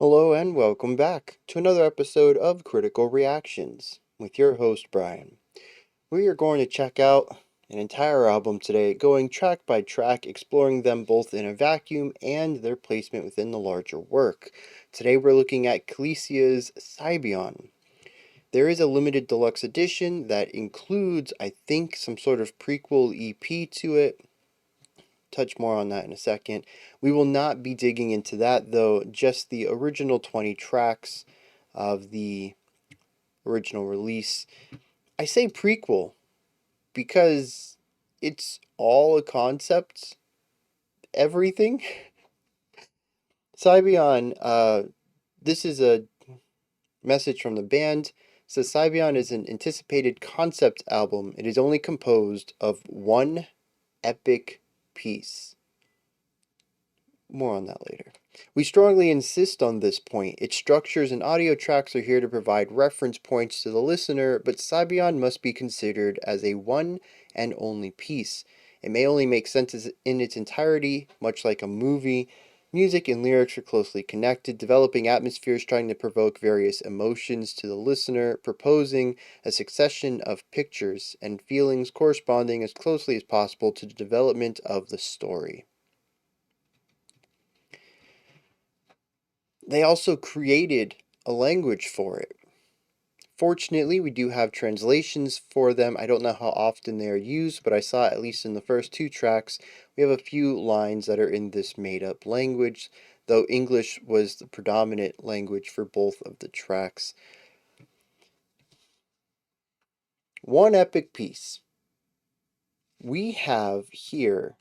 Hello and welcome back to another episode of Critical Reactions with your host Bryan. We are going to check out an entire album today, going track by track, exploring them both in a vacuum and their placement within the larger work. Today we're looking at Kalisia's Cybion. There is a limited deluxe edition that includes, I think, some sort of prequel EP to it. Touch more on that in a second. We will not be digging into that though, just the original 20 tracks of the original release. I say prequel because it's all a concept, everything. Cybion, this is a message from the band. It says Cybion is an anticipated concept album. It is only composed of one epic piece. More on that later. We strongly insist on this point. Its structures and audio tracks are here to provide reference points to the listener, but Cybion must be considered as a one and only piece. It may only make sense in its entirety, much like a movie. Music and lyrics are closely connected, developing atmospheres trying to provoke various emotions to the listener, proposing a succession of pictures and feelings corresponding as closely as possible to the development of the story. They also created a language for it. Fortunately, we do have translations for them. I don't know how often they are used, but I saw at least in the first two tracks, we have a few lines that are in this made-up language, though English was the predominant language for both of the tracks. One epic piece. We have here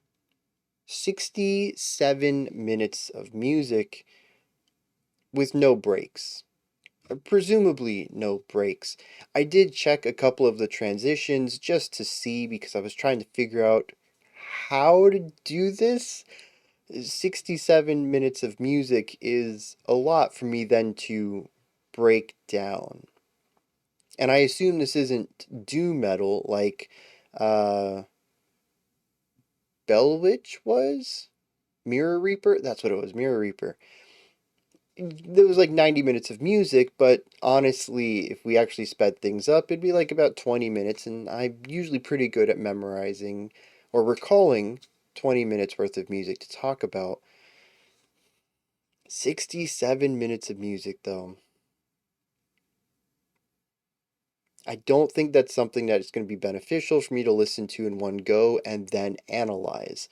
67 minutes of music with no breaks. Presumably no breaks. I did check a couple of the transitions just to see because I was trying to figure out how to do this. 67 minutes of music is a lot for me then to break down. And I assume this isn't doom metal like Bellwitch was? Mirror Reaper? That's what it was, Mirror Reaper. There was like 90 minutes of music, but honestly, if we actually sped things up, it'd be like about 20 minutes, and I'm usually pretty good at memorizing or recalling 20 minutes worth of music to talk about. 67 minutes of music, though. I don't think that's something that is going to be beneficial for me to listen to in one go and then analyze.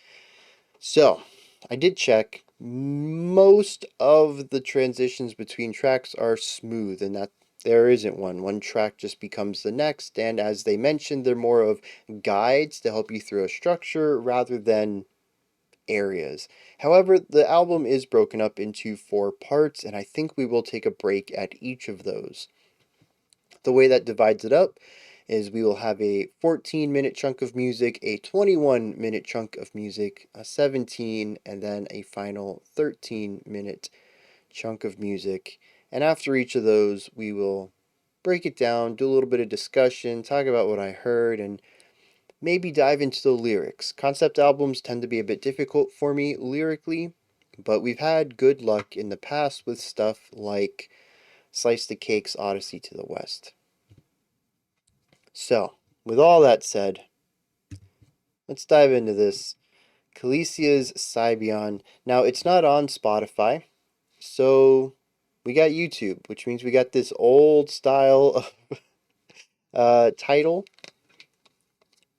So, I did check. Most of the transitions between tracks are smooth, and that there isn't one. One track just becomes the next, and as they mentioned, they're more of guides to help you through a structure rather than areas. However, the album is broken up into 4 parts, and I think we will take a break at each of those. The way that divides it up is we will have a 14-minute chunk of music, a 21-minute chunk of music, a 17, and then a final 13-minute chunk of music. And after each of those, we will break it down, do a little bit of discussion, talk about what I heard, and maybe dive into the lyrics. Concept albums tend to be a bit difficult for me lyrically, but we've had good luck in the past with stuff like Slice the Cake's Odyssey to the West. So, with all that said, let's dive into this. Kalisia's Cybion. Now, it's not on Spotify, so we got YouTube, which means we got this old style title.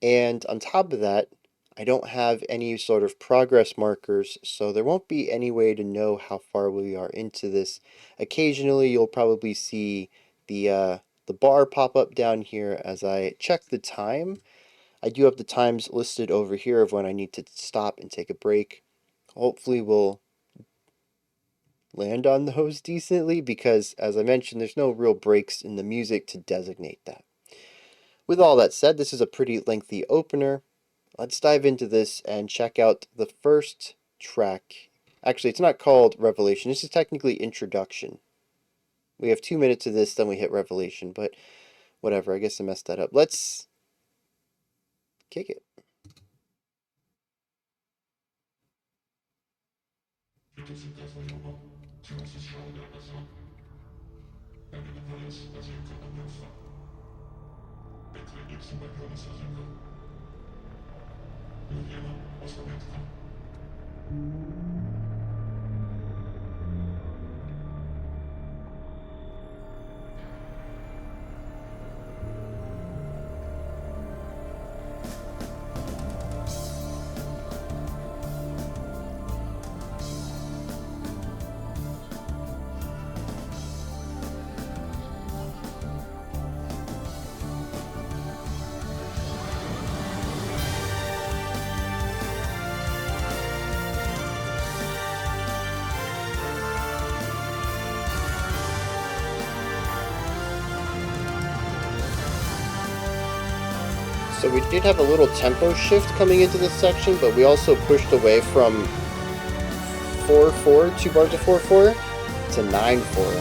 And on top of that, I don't have any sort of progress markers, so there won't be any way to know how far we are into this. Occasionally, you'll probably see the bar pop up down here as I check the time. I do have the times listed over here of when I need to stop and take a break. Hopefully we'll land on those decently because, as I mentioned, there's no real breaks in the music to designate that. With all that said, this is a pretty lengthy opener. Let's dive into this and check out the first track. Actually, it's not called Revelation. This is technically Introduction. We have 2 minutes of this, then we hit Revelation, but whatever. I guess I messed that up. Let's kick it. So we did have a little tempo shift coming into this section, but we also pushed away from 4/4, 2 bars of 4/4 to 9/4.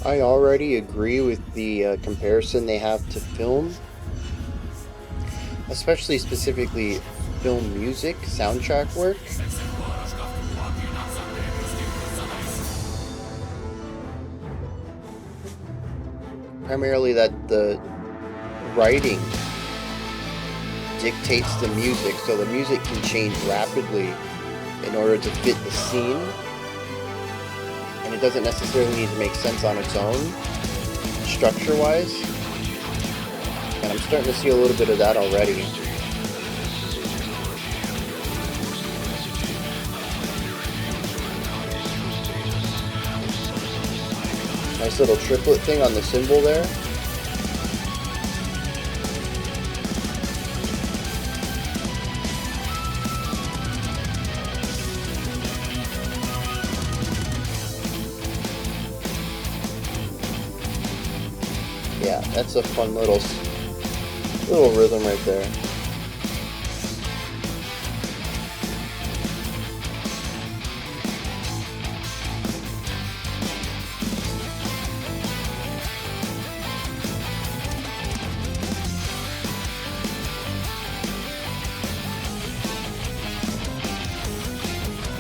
I already agree with the comparison they have to film, especially specifically film music, soundtrack work. Primarily that the writing dictates the music, so the music can change rapidly in order to fit the scene. And it doesn't necessarily need to make sense on its own, structure-wise. And I'm starting to see a little bit of that already. Nice little triplet thing on the cymbal there. Yeah, that's a fun little rhythm right there.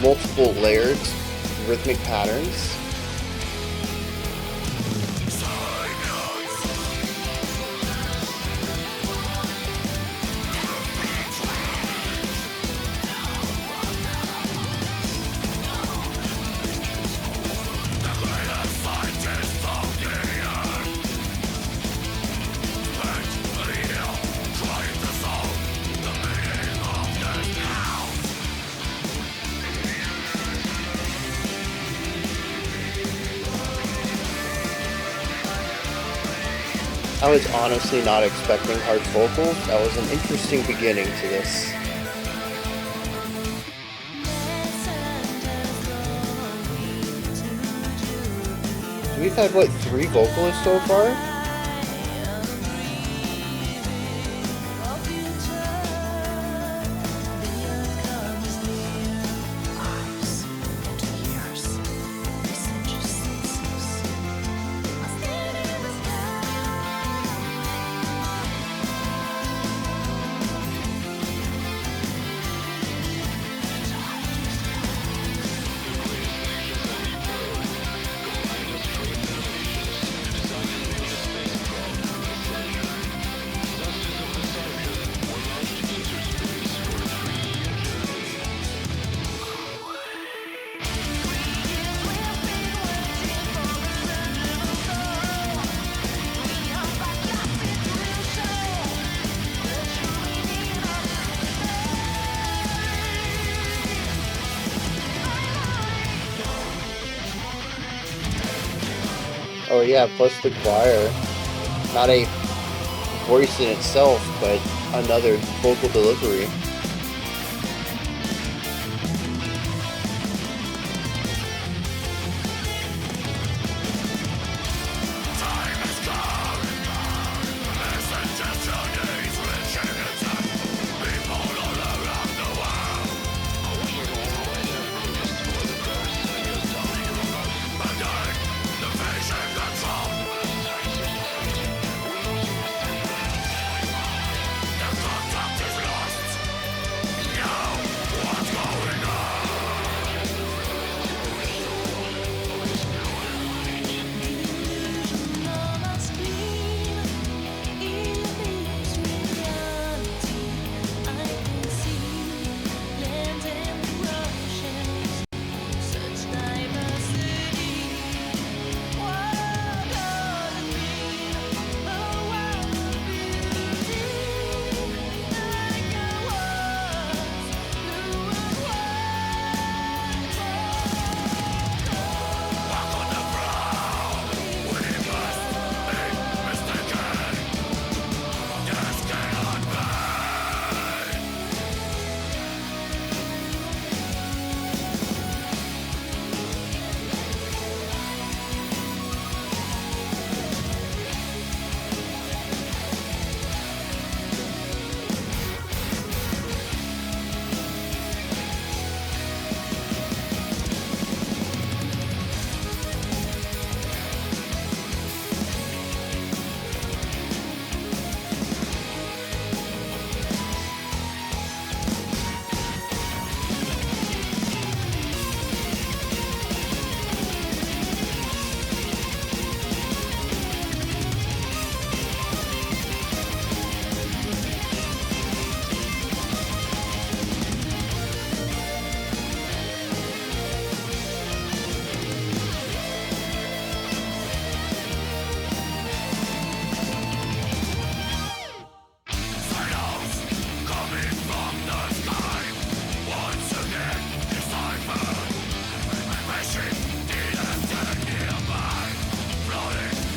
Multiple layered rhythmic patterns. I was honestly not expecting hard vocals. That was an interesting beginning to this. We've had, what, 3 vocalists so far? Oh yeah, plus the choir. Not a voice in itself, but another vocal delivery.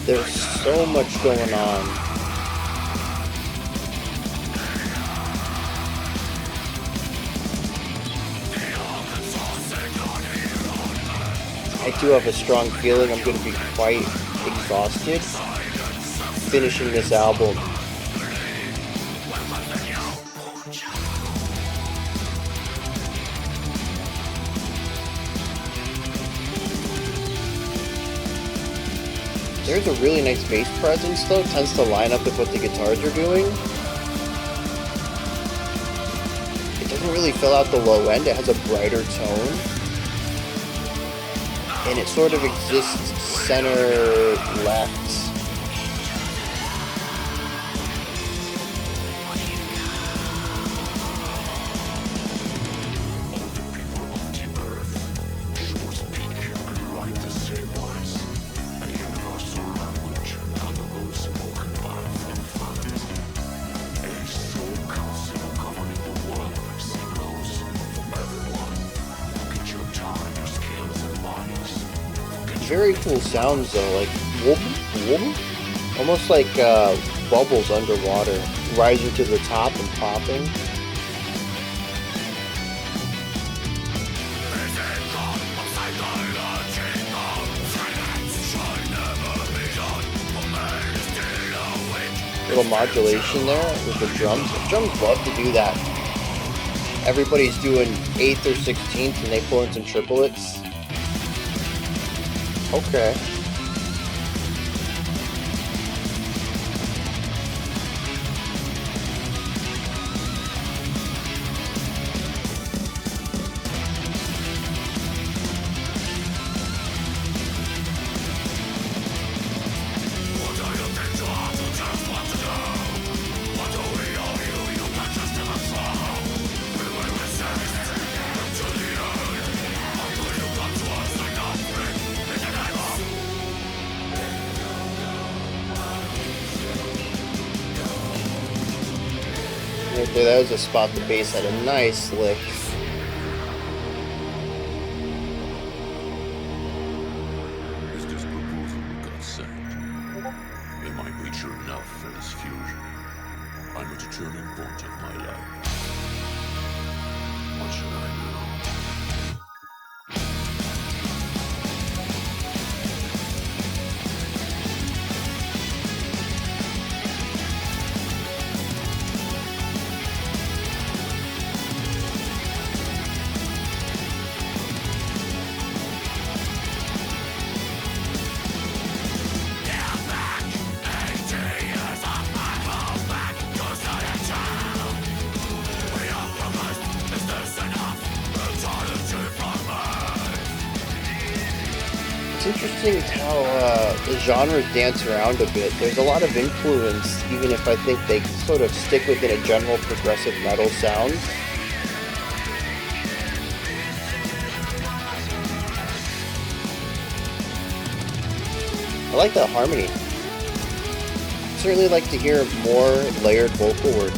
There's so much going on. I do have a strong feeling I'm going to be quite exhausted finishing this album. There's a really nice bass presence though, it tends to line up with what the guitars are doing. It doesn't really fill out the low end, it has a brighter tone. And it sort of exists center left. Very cool sounds though, like whoop, whoop, almost like bubbles underwater, rising to the top and popping. Little modulation there with the drums. The drums love to do that. Everybody's doing 8th or 16th and they pull in some triplets. Okay. Right there, that was a spot the bass had a nice lick. Is this proposal got sent? mature enough for this fusion. I'm at a turning point of my life. What should I do? It's interesting how the genres dance around a bit. There's a lot of influence, even if I think they sort of stick within a general progressive metal sound. I like that harmony. Certainly like to hear more layered vocal work.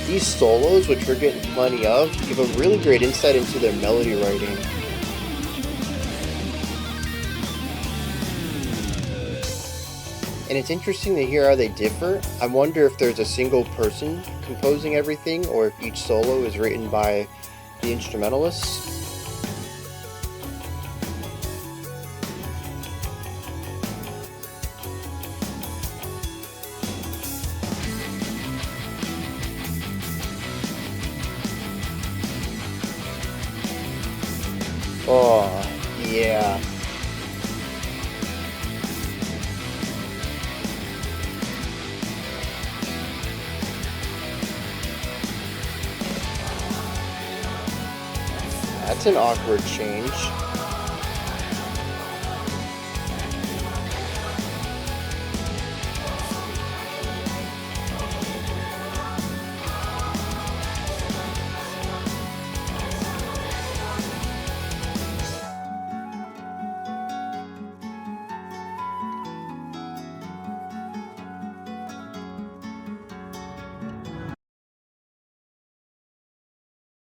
These solos, which we're getting plenty of, give a really great insight into their melody writing. And it's interesting to hear how they differ. I wonder if there's a single person composing everything, or if each solo is written by the instrumentalists. Oh, yeah. That's an awkward change.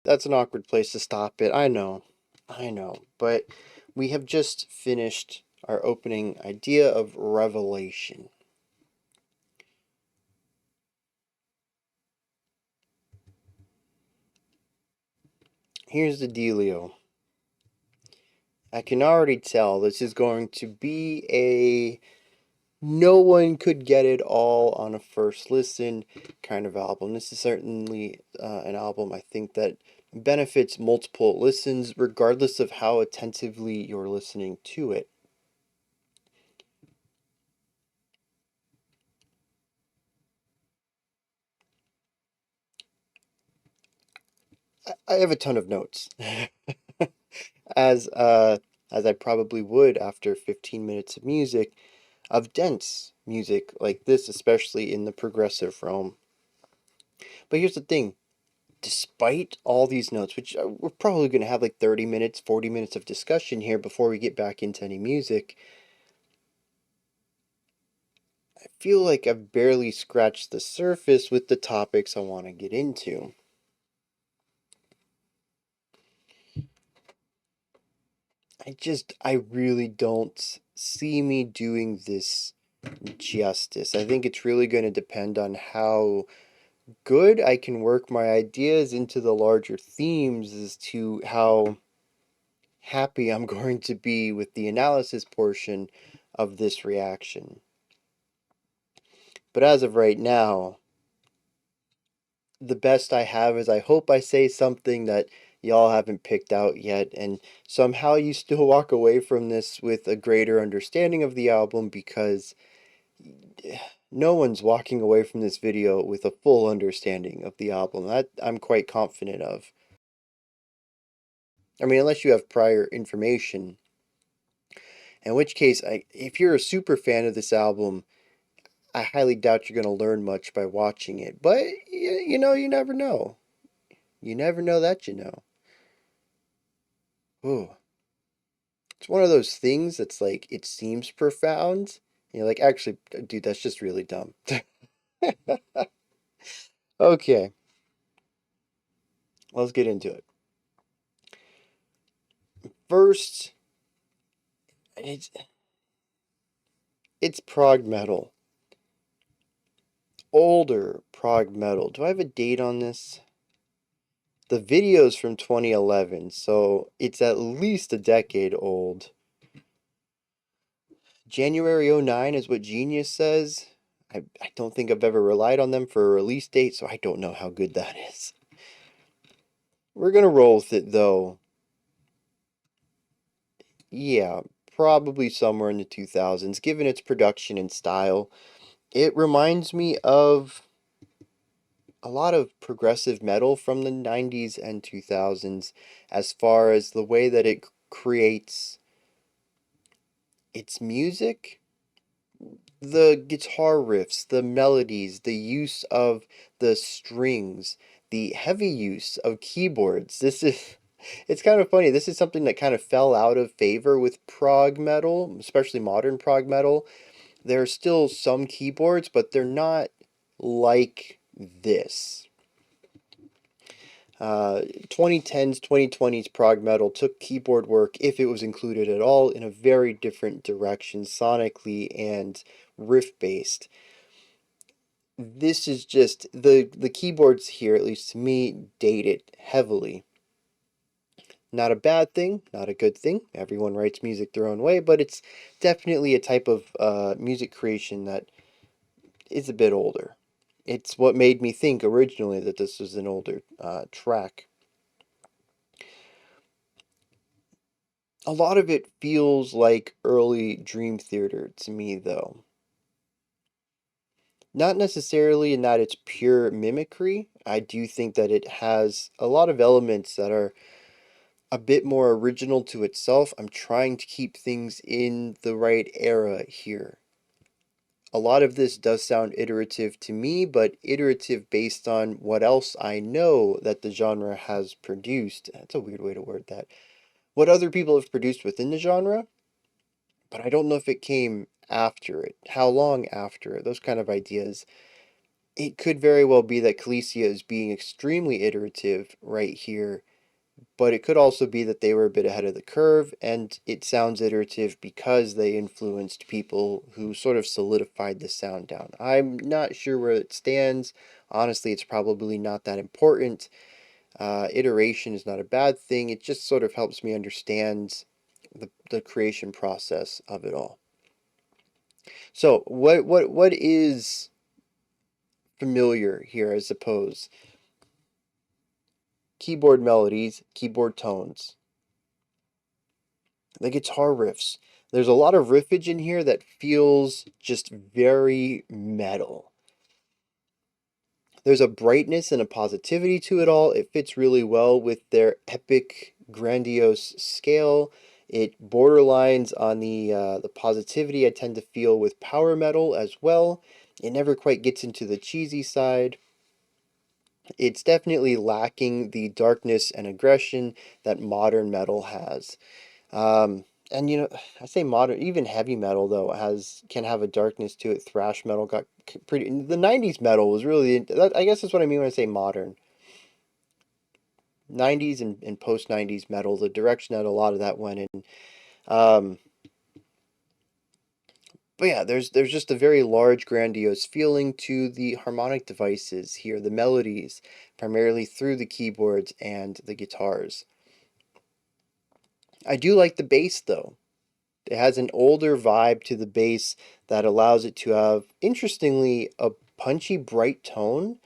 That's an awkward place to stop it. I know. But we have just finished our opening idea of Revelation. Here's the dealio. I can already tell this is going to be a no one could get it all on a first listen kind of album. This is certainly an album I think that benefits multiple listens regardless of how attentively you're listening to it. I have a ton of notes. as uh as I probably would after 15 minutes of music, of dense music like this, especially in the progressive realm. But here's the thing, despite all these notes, which we're probably going to have like 30 minutes, 40 minutes of discussion here before we get back into any music, I feel like I've barely scratched the surface with the topics I want to get into. I really don't see me doing this justice. I think it's really going to depend on how good I can work my ideas into the larger themes as to how happy I'm going to be with the analysis portion of this reaction. But as of right now, the best I have is I hope I say something that y'all haven't picked out yet, and somehow you still walk away from this with a greater understanding of the album, because no one's walking away from this video with a full understanding of the album. That I'm quite confident of. I mean, unless you have prior information, in which case, if you're a super fan of this album, I highly doubt you're going to learn much by watching it. But, you know, you never know. You never know that you know. Ooh. It's one of those things that's like, it seems profound. You're like, actually, dude, that's just really dumb. Okay, let's get into it. First, it's it's prog metal. Older prog metal. Do I have a date on this? The video's from 2011, so it's at least a decade old. January 09 is what Genius says. I don't think I've ever relied on them for a release date, so I don't know how good that is. We're gonna roll with it though. Yeah, probably somewhere in the 2000s, given its production and style. It reminds me of a lot of progressive metal from the 90s and 2000s as far as the way that it creates its music, the guitar riffs, the melodies, the use of the strings, the heavy use of keyboards. It's kind of funny. This is something that kind of fell out of favor with prog metal, especially modern prog metal. There are still some keyboards, but they're not like this. 2010s, 2020s prog metal took keyboard work, if it was included at all, in a very different direction, sonically and riff based. This is just the keyboards here, at least to me, date it heavily. Not a bad thing, not a good thing. Everyone writes music their own way, but it's definitely a type of music creation that is a bit older. It's what made me think originally that this was an older track. A lot of it feels like early Dream Theater to me, though. Not necessarily in that it's pure mimicry. I do think that it has a lot of elements that are a bit more original to itself. I'm trying to keep things in the right era here. A lot of this does sound iterative to me, but iterative based on what else I know that the genre has produced. That's a weird way to word that. What other people have produced within the genre, but I don't know if it came after it, how long after it, those kind of ideas. It could very well be that Kalisia is being extremely iterative right here, but it could also be that they were a bit ahead of the curve, and it sounds iterative because they influenced people who sort of solidified the sound down. I'm not sure where it stands. Honestly, it's probably not that important. Iteration is not a bad thing. It just sort of helps me understand the creation process of it all. So, what is familiar here, I suppose? Keyboard melodies, keyboard tones, the guitar riffs. There's a lot of riffage in here that feels just very metal. There's a brightness and a positivity to it all. It fits really well with their epic, grandiose scale. It borderlines on the positivity I tend to feel with power metal as well. It never quite gets into the cheesy side. It's definitely lacking the darkness and aggression that modern metal has. And I say modern, even heavy metal though can have a darkness to it. Thrash metal got pretty. The '90s metal was really. I guess that's what I mean when I say modern. '90s and post '90s metal, the direction that a lot of that went in. Um, but yeah, there's just a very large, grandiose feeling to the harmonic devices here, the melodies, primarily through the keyboards and the guitars. I do like the bass though. It has an older vibe to the bass that allows it to have, interestingly, a punchy, bright tone.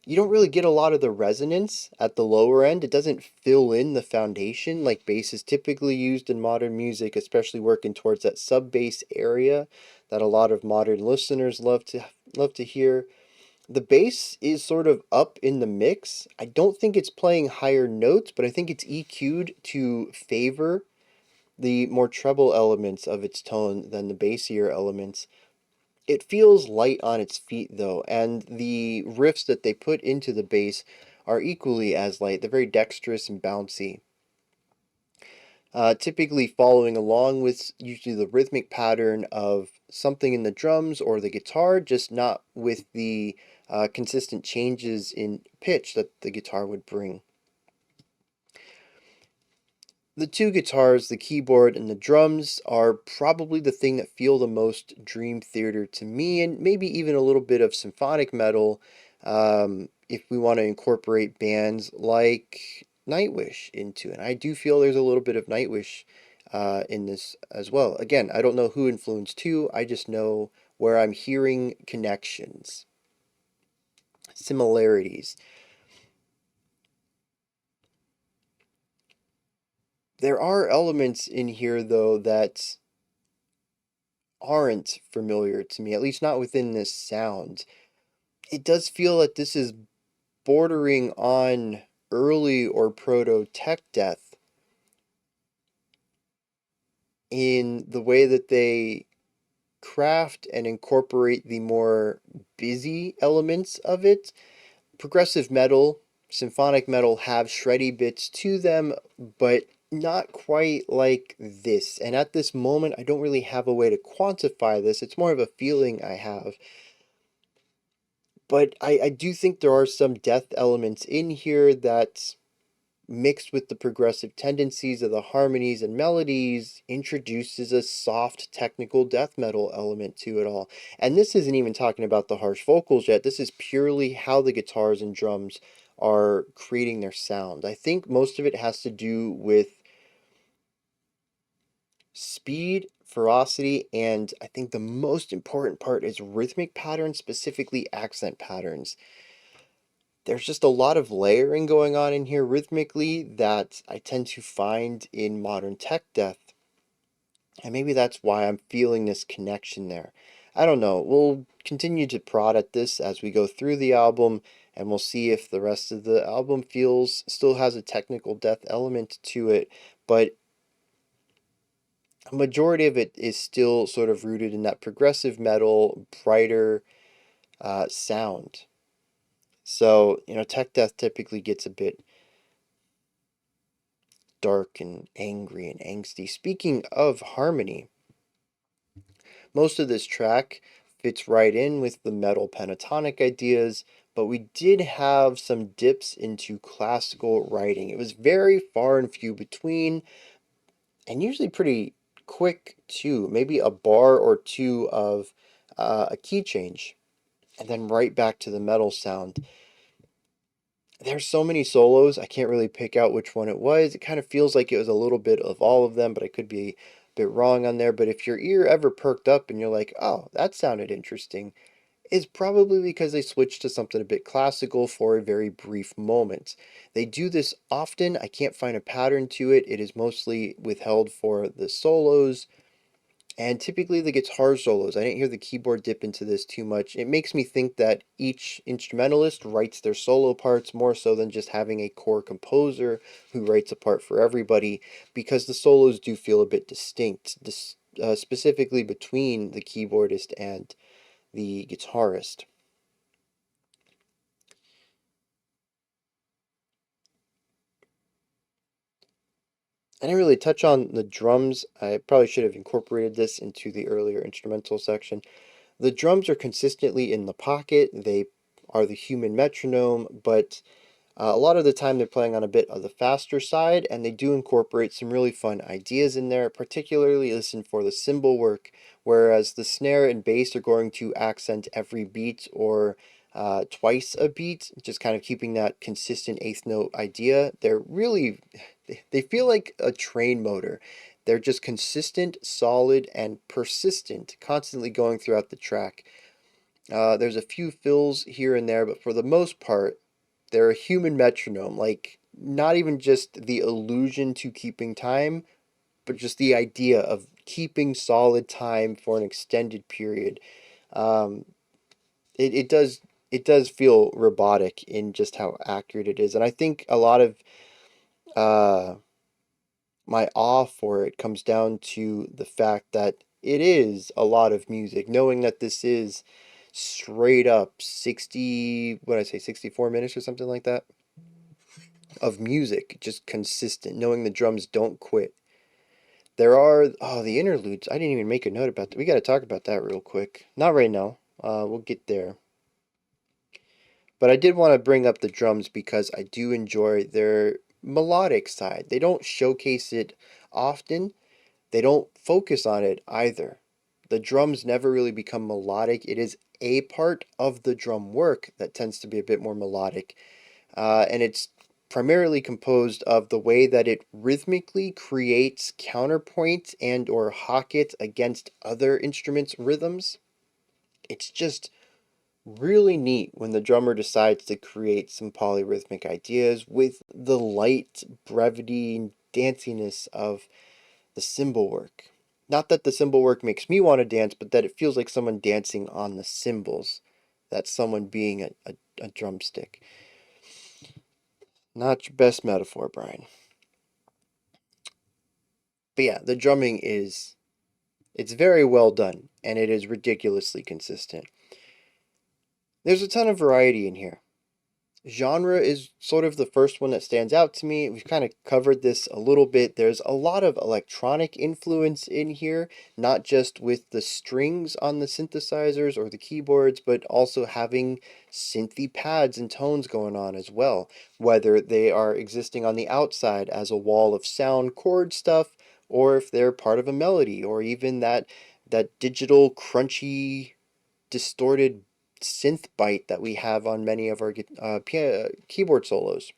You don't really get a lot of the resonance at the lower end. It doesn't fill in the foundation like bass is typically used in modern music, especially working towards that sub bass area that a lot of modern listeners love to hear. The bass is sort of up in the mix. I don't think it's playing higher notes, but I think it's EQ'd to favor the more treble elements of its tone than the bassier elements. It feels light on its feet though, and the riffs that they put into the bass are equally as light. They're very dexterous and bouncy. Typically following along with usually the rhythmic pattern of something in the drums or the guitar, just not with the consistent changes in pitch that the guitar would bring. The two guitars, the keyboard and the drums, are probably the thing that feel the most Dream Theater to me, and maybe even a little bit of symphonic metal if we want to incorporate bands like Nightwish into it. I do feel there's a little bit of Nightwish in this as well. Again, I don't know who influenced who, I just know where I'm hearing connections, similarities. There are elements in here, though, that aren't familiar to me, at least not within this sound. It does feel that this is bordering on early or proto tech death in the way that they craft and incorporate the more busy elements of it. Progressive metal, symphonic metal have shreddy bits to them, but not quite like this. And at this moment, I don't really have a way to quantify this. It's more of a feeling I have. But I do think there are some death elements in here that, mixed with the progressive tendencies of the harmonies and melodies, introduces a soft technical death metal element to it all. And this isn't even talking about the harsh vocals yet. This is purely how the guitars and drums are creating their sound. I think most of it has to do with speed, ferocity, and I think the most important part is rhythmic patterns, specifically accent patterns. There's just a lot of layering going on in here rhythmically that I tend to find in modern tech death. And maybe that's why I'm feeling this connection there. I don't know. We'll continue to prod at this as we go through the album, and we'll see if the rest of the album still has a technical death element to it, but a majority of it is still sort of rooted in that progressive metal, brighter sound. So, tech death typically gets a bit dark and angry and angsty. Speaking of harmony, most of this track fits right in with the metal pentatonic ideas, but we did have some dips into classical writing. It was very far and few between, and usually pretty quick too. Maybe a bar or two of a key change, and then right back to the metal sound. There's so many solos, I can't really pick out which one it was. It kind of feels like it was a little bit of all of them, but I could be a bit wrong on there. But if your ear ever perked up and you're like, oh, that sounded interesting, it's probably because they switched to something a bit classical for a very brief moment. They do this often. I can't find a pattern to it. It is mostly withheld for the solos. And typically the guitar solos, I didn't hear the keyboard dip into this too much. It makes me think that each instrumentalist writes their solo parts more so than just having a core composer who writes a part for everybody, because the solos do feel a bit distinct, specifically between the keyboardist and the guitarist. I didn't really touch on the drums. I probably should have incorporated this into the earlier instrumental section. The drums are consistently in the pocket. They are the human metronome, but a lot of the time they're playing on a bit of the faster side, and they do incorporate some really fun ideas in there, particularly listen for the cymbal work, whereas the snare and bass are going to accent every beat or twice a beat, just kind of keeping that consistent eighth note idea. They're really, they feel like a train motor. They're just consistent, solid, and persistent, constantly going throughout the track. There's a few fills here and there, but for the most part, they're a human metronome. Like, not even just the illusion to keeping time, but just the idea of keeping solid time for an extended period. Um, it does feel robotic in just how accurate it is, and I think a lot of uh, my awe for it comes down to the fact that it is a lot of music, knowing that this is straight up 60, what did I say, 64 minutes or something like that of music, just consistent, knowing the drums don't quit. There are, oh, the interludes. I didn't even make a note about that. We got to talk about that real quick. Not right now. We'll get there. But I did want to bring up the drums because I do enjoy their melodic side. They don't showcase it often, they don't focus on it either. The drums never really become melodic. It is a part of the drum work that tends to be a bit more melodic. And it's primarily composed of the way that it rhythmically creates counterpoint and or hock it against other instruments' rhythms. It's just really neat when the drummer decides to create some polyrhythmic ideas with the light brevity and danciness of the cymbal work. Not that the cymbal work makes me want to dance, but that it feels like someone dancing on the cymbals. That's someone being a drumstick. Not your best metaphor, Bryan. But yeah, the drumming is, it's very well done, and it is ridiculously consistent. There's a ton of variety in here. Genre is sort of the first one that stands out to me. We've kind of covered this a little bit. There's a lot of electronic influence in here, not just with the strings on the synthesizers or the keyboards, but also having synthy pads and tones going on as well, whether they are existing on the outside as a wall of sound chord stuff, or if they're part of a melody, or even that digital crunchy distorted synth bite that we have on many of our keyboard solos.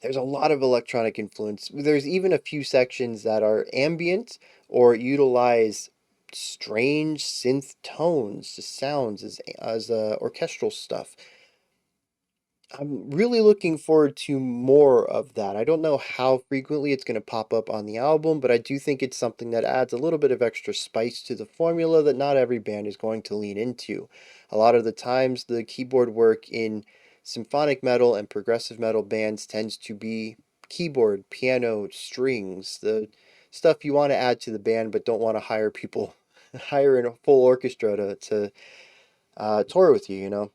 There's a lot of electronic influence. There's even a few sections that are ambient or utilize strange synth tones, sounds as orchestral stuff. I'm really looking forward to more of that. I don't know how frequently it's going to pop up on the album, but I do think it's something that adds a little bit of extra spice to the formula that not every band is going to lean into. A lot of the times, the keyboard work in symphonic metal and progressive metal bands tends to be keyboard, piano, strings, the stuff you want to add to the band but don't want to hire people, hire in a full orchestra to tour with you, you know?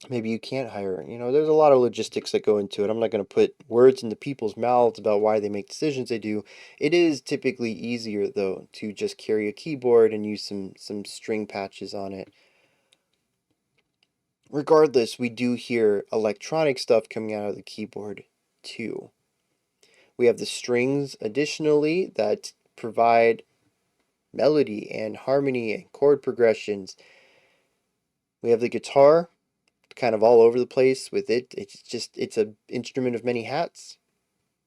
Maybe you can't hire. There's a lot of logistics that go into it. I'm not going to put words into people's mouths about why they make decisions they do. It is typically easier though to just carry a keyboard and use some string patches on it. Regardless, we do hear electronic stuff coming out of the keyboard too. We have the strings additionally that provide melody and harmony and chord progressions. We have the guitar kind of all over the place with it. It's an instrument of many hats.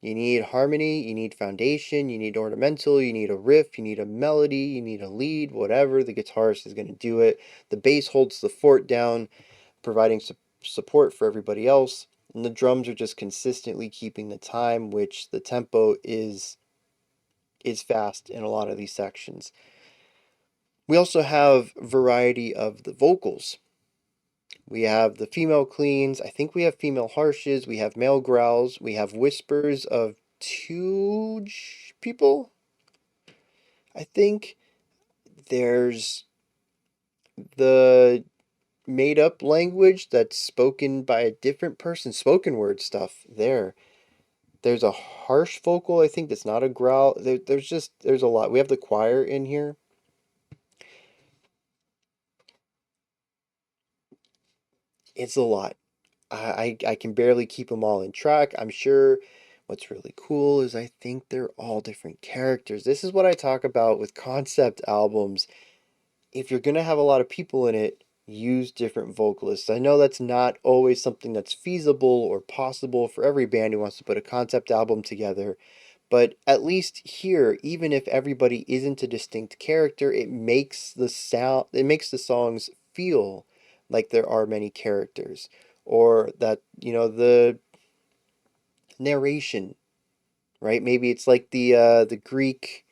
You need harmony, you need foundation, you need ornamental, you need a riff, you need a melody, you need a lead, whatever. The guitarist is going to do it. The bass holds the fort down, providing support for everybody else. And the drums are just consistently keeping the time, which the tempo is is fast in a lot of these sections. We also have variety of the vocals. We have the female cleans. I think we have female harshes. We have male growls. We have whispers of two people. I think there's the made up language that's spoken by a different person, spoken word stuff there. There's a harsh vocal, I think, that's not a growl. There's a lot. We have the choir in here. It's a lot. I can barely keep them all in track. I'm sure what's really cool is I think they're all different characters. This is what I talk about with concept albums. If you're going to have a lot of people in it, use different vocalists. I know that's not always something that's feasible or possible for every band who wants to put a concept album together, but at least here, even if everybody isn't a distinct character, it makes the songs feel like there are many characters, or that, the narration, right? Maybe it's like the Greek,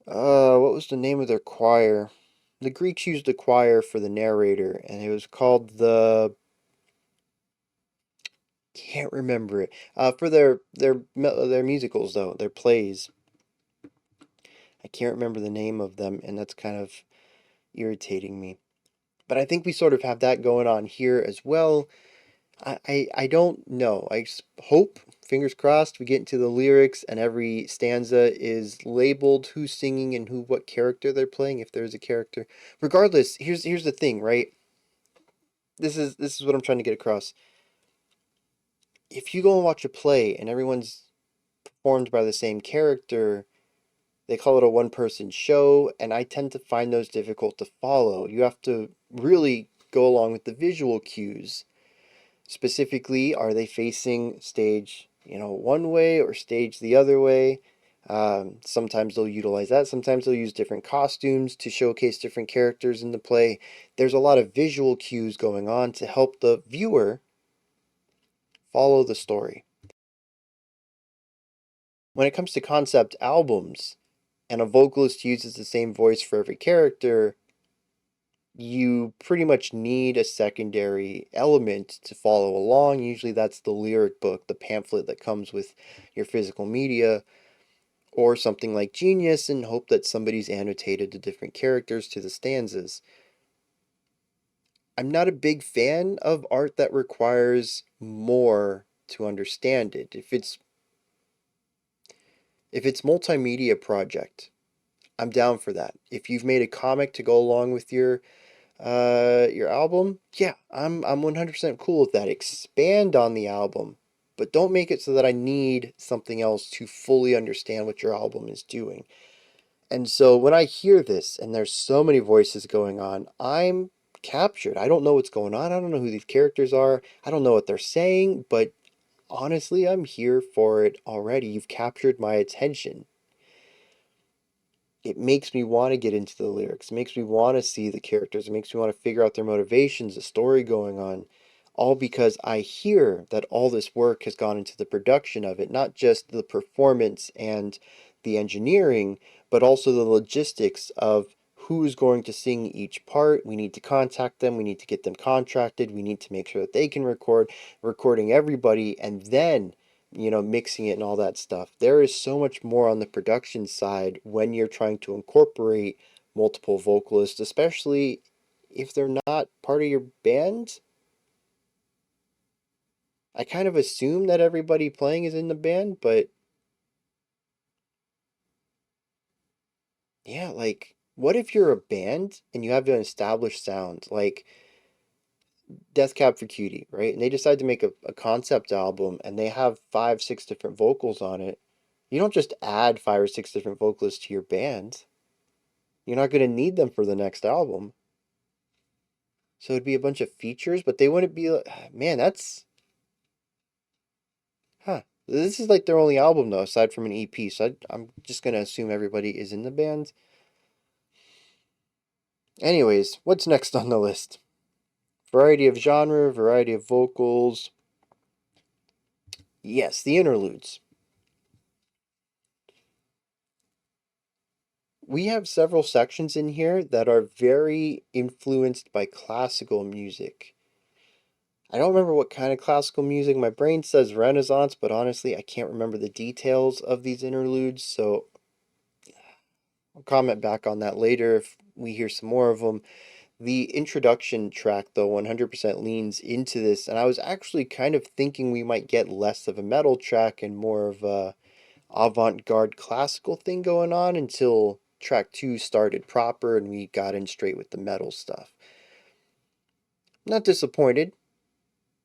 what was the name of their choir? The Greeks used a choir for the narrator, and it was called the, can't remember it. For their musicals though, their plays. I can't remember the name of them, and that's kind of irritating me. But I think we sort of have that going on here as well. I don't know. Hope, fingers crossed, we get into the lyrics and every stanza is labeled who's singing and what character they're playing, if there's a character. Regardless, here's the thing, right? This is what I'm trying to get across. If you go and watch a play and everyone's performed by the same character, they call it a one person show, and I tend to find those difficult to follow. You have to really go along with the visual cues. Specifically, are they facing stage, one way or stage the other way? Sometimes they'll utilize that. Sometimes they'll use different costumes to showcase different characters in the play. There's a lot of visual cues going on to help the viewer follow the story. When it comes to concept albums, and a vocalist uses the same voice for every character, you pretty much need a secondary element to follow along. Usually that's the lyric book, the pamphlet that comes with your physical media, or something like Genius, and hope that somebody's annotated the different characters to the stanzas. I'm not a big fan of art that requires more to understand it. If it's multimedia project, I'm down for that. If you've made a comic to go along with your album, yeah, I'm 100% cool with that. Expand on the album, but don't make it so that I need something else to fully understand what your album is doing. And so when I hear this and there's so many voices going on, I'm captured. I don't know what's going on. I don't know who these characters are. I don't know what they're saying, but honestly, I'm here for it already. You've captured my attention. It makes me want to get into the lyrics. It makes me want to see the characters. It makes me want to figure out their motivations, the story going on. All because I hear that all this work has gone into the production of it, not just the performance and the engineering, but also the logistics of who's going to sing each part. We need to contact them. We need to get them contracted. We need to make sure that they can recording everybody, and then mixing it and all that stuff. There is so much more on the production side when you're trying to incorporate multiple vocalists, especially if they're not part of your band. I kind of assume that everybody playing is in the band, but yeah, like, what if you're a band and you have an established sound, like Death Cab for Cutie, right? And they decide to make a concept album and they have 5, 6 different vocals on it. You don't just add 5 or 6 different vocalists to your band. You're not going to need them for the next album. So it'd be a bunch of features, but they wouldn't be like, man, that's, huh. This is like their only album, though, aside from an EP. So I'm just going to assume everybody is in the band. Anyways, what's next on the list? Variety of genre, variety of vocals. Yes, the interludes. We have several sections in here that are very influenced by classical music. I don't remember what kind of classical music. My brain says Renaissance, but honestly, I can't remember the details of these interludes, so I'll comment back on that later if we hear some more of them. The introduction track, though, 100% leans into this, and I was actually kind of thinking we might get less of a metal track and more of a avant-garde classical thing going on until track 2 started proper and we got in straight with the metal stuff. Not disappointed,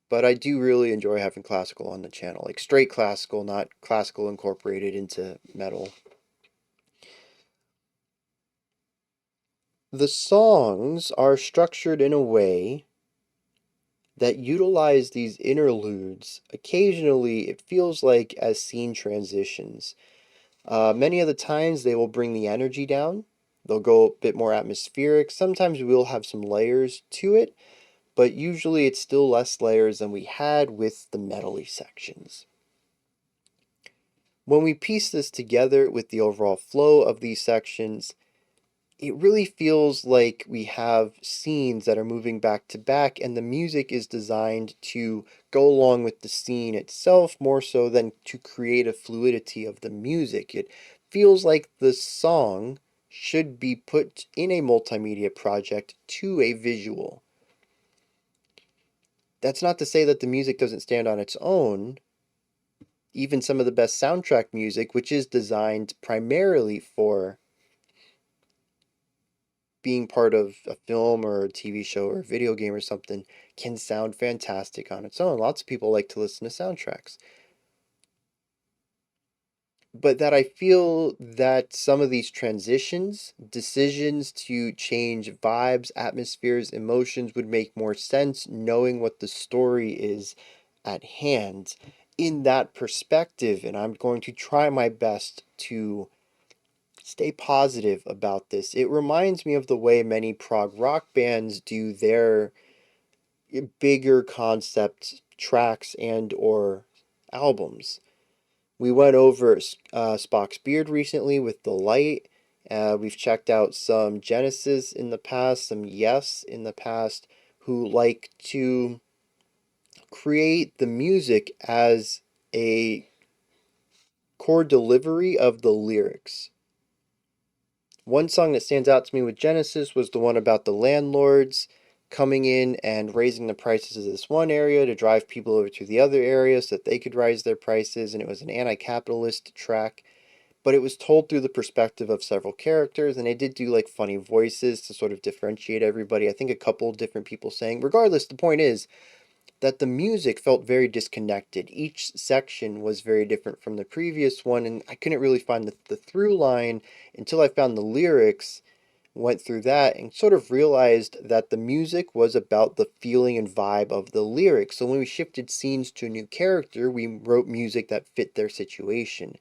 but I do really enjoy having classical on the channel. Like straight classical, not classical incorporated into metal. The songs are structured in a way that utilize these interludes. Occasionally, it feels like as scene transitions. Many of the times, they will bring the energy down. They'll go a bit more atmospheric. Sometimes we'll have some layers to it, but usually it's still less layers than we had with the metally sections. When we piece this together with the overall flow of these sections, it really feels like we have scenes that are moving back to back, and the music is designed to go along with the scene itself more so than to create a fluidity of the music. It feels like the song should be put in a multimedia project to a visual. That's not to say that the music doesn't stand on its own. Even some of the best soundtrack music, which is designed primarily for being part of a film or a TV show or a video game or something, can sound fantastic on its own. Lots of people like to listen to soundtracks. But that I feel that some of these transitions, decisions to change vibes, atmospheres, emotions would make more sense knowing what the story is at hand in that perspective. And I'm going to try my best to stay positive about this. It reminds me of the way many prog rock bands do their bigger concept tracks and or albums. We went over Spock's Beard recently with The Light. We've checked out some Genesis in the past, some Yes in the past, who like to create the music as a core delivery of the lyrics. One song that stands out to me with Genesis was the one about the landlords coming in and raising the prices of this one area to drive people over to the other area so that they could raise their prices, and it was an anti-capitalist track, but it was told through the perspective of several characters, and they did do like funny voices to sort of differentiate everybody. I think a couple different people sang. Regardless, the point is that the music felt very disconnected. Each section was very different from the previous one, and I couldn't really find the through line until I found the lyrics, went through that, and sort of realized that the music was about the feeling and vibe of the lyrics. So when we shifted scenes to a new character, we wrote music that fit their situation.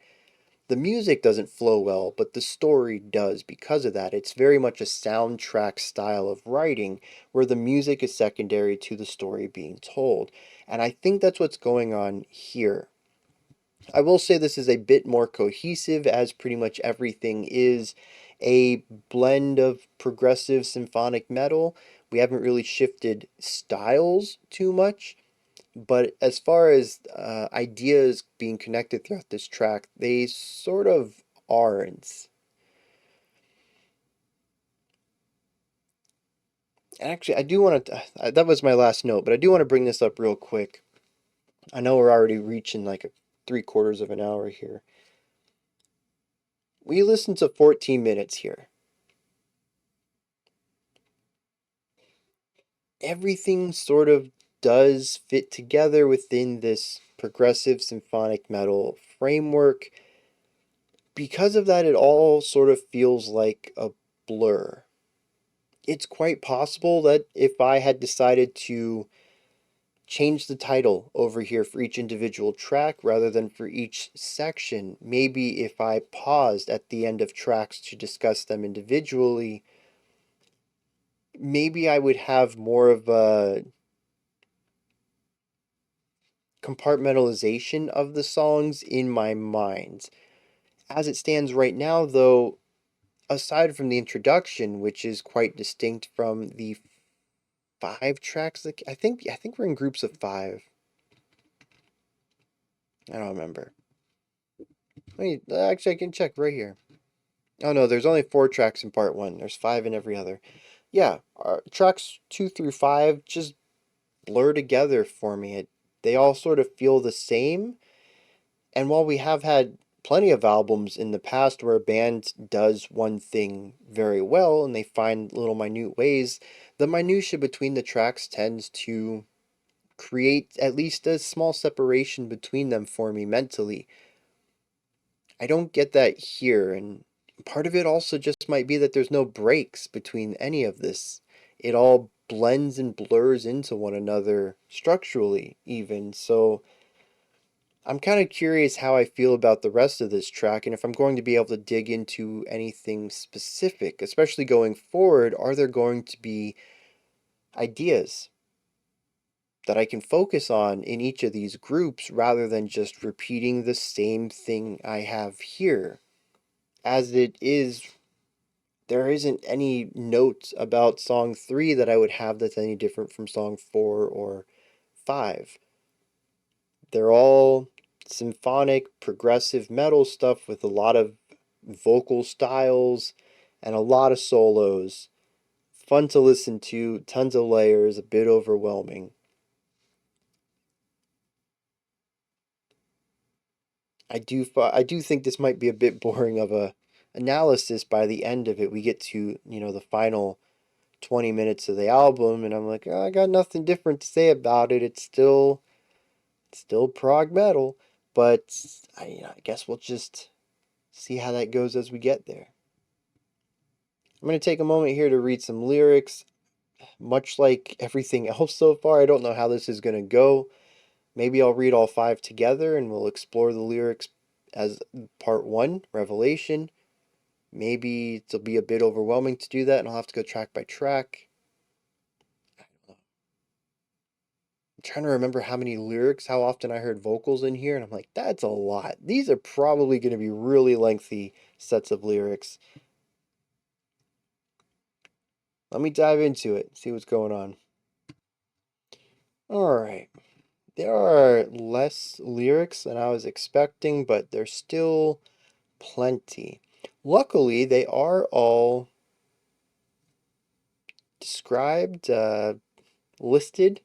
The music doesn't flow well, but the story does because of that. It's very much a soundtrack style of writing where the music is secondary to the story being told. And I think that's what's going on here. I will say this is a bit more cohesive, as pretty much everything is a blend of progressive symphonic metal. We haven't really shifted styles too much. But as far as ideas being connected throughout this track, they sort of aren't. Actually, I do want to. That was my last note, but I do want to bring this up real quick. I know we're already reaching like 3/4 of an hour here. We listened to 14 minutes here. Everything sort of does fit together within this progressive symphonic metal framework. Because of that, it all sort of feels like a blur. It's quite possible that if I had decided to change the title over here for each individual track rather than for each section, maybe if I paused at the end of tracks to discuss them individually, maybe I would have more of a compartmentalization of the songs in my mind. As it stands right now, though, aside from the introduction, which is quite distinct from the 5 tracks. Like I think we're in groups of 5. I don't remember. Actually, I can check right here. Oh no, there's only 4 tracks in part 1. There's 5 in every other. Yeah, tracks 2 through 5 just blur together for me. They all sort of feel the same. And while we have had plenty of albums in the past where a band does one thing very well and they find little minute ways, the minutia between the tracks tends to create at least a small separation between them for me mentally. I don't get that here, and part of it also just might be that there's no breaks between any of this. It all blends and blurs into one another structurally, even. So I'm kind of curious how I feel about the rest of this track and if I'm going to be able to dig into anything specific, especially going forward. Are there going to be ideas that I can focus on in each of these groups rather than just repeating the same thing I have here? As it is, there isn't any note about song 3 that I would have that's any different from song 4 or 5. They're all symphonic, progressive metal stuff with a lot of vocal styles and a lot of solos. Fun to listen to, tons of layers, a bit overwhelming. I do think this might be a bit boring of a analysis by the end of it. We get to, the final 20 minutes of the album and I'm like, oh, I got nothing different to say about it. It's still prog metal, but I guess we'll just see how that goes as we get there. I'm going to take a moment here to read some lyrics. Much like everything else so far, I don't know how this is going to go. Maybe I'll read all 5 together and we'll explore the lyrics as part 1, Revelation. Maybe it'll be a bit overwhelming to do that and I'll have to go track by track. I'm trying to remember how many lyrics, how often I heard vocals in here, and I'm like, that's a lot. These are probably going to be really lengthy sets of lyrics. Let me dive into it, see what's going on. Alright. There are less lyrics than I was expecting, but there's still plenty. Luckily, they are all described, listed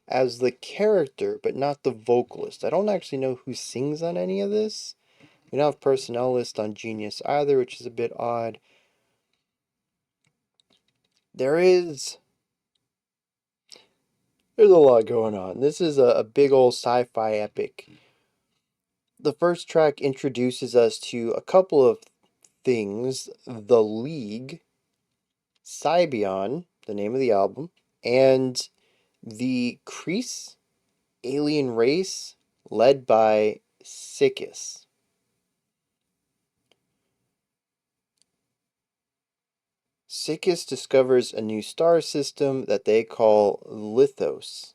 as the character, but not the vocalist. I don't actually know who sings on any of this. We don't have personnel list on Genius either, which is a bit odd. There's a lot going on. This is a big old sci-fi epic. The first track introduces us to a couple of things: The League, Cybion, the name of the album, and the Kreese alien race led by Sickis. Sickis discovers a new star system that they call Lithos.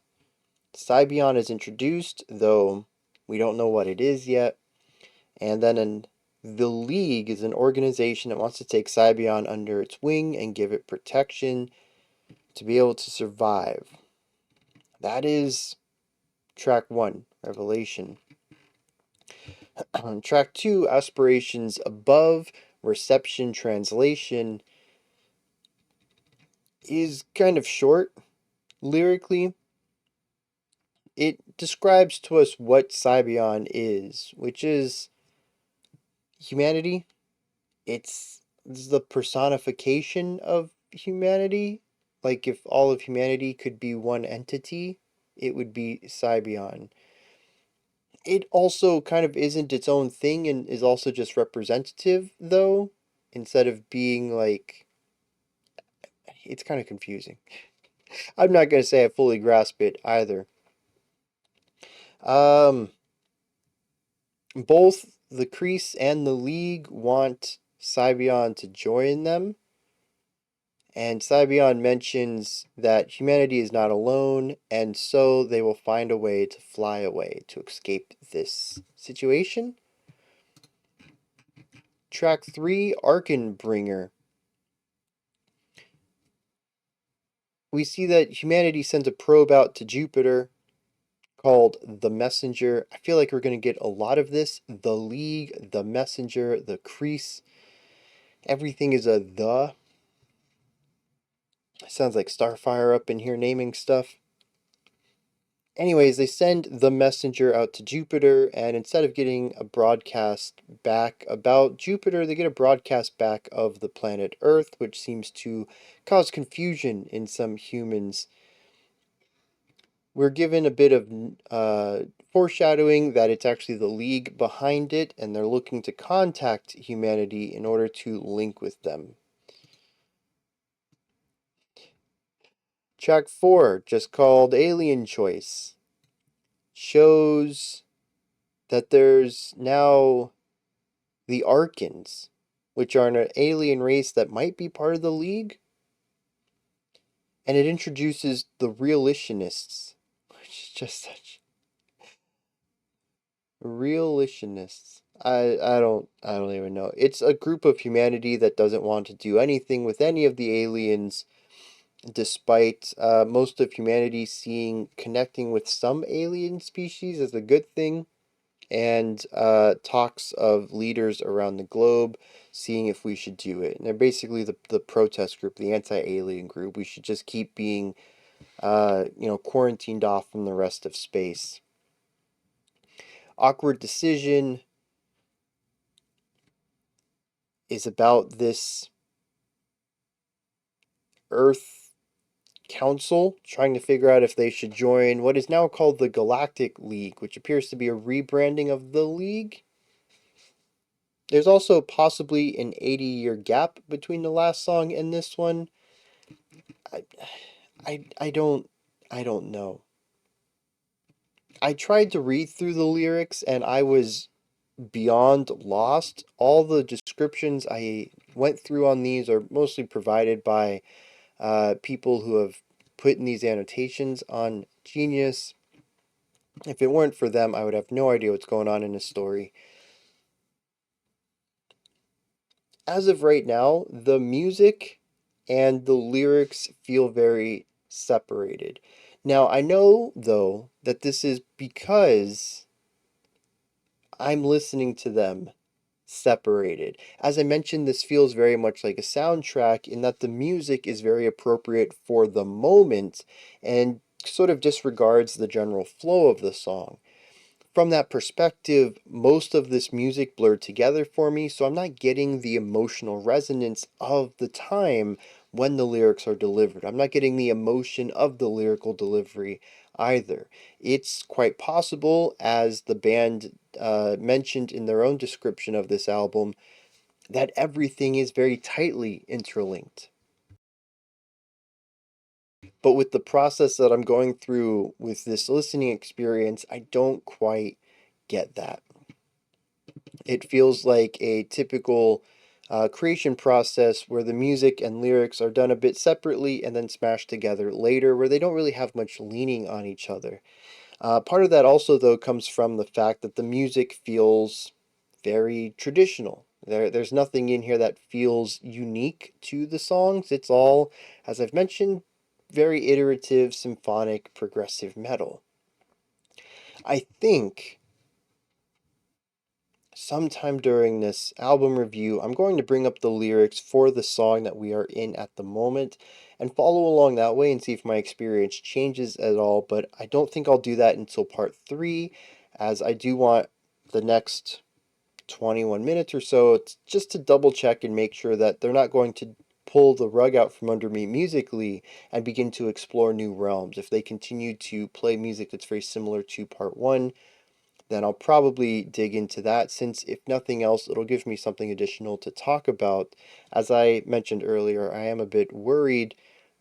Cybion is introduced, though we don't know what it is yet. And then the League is an organization that wants to take Cybion under its wing and give it protection to be able to survive. That is track 1, Revelation. Track 2, Aspirations Above, Reception Translation, is kind of short lyrically. It describes to us what Cybion is, which is humanity. It's the personification of humanity. Like if all of humanity could be one entity, it would be Cybion. It also kind of isn't its own thing and is also just representative, though, instead of being like. It's kind of confusing. I'm not going to say I fully grasp it either. Both the Kreese and the League want Cybion to join them. And Cybion mentions that humanity is not alone, and so they will find a way to fly away to escape this situation. Track 3, Arkenbringer. We see that humanity sends a probe out to Jupiter called the Messenger. I feel like we're going to get a lot of this. The League, the Messenger, the Crease. Everything is a the. Sounds like Starfire up in here naming stuff. Anyways, they send the messenger out to Jupiter, and instead of getting a broadcast back about Jupiter, they get a broadcast back of the planet Earth, which seems to cause confusion in some humans. We're given a bit of foreshadowing that it's actually the League behind it, and they're looking to contact humanity in order to link with them. Track 4, just called Alien Choice, shows that there's now the Arkans, which are an alien race that might be part of the League. And it introduces the Realitionists, which is just such Realitionists. I don't even know. It's a group of humanity that doesn't want to do anything with any of the aliens, despite most of humanity seeing connecting with some alien species as a good thing, and talks of leaders around the globe seeing if we should do it. And they're basically the protest group, the anti-alien group. We should just keep being, quarantined off from the rest of space. Awkward Decision is about this Earth Council trying to figure out if they should join what is now called the Galactic League, which appears to be a rebranding of the League. There's also possibly an 80-year gap between the last song and this one. I, I don't know. I tried to read through the lyrics and I was beyond lost. All the descriptions I went through on these are mostly provided by people who have put in these annotations on Genius. If it weren't for them, I would have no idea what's going on in the story. As of right now, the music and the lyrics feel very separated. Now, I know, though, that this is because I'm listening to them separated. As I mentioned, this feels very much like a soundtrack in that the music is very appropriate for the moment and sort of disregards the general flow of the song. From that perspective, most of this music blurred together for me, so I'm not getting the emotional resonance of the time when the lyrics are delivered. I'm not getting the emotion of the lyrical delivery either. It's quite possible, as the band mentioned in their own description of this album, that everything is very tightly interlinked. But with the process that I'm going through with this listening experience, I don't quite get that. It feels like a typical creation process where the music and lyrics are done a bit separately and then smashed together later, where they don't really have much leaning on each other. Part of that also, though, comes from the fact that the music feels very traditional. There's nothing in here that feels unique to the songs. It's all, as I've mentioned, very iterative, symphonic, progressive metal. I think sometime during this album review, I'm going to bring up the lyrics for the song that we are in at the moment and follow along that way and see if my experience changes at all. But I don't think I'll do that until part 3, as I do want the next 21 minutes or so just to double check and make sure that they're not going to pull the rug out from under me musically and begin to explore new realms. If they continue to play music that's very similar to part 1, then I'll probably dig into that, since if nothing else, it'll give me something additional to talk about. As I mentioned earlier, I am a bit worried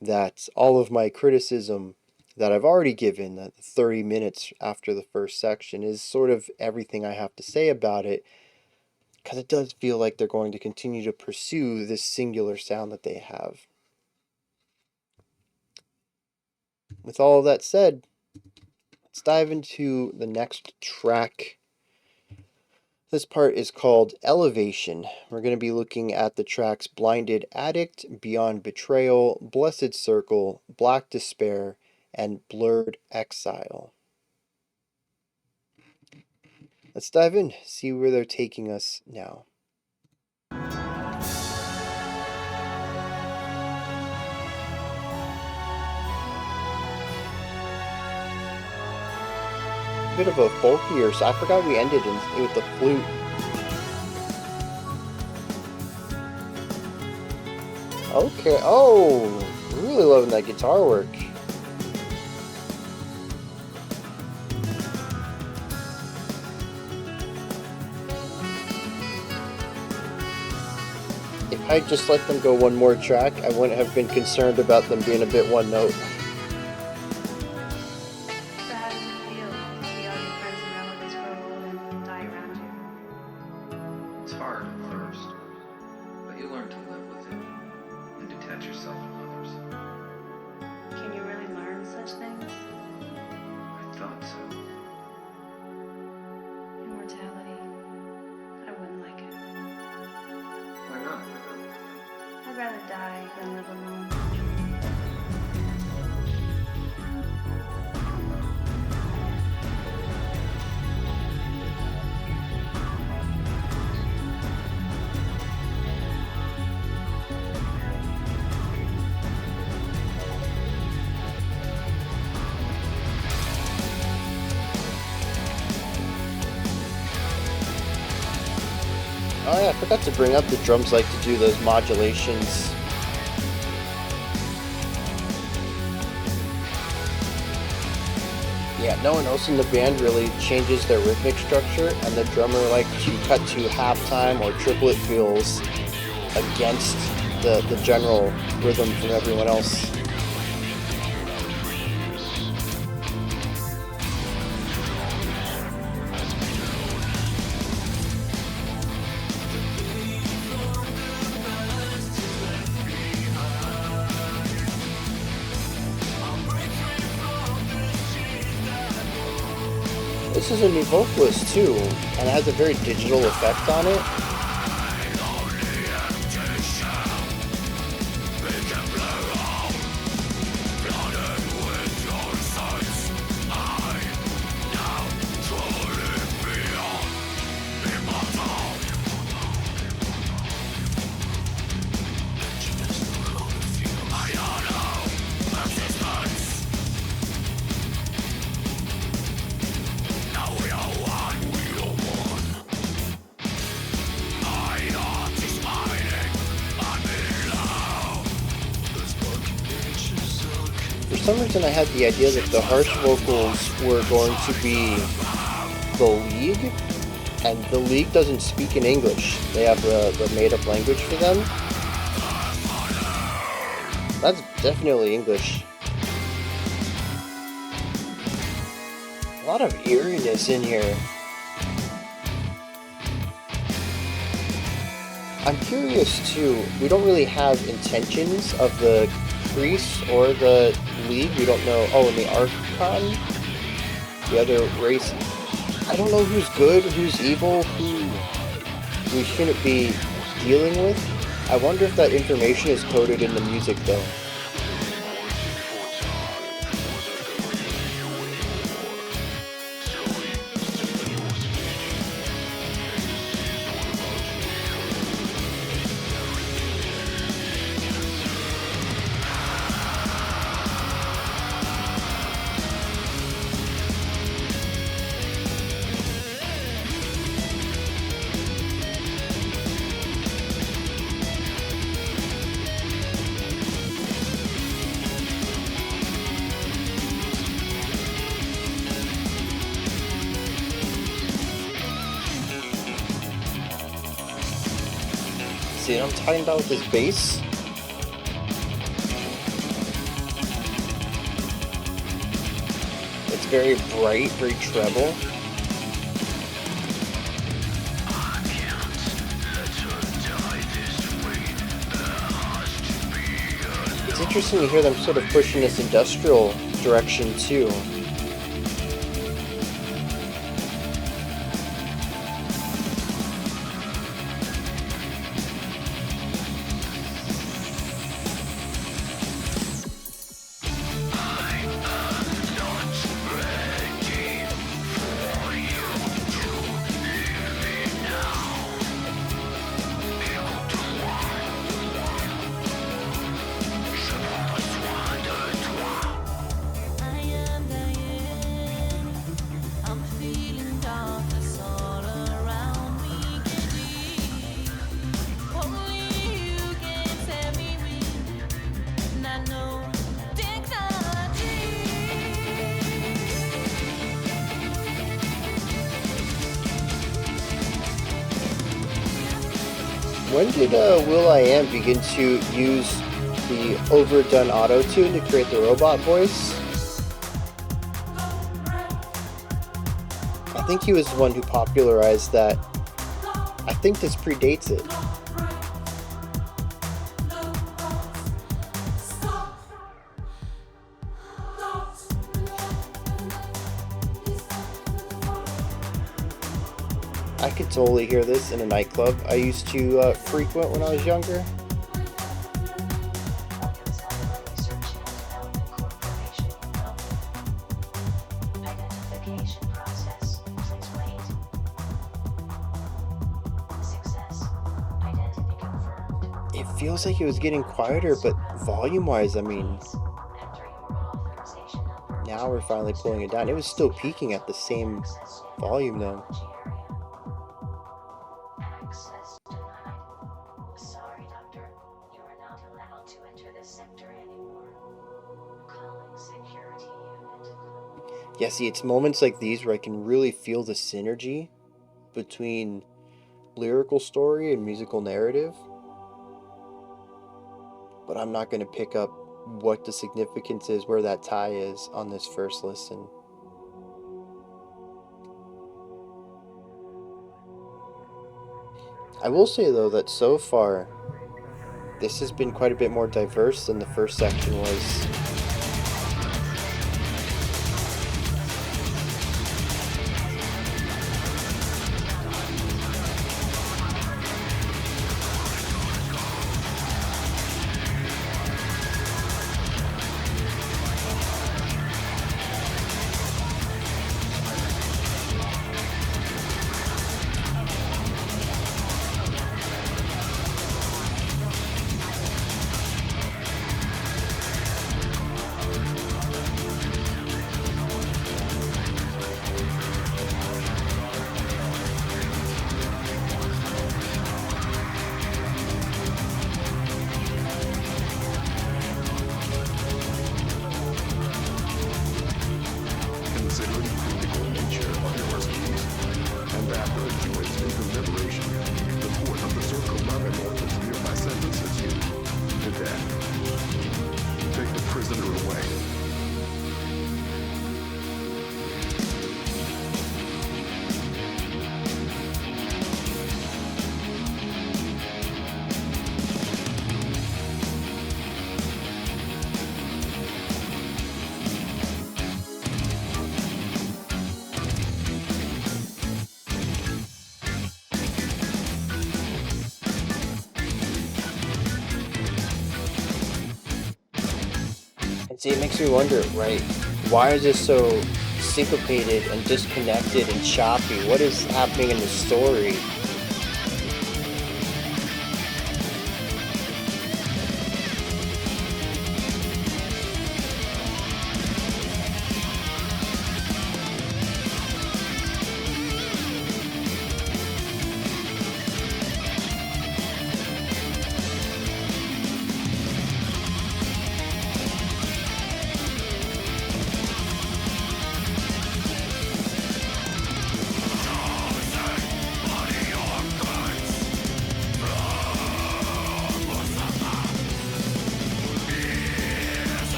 that all of my criticism that I've already given, that 30 minutes after the first section, is sort of everything I have to say about it, because it does feel like they're going to continue to pursue this singular sound that they have. With all of that said, let's dive into the next track. This part is called Elevation. We're going to be looking at the tracks Blinded Addict, Beyond Betrayal, Blessed Circle, Black Despair, and Blurred Exile. Let's dive in, see where they're taking us now. Bit of a bulkier, so I forgot we ended with the flute. Okay, oh, really loving that guitar work. If I just let them go one more track, I wouldn't have been concerned about them being a bit one note. I'd rather die than live alone. Oh yeah, I forgot to bring up the drums like to do those modulations. Yeah, no one else in the band really changes their rhythmic structure, and the drummer likes to cut to halftime or triplet fills against the general rhythm from everyone else. This is a new vocalist too, and it has a very digital effect on it. For some reason I had the idea that the harsh vocals were going to be the league, and the league doesn't speak in English. They have the made-up language for them. That's definitely English. A lot of eeriness in here. I'm curious too, we don't really have intentions of the priests or the league. We don't know. Oh, and the Archon, the other race. I don't know who's good, who's evil, who we shouldn't be dealing with. I wonder if that information is coded in the music though. See what I'm talking about with this bass? It's very bright, very treble. It's interesting to hear them sort of pushing this industrial direction too. When did will.i.am begin to use the overdone auto-tune to create the robot voice? I think he was the one who popularized that. I think this predates it. I could totally hear this in a nightclub I used to frequent when I was younger. It feels like it was getting quieter, but volume-wise, I mean, now we're finally pulling it down. It was still peaking at the same volume though. Yeah, see, it's moments like these where I can really feel the synergy between lyrical story and musical narrative. But I'm not going to pick up what the significance is, where that tie is on this first listen. I will say though that so far, this has been quite a bit more diverse than the first section was. See, it makes me wonder, right? Why is this so syncopated and disconnected and choppy? What is happening in the story?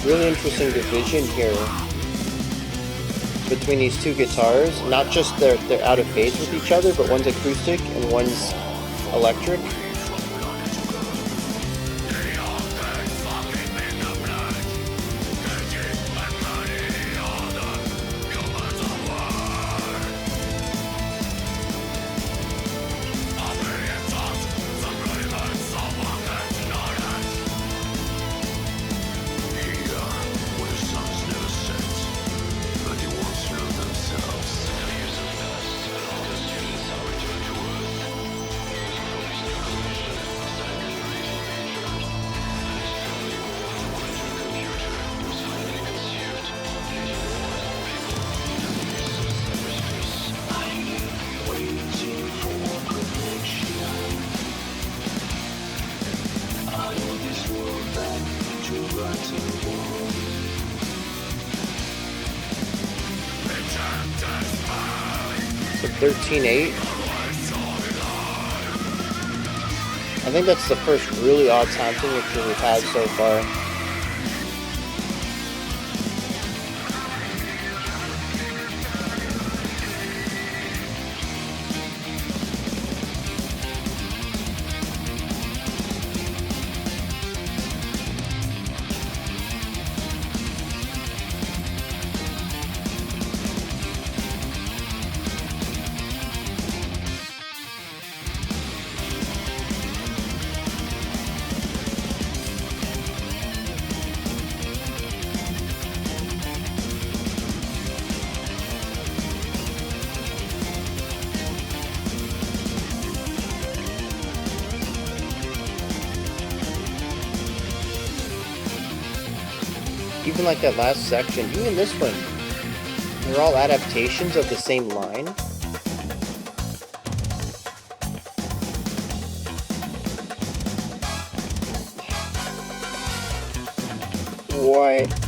Really interesting division here between these two guitars. Not just they're out of phase with each other, but one's acoustic and one's electric. So 13/8. I think that's the first really odd time signature we've had so far. Even like that last section, even this one, they're all adaptations of the same line. What?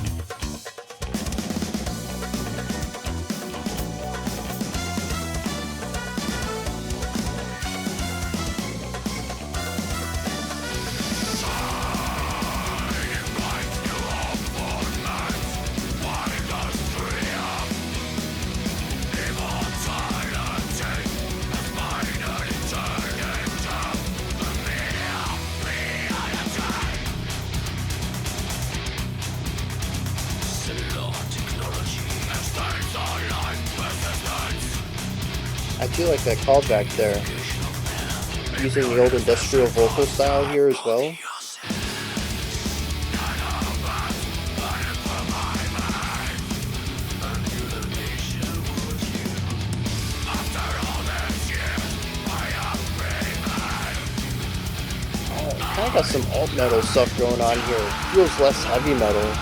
I feel like that callback there, using the old industrial vocal style here as well. Oh, kind of got some alt metal stuff going on here. It feels less heavy metal.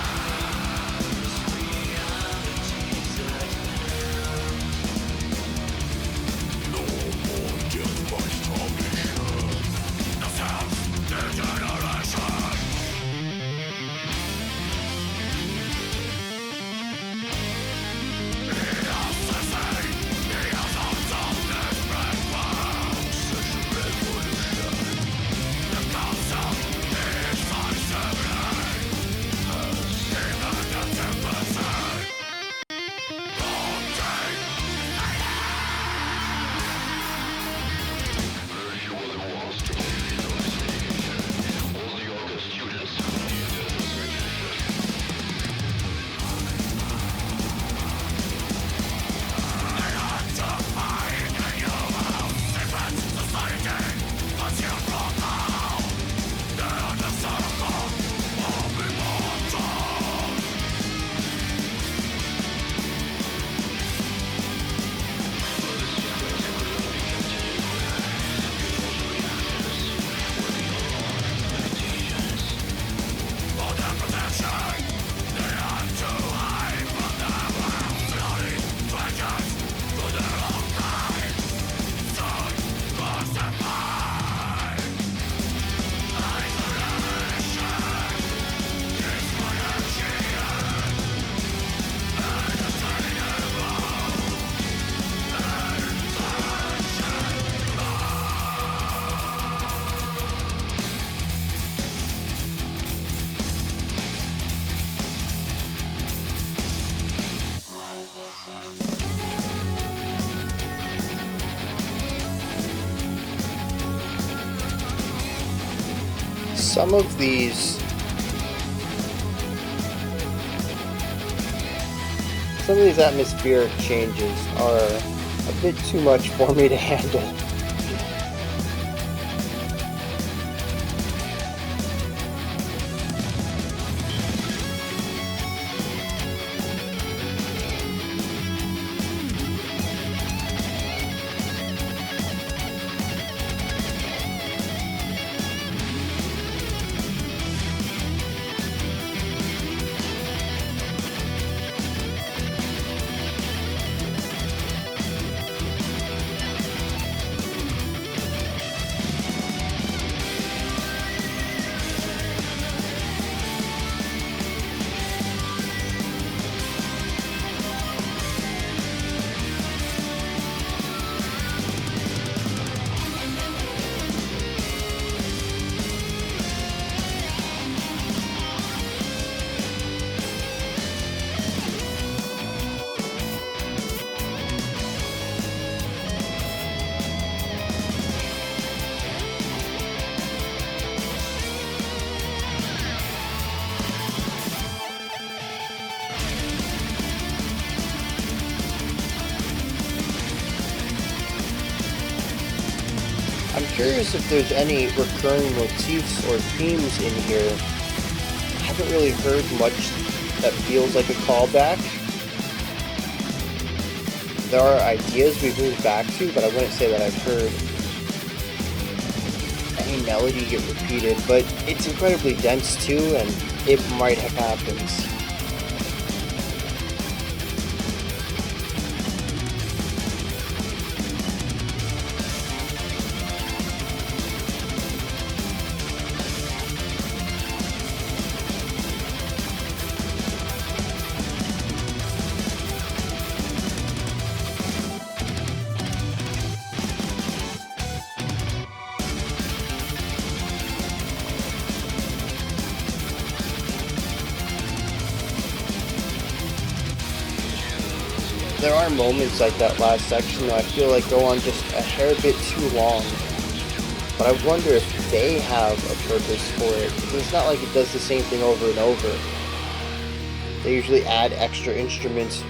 Some of these atmospheric changes are a bit too much for me to handle. curious if there's any recurring motifs or themes in here. I haven't really heard much that feels like a callback. There are ideas we've moved back to, but I wouldn't say that I've heard any melody get repeated. But it's incredibly dense too, and it might have happened. There are moments like that last section that I feel like go on just a hair bit too long. But I wonder if they have a purpose for it, because it's not like it does the same thing over and over. They usually add extra instruments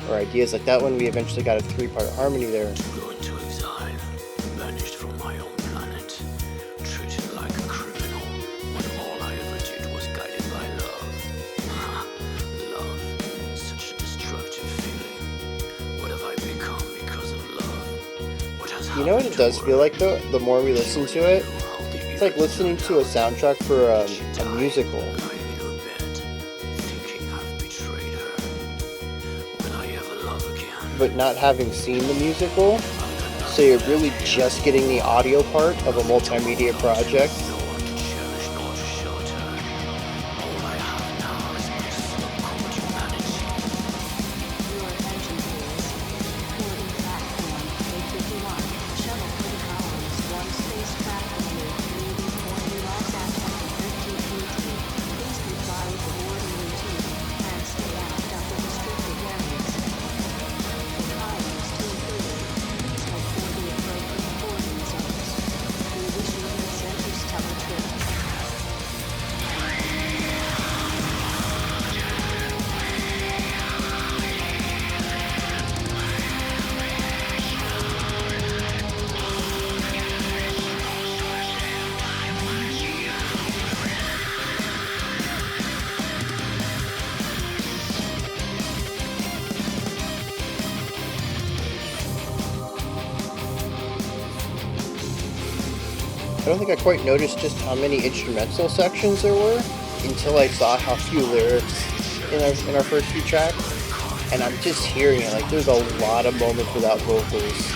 or ideas. Like that one, we eventually got a 3-part harmony there. To go into exile, banished from my own planet, treated like a criminal, when all I ever did was guided by love. Love, such a destructive feeling. What have I become because of love? What has You know what it does feel like though? The more we listen to it, it's like listening to a soundtrack for a musical. But not having seen the musical, so you're really just getting the audio part of a multimedia project. I don't think I quite noticed just how many instrumental sections there were until I saw how few lyrics in our first few tracks. And I'm just hearing it, like there's a lot of moments without vocals.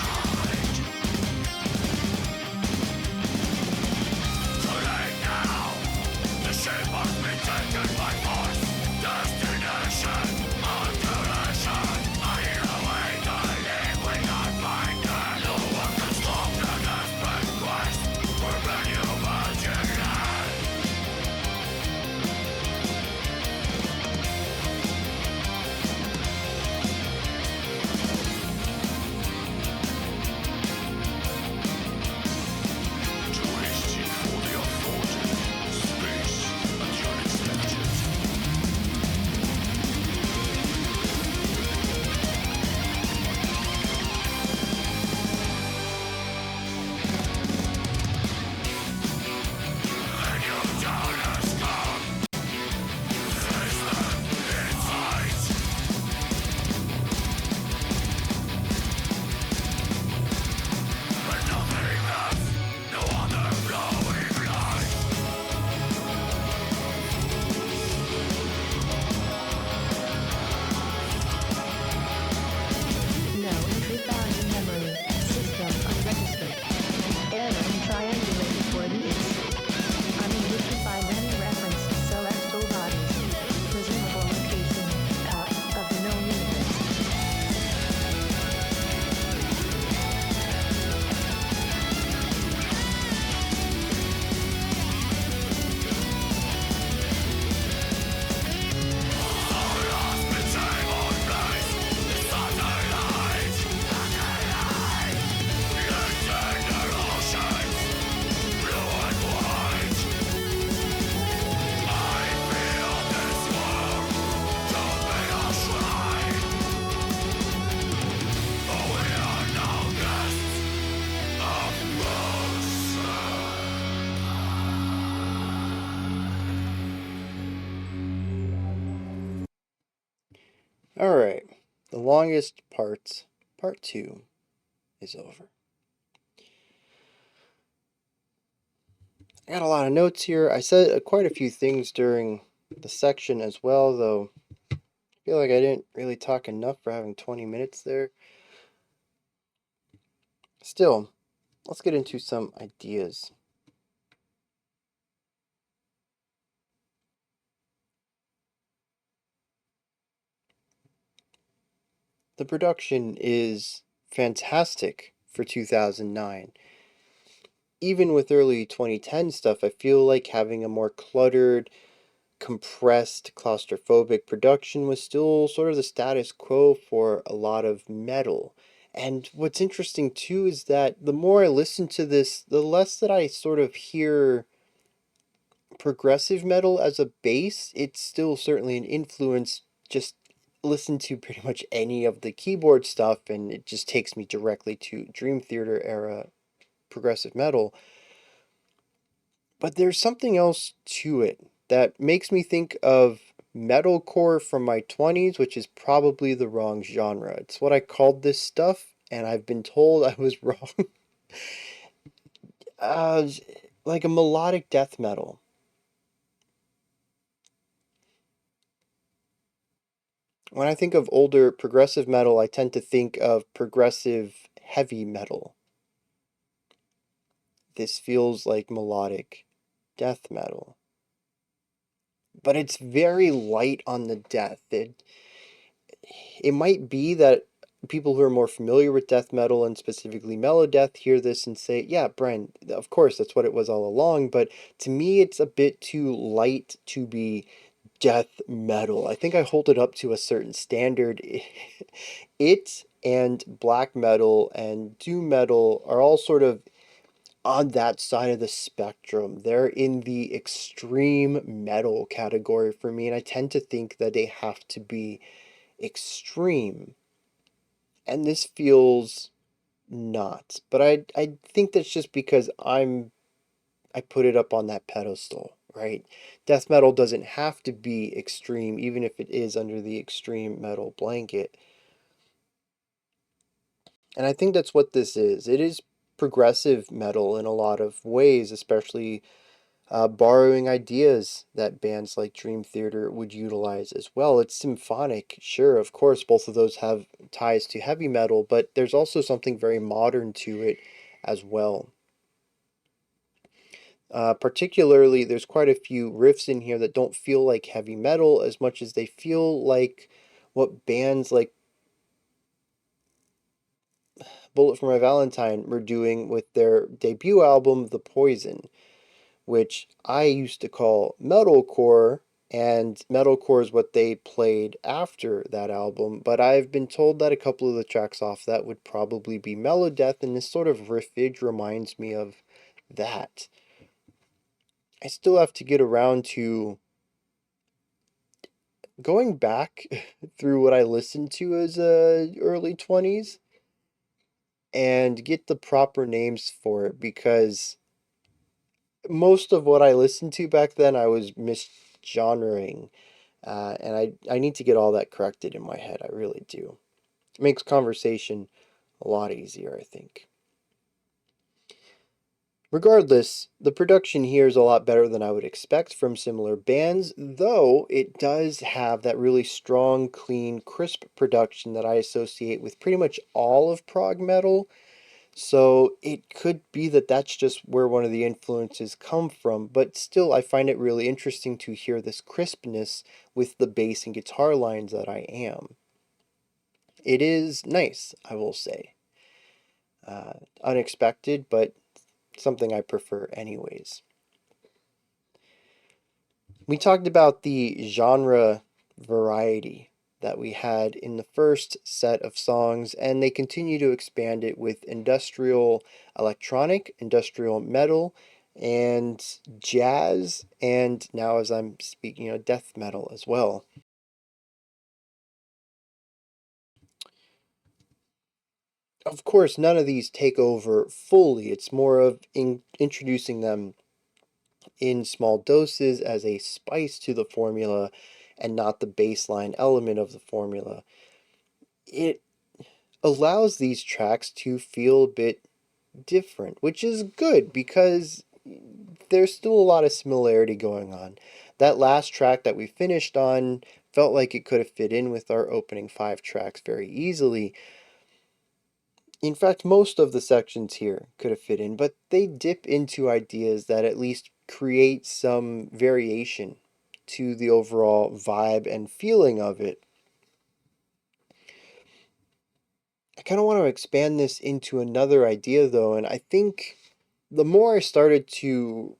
Alright, the longest part, part 2, is over. I got a lot of notes here. I said quite a few things during the section as well, though I feel like I didn't really talk enough for having 20 minutes there. Still, let's get into some ideas. The production is fantastic for 2009. Even with early 2010 stuff, I feel like having a more cluttered, compressed, claustrophobic production was still sort of the status quo for a lot of metal. And what's interesting too is that the more I listen to this, the less that I sort of hear progressive metal as a base. It's still certainly an influence. Just listen to pretty much any of the keyboard stuff, and it just takes me directly to Dream Theater era progressive metal. But there's something else to it that makes me think of metalcore from my 20s, which is probably the wrong genre. It's what I called this stuff, and I've been told I was wrong. uh, like a melodic death metal. When I think of older progressive metal, I tend to think of progressive heavy metal. This feels like melodic death metal. But it's very light on the death. It might be that people who are more familiar with death metal and specifically melodeath hear this and say, yeah, Bryan, of course, that's what it was all along. But to me, it's a bit too light to be death metal. I think I hold it up to a certain standard. It and black metal and doom metal are all sort of on that side of the spectrum. They're in the extreme metal category for me, and I tend to think that they have to be extreme. And this feels not. But I think that's just because I put it up on that pedestal, right? Death metal doesn't have to be extreme, even if it is under the extreme metal blanket. And I think that's what this is. It is progressive metal in a lot of ways, especially borrowing ideas that bands like Dream Theater would utilize as well. It's symphonic, sure, of course, both of those have ties to heavy metal, but there's also something very modern to it as well. Particularly, there's quite a few riffs in here that don't feel like heavy metal as much as they feel like what bands like Bullet for My Valentine were doing with their debut album, The Poison, which I used to call metalcore, and metalcore is what they played after that album. But I've been told that a couple of the tracks off that would probably be melodeath, and this sort of riffage reminds me of that. I still have to get around to going back through what I listened to as early 20s and get the proper names for it, because most of what I listened to back then I was misgenrering. And I need to get all that corrected in my head. I really do. It makes conversation a lot easier, I think. Regardless, the production here is a lot better than I would expect from similar bands, though it does have that really strong, clean, crisp production that I associate with pretty much all of prog metal. So it could be that that's just where one of the influences come from, but still I find it really interesting to hear this crispness with the bass and guitar lines that I am. It is nice, I will say. Unexpected, but something I prefer anyways. We talked about the genre variety that we had in the first set of songs, and they continue to expand it with industrial electronic, industrial metal, and jazz, and now as I'm speaking of death metal as well. Of course, none of these take over fully. It's more of introducing them in small doses as a spice to the formula and not the baseline element of the formula. It allows these tracks to feel a bit different, which is good because there's still a lot of similarity going on. That last track that we finished on felt like it could have fit in with our opening 5 tracks very easily. In fact, most of the sections here could have fit in, but they dip into ideas that at least create some variation to the overall vibe and feeling of it. I kind of want to expand this into another idea though, and I think the more I started to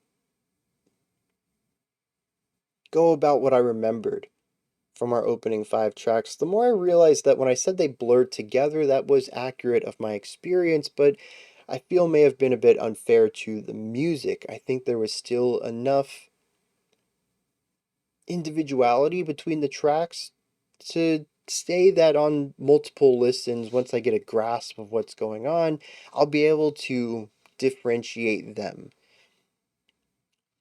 go about what I remembered from our opening 5 tracks, the more I realized that when I said they blurred together, that was accurate of my experience, but I feel may have been a bit unfair to the music. I think there was still enough individuality between the tracks to say that on multiple listens, once I get a grasp of what's going on, I'll be able to differentiate them.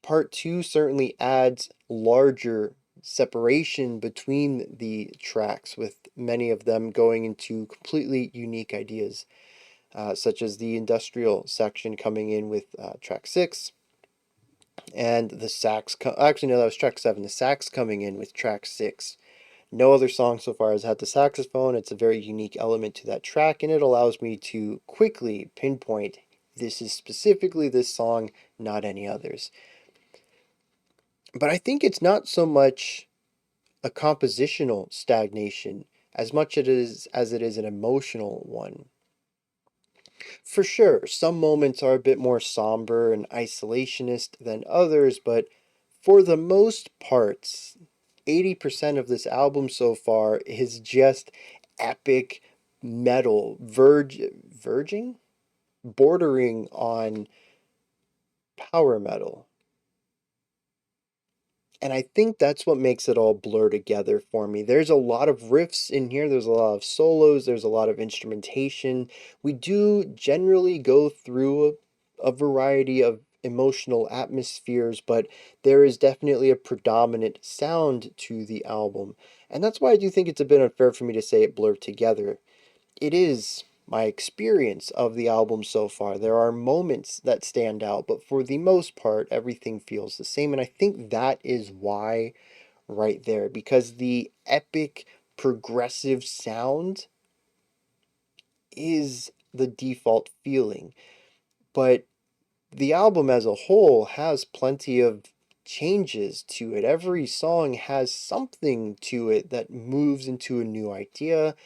Part 2 certainly adds larger separation between the tracks, with many of them going into completely unique ideas, such as the industrial section coming in with track 6, and the sax. Actually, no, that was track 7. The sax coming in with track 6. No other song so far has had the saxophone. It's a very unique element to that track, and it allows me to quickly pinpoint this is specifically this song, not any others. But I think it's not so much a compositional stagnation as much as it is an emotional one. For sure, some moments are a bit more somber and isolationist than others, but for the most part, 80% of this album so far is just epic metal, verging? Bordering on power metal. And I think that's what makes it all blur together for me. There's a lot of riffs in here, there's a lot of solos, there's a lot of instrumentation. We do generally go through a variety of emotional atmospheres, but there is definitely a predominant sound to the album. And that's why I do think it's a bit unfair for me to say it blurred together. It is my experience of the album so far. There are moments that stand out, but for the most part, everything feels the same. And I think that is why, right there, because the epic progressive sound is the default feeling. But the album as a whole has plenty of changes to it. Every song has something to it that moves into a new idea,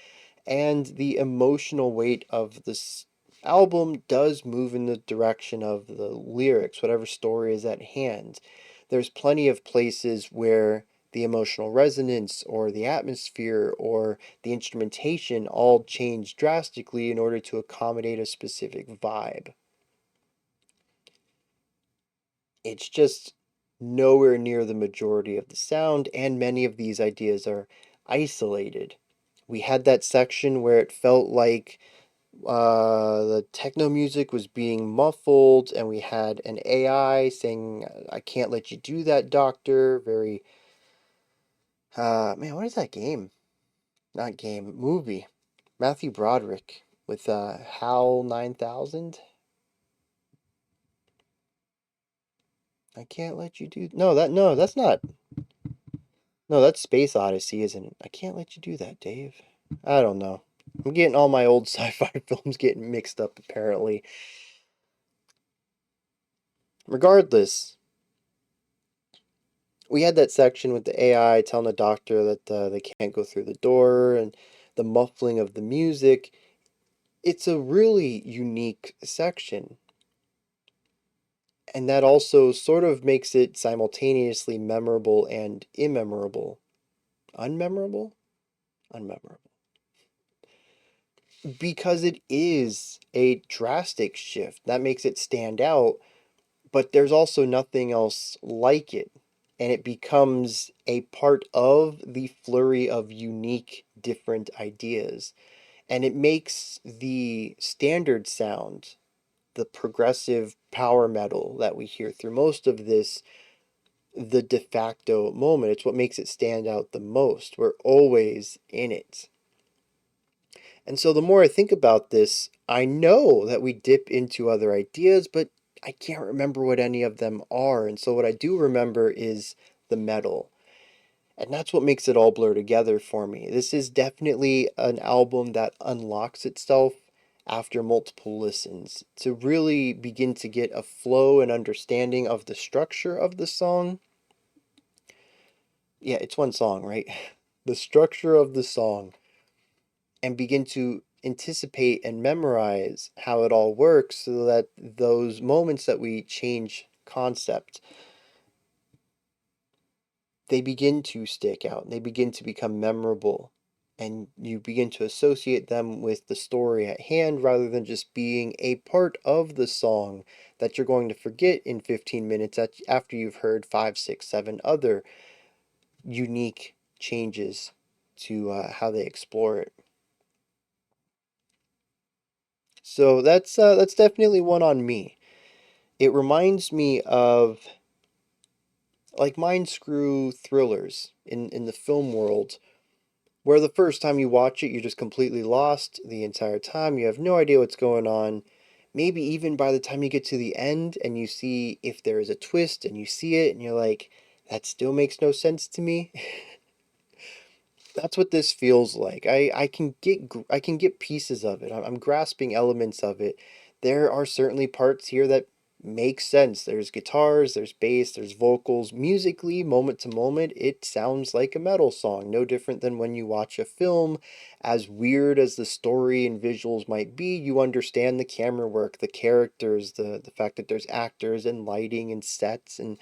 and the emotional weight of this album does move in the direction of the lyrics, whatever story is at hand. There's plenty of places where the emotional resonance or the atmosphere or the instrumentation all change drastically in order to accommodate a specific vibe. It's just nowhere near the majority of the sound, and many of these ideas are isolated. We had that section where it felt like the techno music was being muffled, and we had an AI saying, "I can't let you do that, doctor." Very, man, what is that game? Not game, movie. Matthew Broderick with HAL 9000. I can't let you do. No, that's not. No, that's Space Odyssey, isn't it? I can't let you do that, Dave. I don't know. I'm getting all my old sci-fi films getting mixed up, apparently. Regardless, we had that section with the AI telling the doctor that they can't go through the door, and the muffling of the music. It's a really unique section. And that also sort of makes it simultaneously memorable and immemorable. Unmemorable? Unmemorable. Because it is a drastic shift. That makes it stand out, but there's also nothing else like it. And it becomes a part of the flurry of unique, different ideas. And it makes the standard sound, the progressive power metal that we hear through most of this, the de facto moment. It's what makes it stand out the most. We're always in it. And so the more I think about this, I know that we dip into other ideas, but I can't remember what any of them are. And so what I do remember is the metal. And that's what makes it all blur together for me. This is definitely an album that unlocks itself after multiple listens to really begin to get a flow and understanding of the structure of the song. Yeah, it's one song, right? The structure of the song, and begin to anticipate and memorize how it all works so that those moments that we change concept, they begin to stick out and they begin to become memorable, and you begin to associate them with the story at hand rather than just being a part of the song that you're going to forget in 15 minutes after you've heard 5, 6, 7 other unique changes to how they explore it. So that's definitely one on me. It reminds me of like mind screw thrillers in the film world, where the first time you watch it, you're just completely lost the entire time. You have no idea what's going on. Maybe even by the time you get to the end and you see if there is a twist and you see it and you're like, that still makes no sense to me. That's what this feels like. I can get pieces of it. I'm grasping elements of it. There are certainly parts here that make sense. There's guitars, there's bass, there's vocals. Musically, moment to moment, it sounds like a metal song. No different than when you watch a film. As weird as the story and visuals might be, you understand the camera work, the characters, the fact that there's actors and lighting and sets, and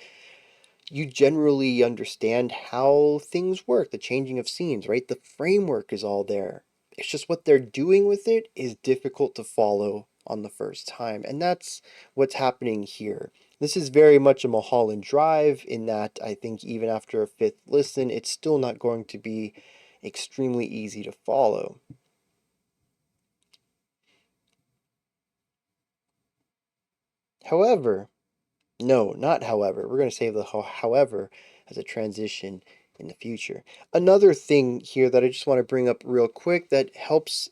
you generally understand how things work, the changing of scenes, right? The framework is all there. It's just what they're doing with it is difficult to follow on the first time. And that's what's happening here. This is very much a Mulholland Drive in that I think even after a fifth listen, it's still not going to be extremely easy to follow. However, no, not however. We're going to save the however as a transition in the future. Another thing here that I just want to bring up real quick that helps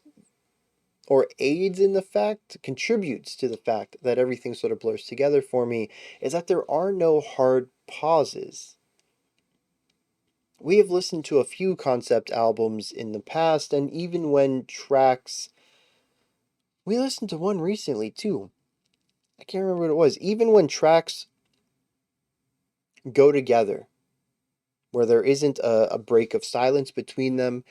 or aids in the fact, contributes to the fact that everything sort of blurs together for me, is that there are no hard pauses. We have listened to a few concept albums in the past, and even when tracks. We listened to one recently too. I can't remember what it was. Even when tracks go together, where there isn't a break of silence between them,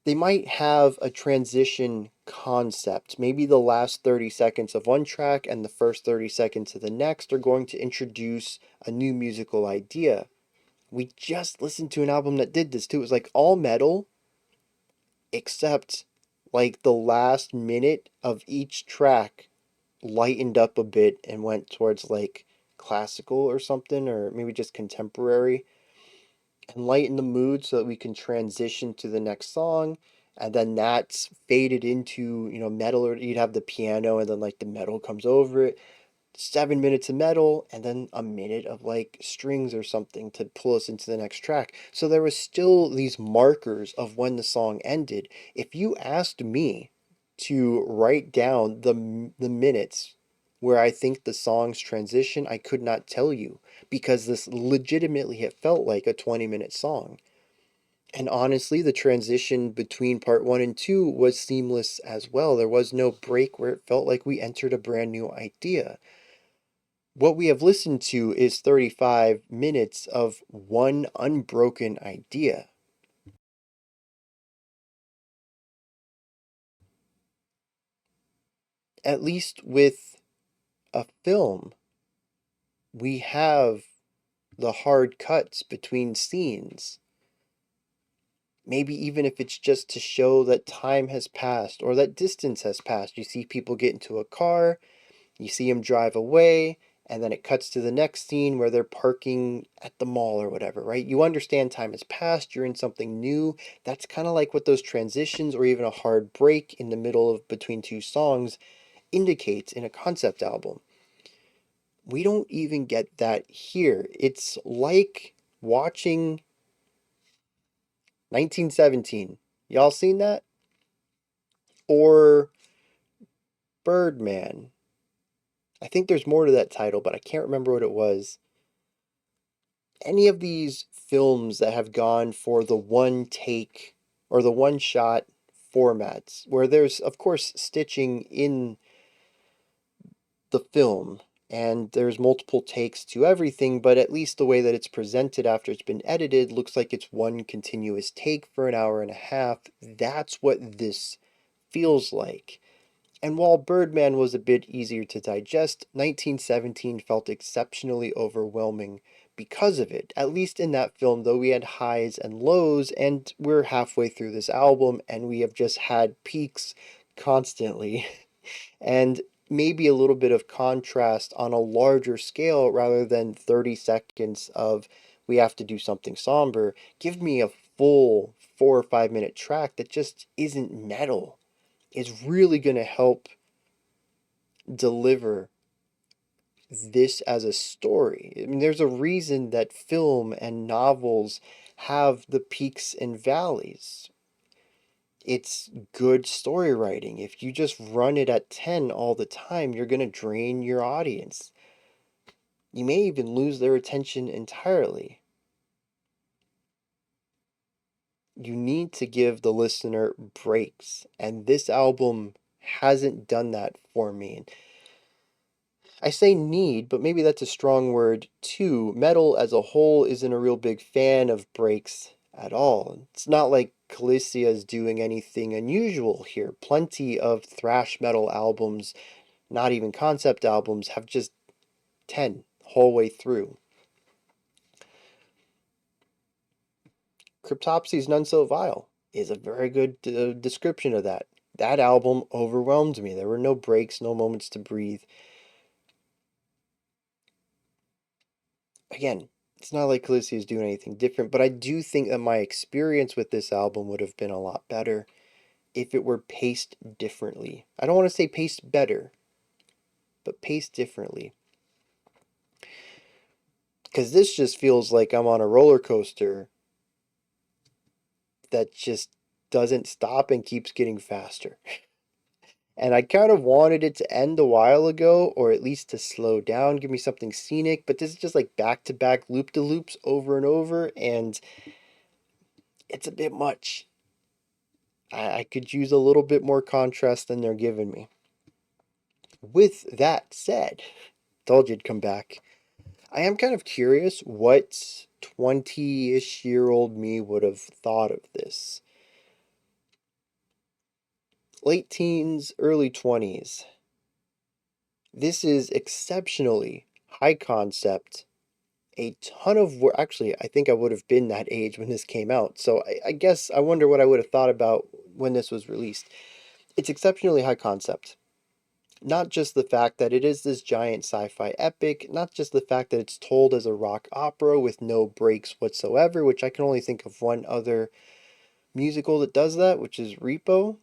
they might have a transition concept. Maybe the last 30 seconds of one track and the first 30 seconds of the next are going to introduce a new musical idea. We just listened to an album that did this too. It was like all metal, except like the last minute of each track lightened up a bit and went towards like classical or something, or maybe just contemporary, and lighten the mood so that we can transition to the next song. And then that's faded into, metal, or you'd have the piano and then like the metal comes over it. 7 minutes of metal and then a minute of like strings or something to pull us into the next track. So there was still these markers of when the song ended. If you asked me to write down the minutes where I think the songs transition, I could not tell you, because this legitimately it felt like a 20-minute song. And honestly, the transition between part 1 and 2 was seamless as well. There was no break where it felt like we entered a brand new idea. What we have listened to is 35 minutes of one unbroken idea. At least with a film, we have the hard cuts between scenes. Maybe even if it's just to show that time has passed or that distance has passed. You see people get into a car, you see them drive away, and then it cuts to the next scene where they're parking at the mall or whatever, right? You understand time has passed, you're in something new. That's kind of like what those transitions or even a hard break in the middle of between two songs indicates in a concept album. We don't even get that here. It's like watching 1917. Y'all seen that? Or Birdman. I think there's more to that title, but I can't remember what it was. Any of these films that have gone for the one take or the one shot formats, where there's, of course, stitching in the film and there's multiple takes to everything, but at least the way that it's presented after it's been edited looks like it's one continuous take for an hour and a half. That's what this feels like. And while Birdman was a bit easier to digest, 1917 felt exceptionally overwhelming because of it. At least in that film, though, we had highs and lows, and we're halfway through this album, and we have just had peaks constantly. And maybe a little bit of contrast on a larger scale rather than 30 seconds of we have to do something somber. Give me a full 4 or 5 minute track that just isn't metal. Is really going to help deliver this as a story. I mean, there's a reason that film and novels have the peaks and valleys. It's good story writing. If you just run it at 10 all the time, you're going to drain your audience. You may even lose their attention entirely. You need to give the listener breaks, and this album hasn't done that for me. I say need, but maybe that's a strong word too. Metal as a whole isn't a real big fan of breaks at all. It's not like Kalisia is doing anything unusual here. Plenty of thrash metal albums, not even concept albums, have just 10 the whole way through. Cryptopsy's None So Vile is a very good description of that. That album overwhelmed me. There were no breaks, no moments to breathe. Again, it's not like Kalisia is doing anything different, but I do think that my experience with this album would have been a lot better if it were paced differently. I don't want to say paced better, but paced differently. Because this just feels like I'm on a roller coaster that just doesn't stop and keeps getting faster. And I kind of wanted it to end a while ago, or at least to slow down, give me something scenic, but this is just like back-to-back loop-de-loops over and over, and it's a bit much. I could use a little bit more contrast than they're giving me. With that said, told you would come back. I am kind of curious what 20-ish year old me would have thought of this. Late teens, early 20s. This is exceptionally high concept. A ton of work. Actually, I think I would have been that age when this came out. So I guess I wonder what I would have thought about when this was released. It's exceptionally high concept. Not just the fact that it is this giant sci-fi epic, not just the fact that it's told as a rock opera with no breaks whatsoever, which I can only think of one other musical that does that, which is Repo.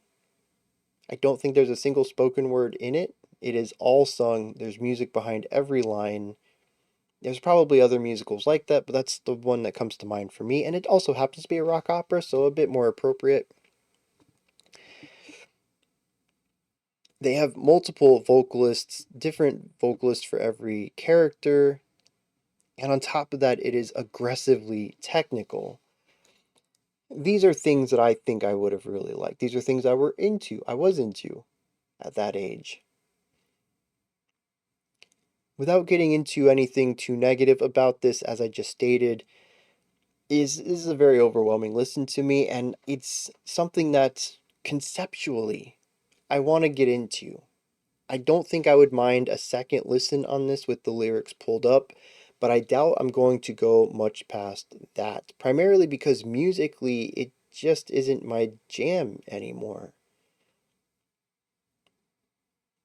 I don't think there's a single spoken word in it. It is all sung. There's music behind every line. There's probably other musicals like that, but that's the one that comes to mind for me. And it also happens to be a rock opera, so a bit more appropriate. They have multiple vocalists, different vocalists for every character. And on top of that, it is aggressively technical. These are things that I think I would have really liked. These are things I was into at that age. Without getting into anything too negative about this, as I just stated, this is a very overwhelming listen to me, and it's something that conceptually I want to get into. I don't think I would mind a second listen on this with the lyrics pulled up, but I doubt I'm going to go much past that, primarily because musically it just isn't my jam anymore.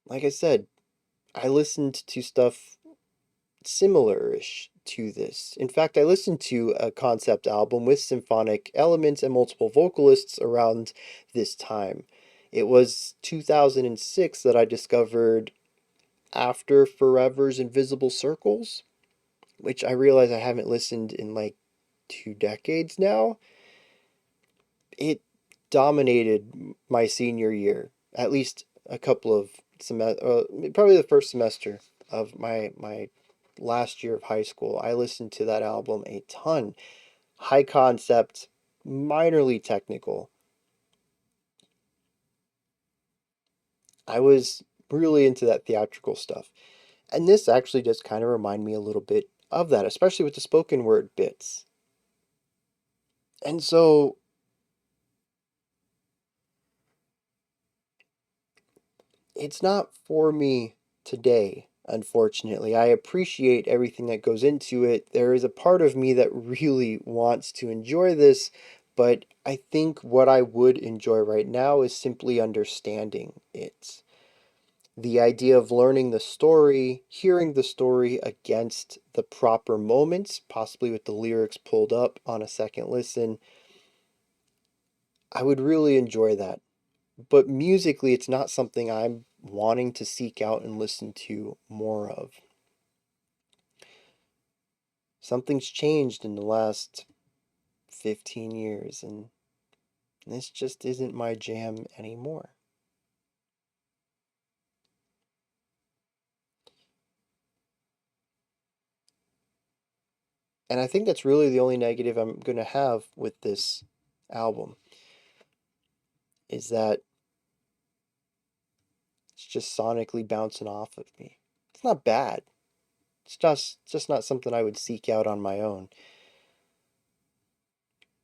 Like I said, I listened to stuff similar-ish to this. In fact, I listened to a concept album with symphonic elements and multiple vocalists around this time. It was 2006 that I discovered after Forever's Invisible Circles, which I realize I haven't listened in like 2 decades now. It dominated my senior year, at least a couple of probably the first semester of my last year of high school. I listened to that album a ton. High concept, minorly technical. I was really into that theatrical stuff. And this actually does kind of remind me a little bit of that, especially with the spoken word bits. And so it's not for me today, unfortunately. I appreciate everything that goes into it. There is a part of me that really wants to enjoy this, but I think what I would enjoy right now is simply understanding it. The idea of learning the story, hearing the story against the proper moments, possibly with the lyrics pulled up on a second listen, I would really enjoy that. But musically, it's not something I'm wanting to seek out and listen to more of. Something's changed in the last 15 years, and this just isn't my jam anymore. And I think that's really the only negative I'm going to have with this album is that it's just sonically bouncing off of me. It's not bad. It's just not something I would seek out on my own.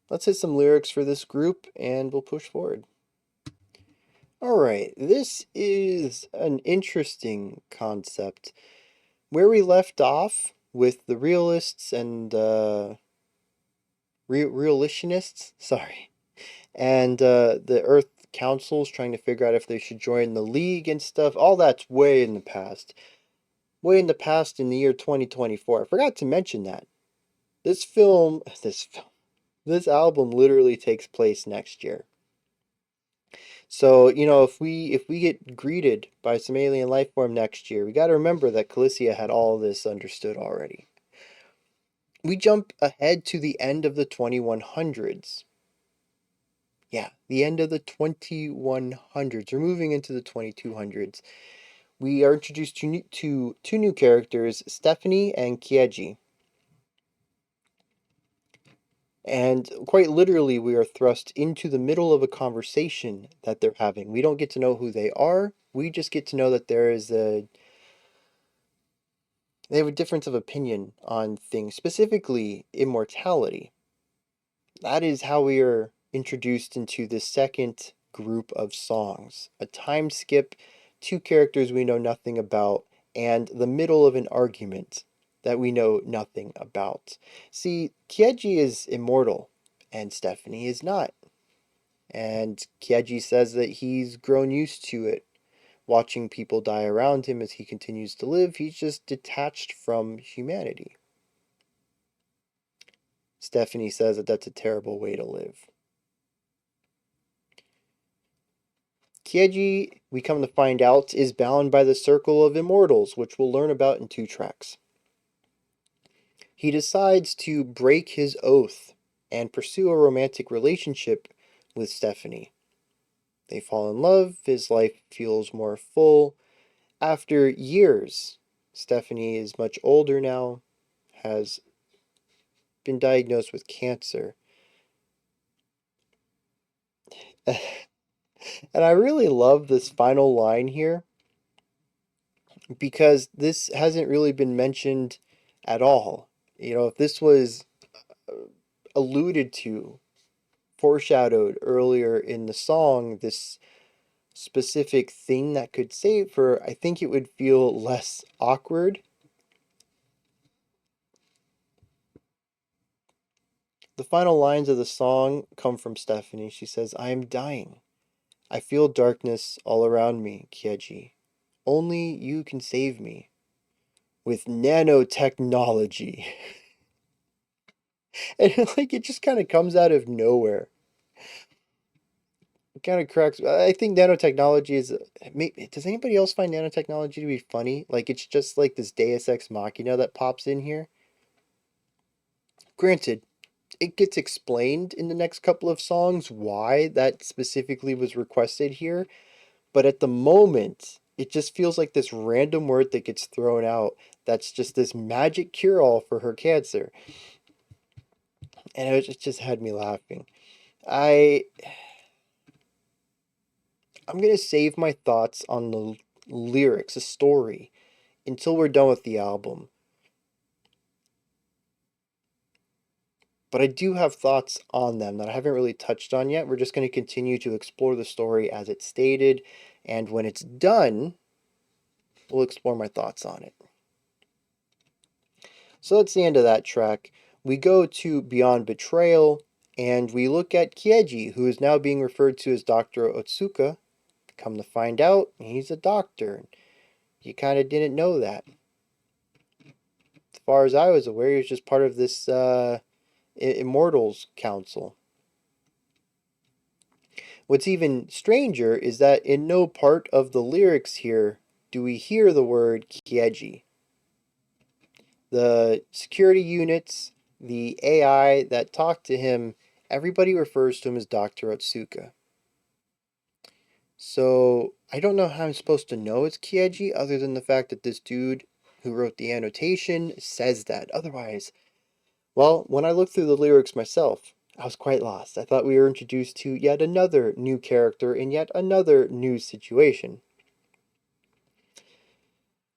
Let's hit some lyrics for this group and we'll push forward. Alright, this is an interesting concept. Where we left off with the realists and realitionists, sorry, and the Earth councils trying to figure out if they should join the League and stuff, all that's way in the past. Way in the past in the year 2024. I forgot to mention that. This album literally takes place next year. So, if we get greeted by some alien life form next year, we got to remember that Kalisia had all this understood already. We jump ahead to the end of the 2100s. Yeah, the end of the 2100s. We're moving into the 2200s. We are introduced to two new characters, Stephanie and Kieji. And quite literally, we are thrust into the middle of a conversation that they're having. We don't get to know who they are. We just get to know that they have a difference of opinion on things, specifically immortality. That is how we are introduced into the second group of songs. A time skip, two characters we know nothing about, and the middle of an argument that we know nothing about. See, Kieji is immortal, and Stephanie is not. And Kieji says that he's grown used to it, watching people die around him as he continues to live. He's just detached from humanity. Stephanie says that that's a terrible way to live. Kieji, we come to find out, is bound by the Circle of Immortals, which we'll learn about in 2 tracks. He decides to break his oath and pursue a romantic relationship with Stephanie. They fall in love, his life feels more full. After years, Stephanie is much older now, has been diagnosed with cancer. And I really love this final line here because this hasn't really been mentioned at all. If this was alluded to, foreshadowed earlier in the song, this specific thing that could save her, I think it would feel less awkward. The final lines of the song come from Stephanie. She says, "I am dying. I feel darkness all around me, Kieji. Only you can save me. With nanotechnology." And it just kind of comes out of nowhere. kind of cracks. I think nanotechnology is. Does anybody else find nanotechnology to be funny? Like it's just like this Deus Ex Machina that pops in here. Granted, it gets explained in the next couple of songs why that specifically was requested here, but at the moment, it just feels like this random word that gets thrown out that's just this magic cure-all for her cancer. And it just had me laughing. I I'm gonna save my thoughts on the lyrics, the story, until we're done with the album. But I do have thoughts on them that I haven't really touched on yet. We're just going to continue to explore the story as it's stated, and when it's done, we'll explore my thoughts on it. So that's the end of that track. We go to Beyond Betrayal, and we look at Kieji, who is now being referred to as Dr. Otsuka. Come to find out, he's a doctor. You kind of didn't know that. As far as I was aware, he was just part of this Immortals Council. What's even stranger is that in no part of the lyrics here do we hear the word Kieji. The security units, the AI that talk to him, everybody refers to him as Dr. Otsuka. So I don't know how I'm supposed to know it's Kieji other than the fact that this dude who wrote the annotation says that. Otherwise, well, when I looked through the lyrics myself, I was quite lost. I thought we were introduced to yet another new character in yet another new situation.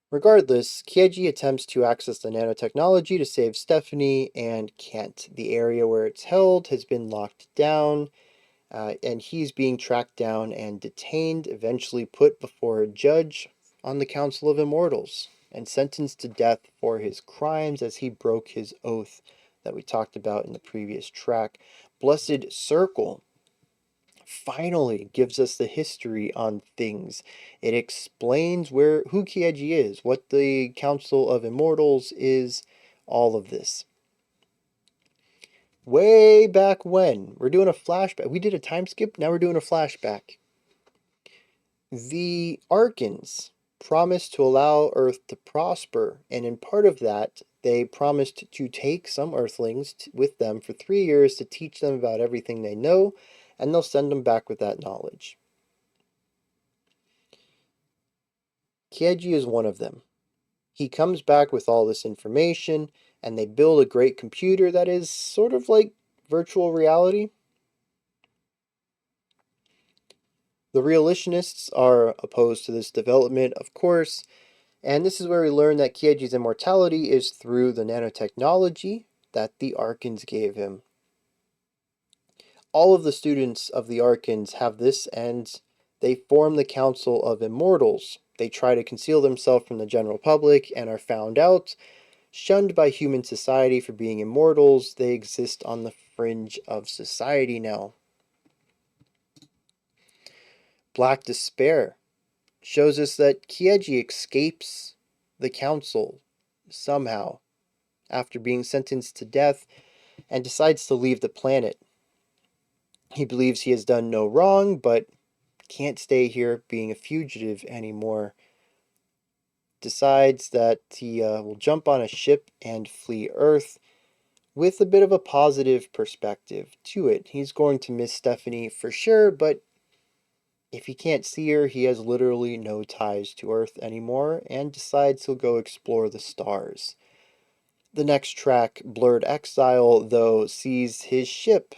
Regardless, Kieji attempts to access the nanotechnology to save Stephanie and can't. The area where it's held has been locked down, and he's being tracked down and detained, eventually put before a judge on the Council of Immortals, and sentenced to death for his crimes as he broke his oath that we talked about in the previous track. Blessed Circle finally gives us the history on things. It explains who Kieji is, what the Council of Immortals is, all of this. Way back when, we're doing a flashback. We did a time skip, now we're doing a flashback. The Arkans promised to allow Earth to prosper, and in part of that, they promised to take some Earthlings with them for 3 years to teach them about everything they know, and they'll send them back with that knowledge. Kieji is one of them. He comes back with all this information, and they build a great computer that is sort of like virtual reality. The Realitionists are opposed to this development, of course, and this is where we learn that Kieji's immortality is through the nanotechnology that the Arkans gave him. All of the students of the Arkans have this, and they form the Council of Immortals. They try to conceal themselves from the general public and are found out. Shunned by human society for being immortals, they exist on the fringe of society now. Black Despair shows us that Kieji escapes the council somehow after being sentenced to death and decides to leave the planet. He believes he has done no wrong, but can't stay here being a fugitive anymore. Decides that he will jump on a ship and flee Earth with a bit of a positive perspective to it. He's going to miss Stephanie for sure, but if he can't see her, he has literally no ties to Earth anymore and decides he'll go explore the stars. The next track, Blurred Exile, though, sees his ship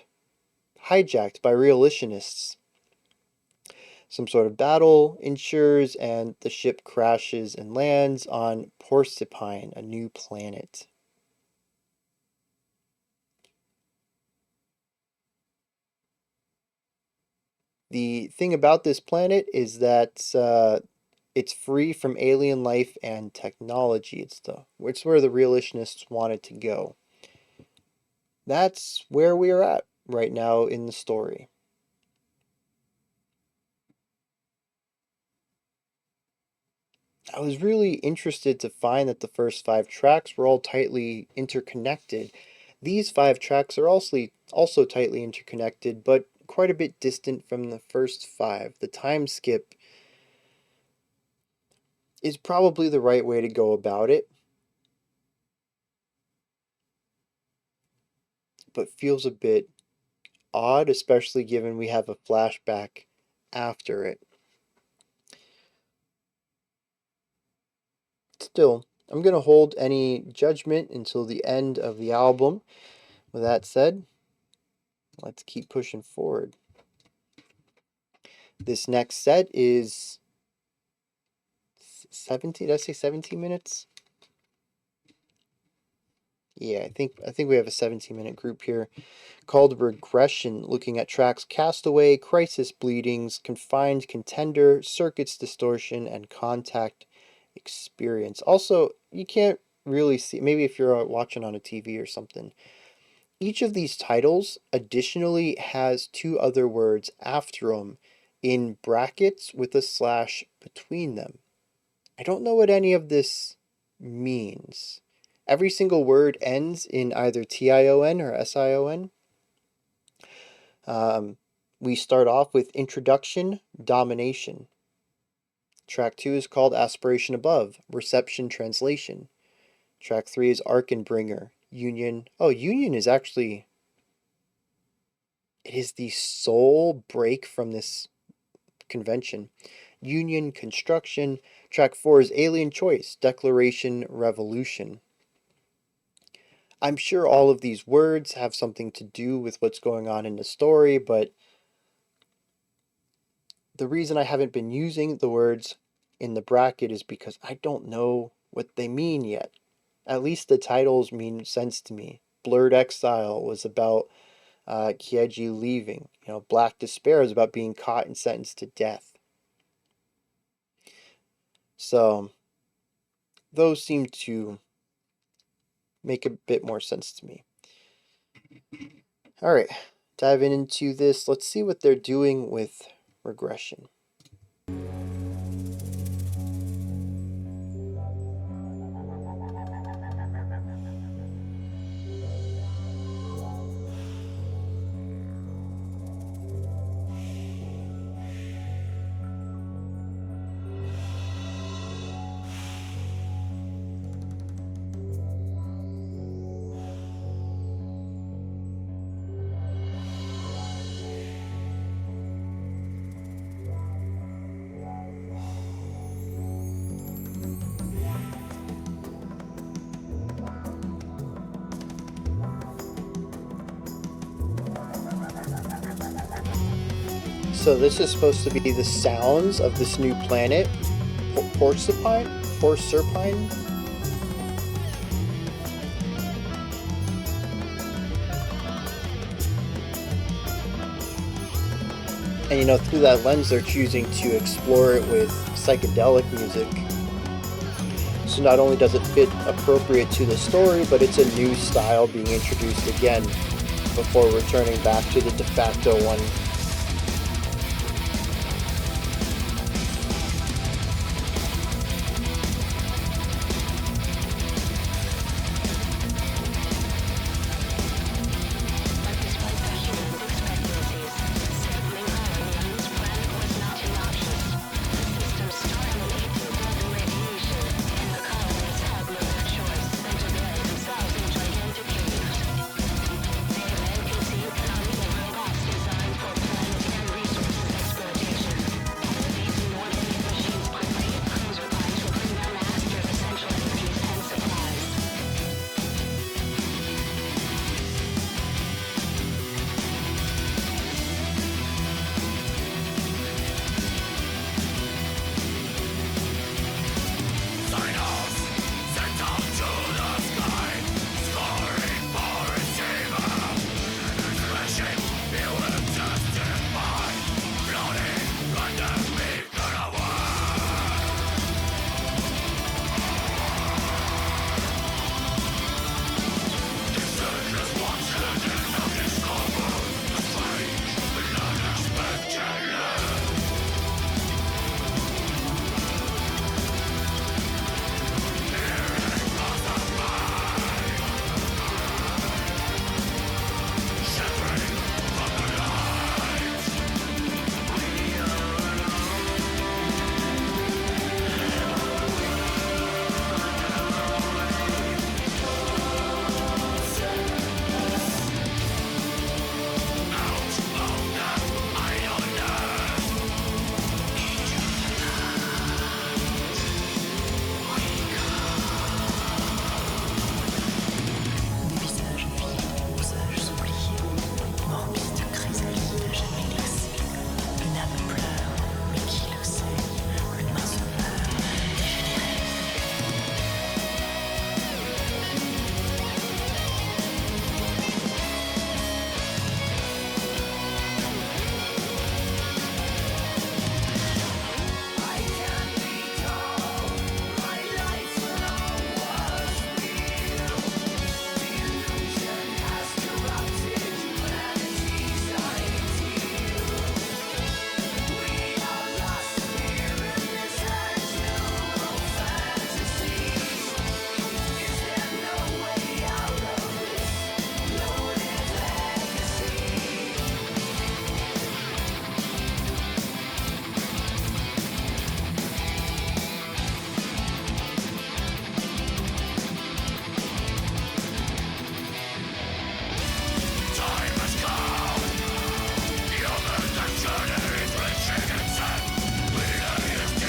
hijacked by Realitionists. Some sort of battle ensures, and the ship crashes and lands on Porcupine, a new planet. The thing about this planet is that it's free from alien life and technology. It's where the Realitionists wanted to go. That's where we are at right now in the story. I was really interested to find that the first 5 tracks were all tightly interconnected. These 5 tracks are also tightly interconnected, but quite a bit distant from the first 5. The time skip is probably the right way to go about it, but feels a bit odd, especially given we have a flashback after it. Still, I'm going to hold any judgment until the end of the album. With that said, let's keep pushing forward. This next set is 17, did I say 17 minutes? Yeah, I think we have a 17-minute group here called Regression, looking at tracks Castaway, Crisis Bleedings, Confined Contender, Circuits Distortion, and Contact Experience. Also, you can't really see, maybe if you're watching on a TV or something, each of these titles additionally has 2 other words after them in brackets with a slash between them. I don't know what any of this means. Every single word ends in either TION or SION. We start off with Introduction, Domination. Track 2 is called Aspiration Above, Reception, Translation. Track 3 is Arkenbringer, Union. Oh, Union is actually... It is the sole break from this convention. Union, Construction. Track 4 is Alien Choice, Declaration, Revolution. I'm sure all of these words have something to do with what's going on in the story, but the reason I haven't been using the words in the bracket is because I don't know what they mean yet. At least the titles mean sense to me. Blurred Exile was about Kyeji leaving. Black Despair is about being caught and sentenced to death. So those seem to make a bit more sense to me. All right, diving into this, let's see what they're doing with Regression. So this is supposed to be the sounds of this new planet, Porcupine? And through that lens, they're choosing to explore it with psychedelic music. So not only does it fit appropriate to the story, but it's a new style being introduced again before returning back to the de facto one.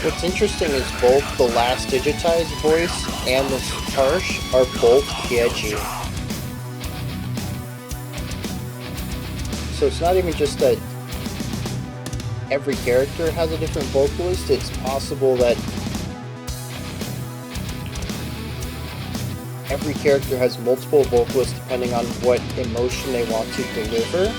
What's interesting is both the last digitized voice and this harsh are both edgy. So it's not even just that every character has a different vocalist, it's possible that every character has multiple vocalists depending on what emotion they want to deliver.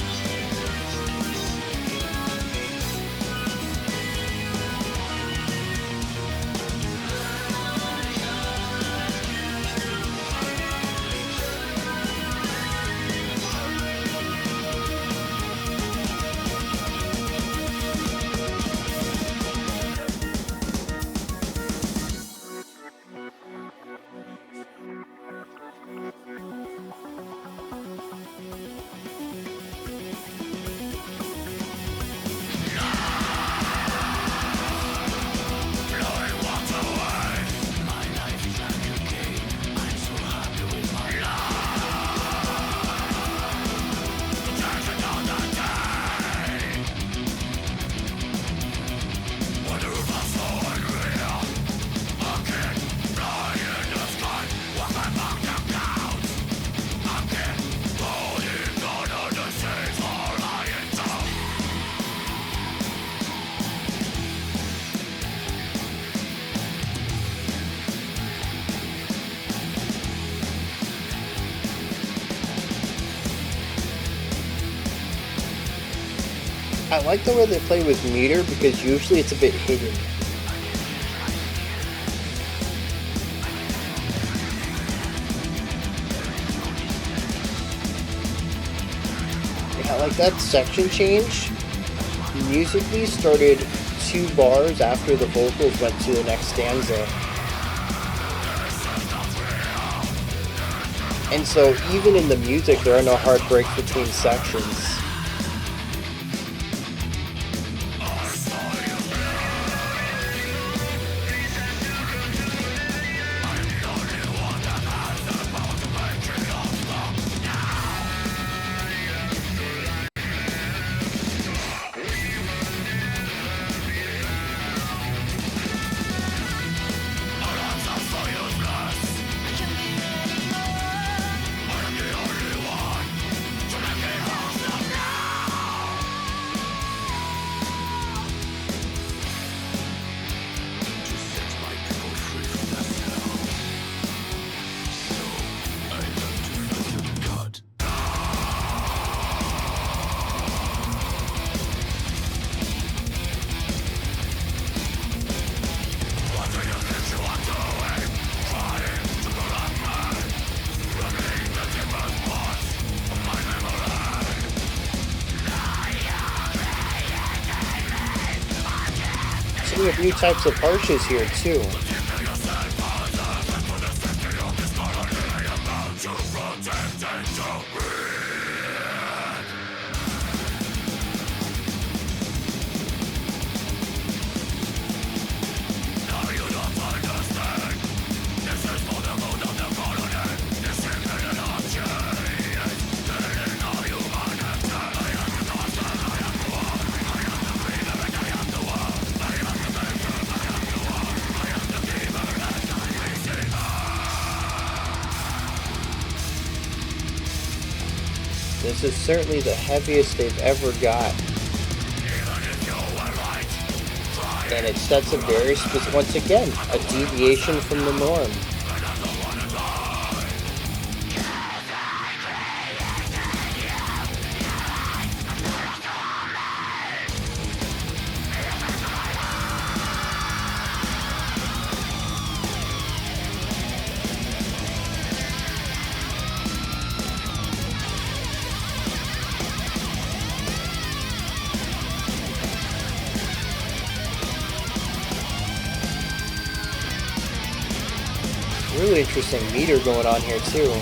I like the way they play with meter because usually it's a bit hidden. Yeah, like that section change musically started 2 bars after the vocals went to the next stanza. And so even in the music there are no hard breaks between sections. We have new types of harshes here too. This is certainly the heaviest they've ever got. And it sets a very specific, once again, a deviation from the norm. Really interesting meter going on here too.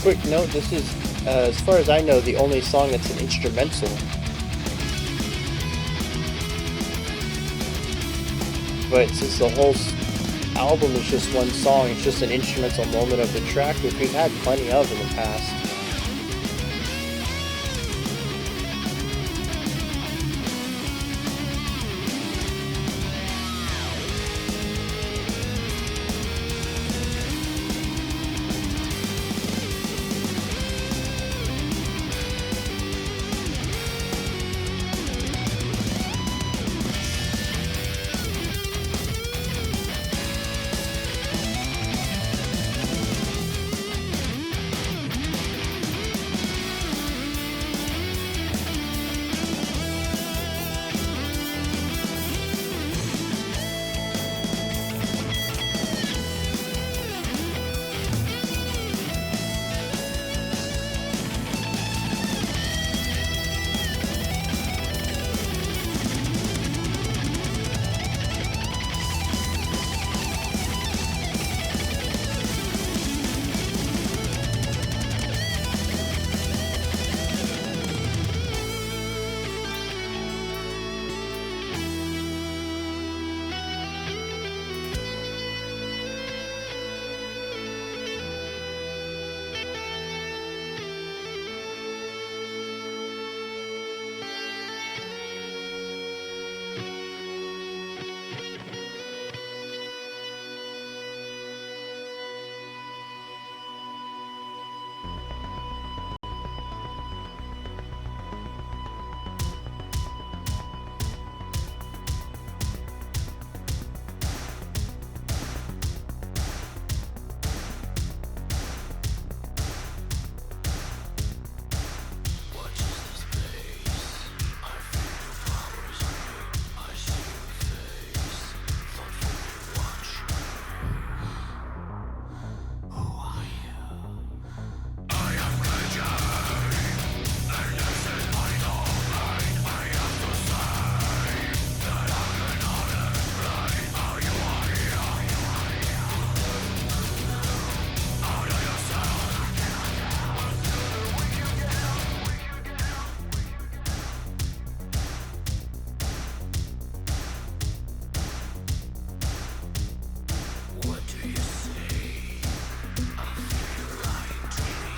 quick note, this is, as far as I know, the only song that's an instrumental. But since the whole album is just one song, it's just an instrumental moment of the track, which we've had plenty of in the past.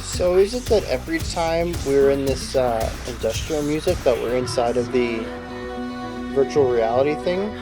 So is it that every time we're in this industrial music that we're inside of the virtual reality thing?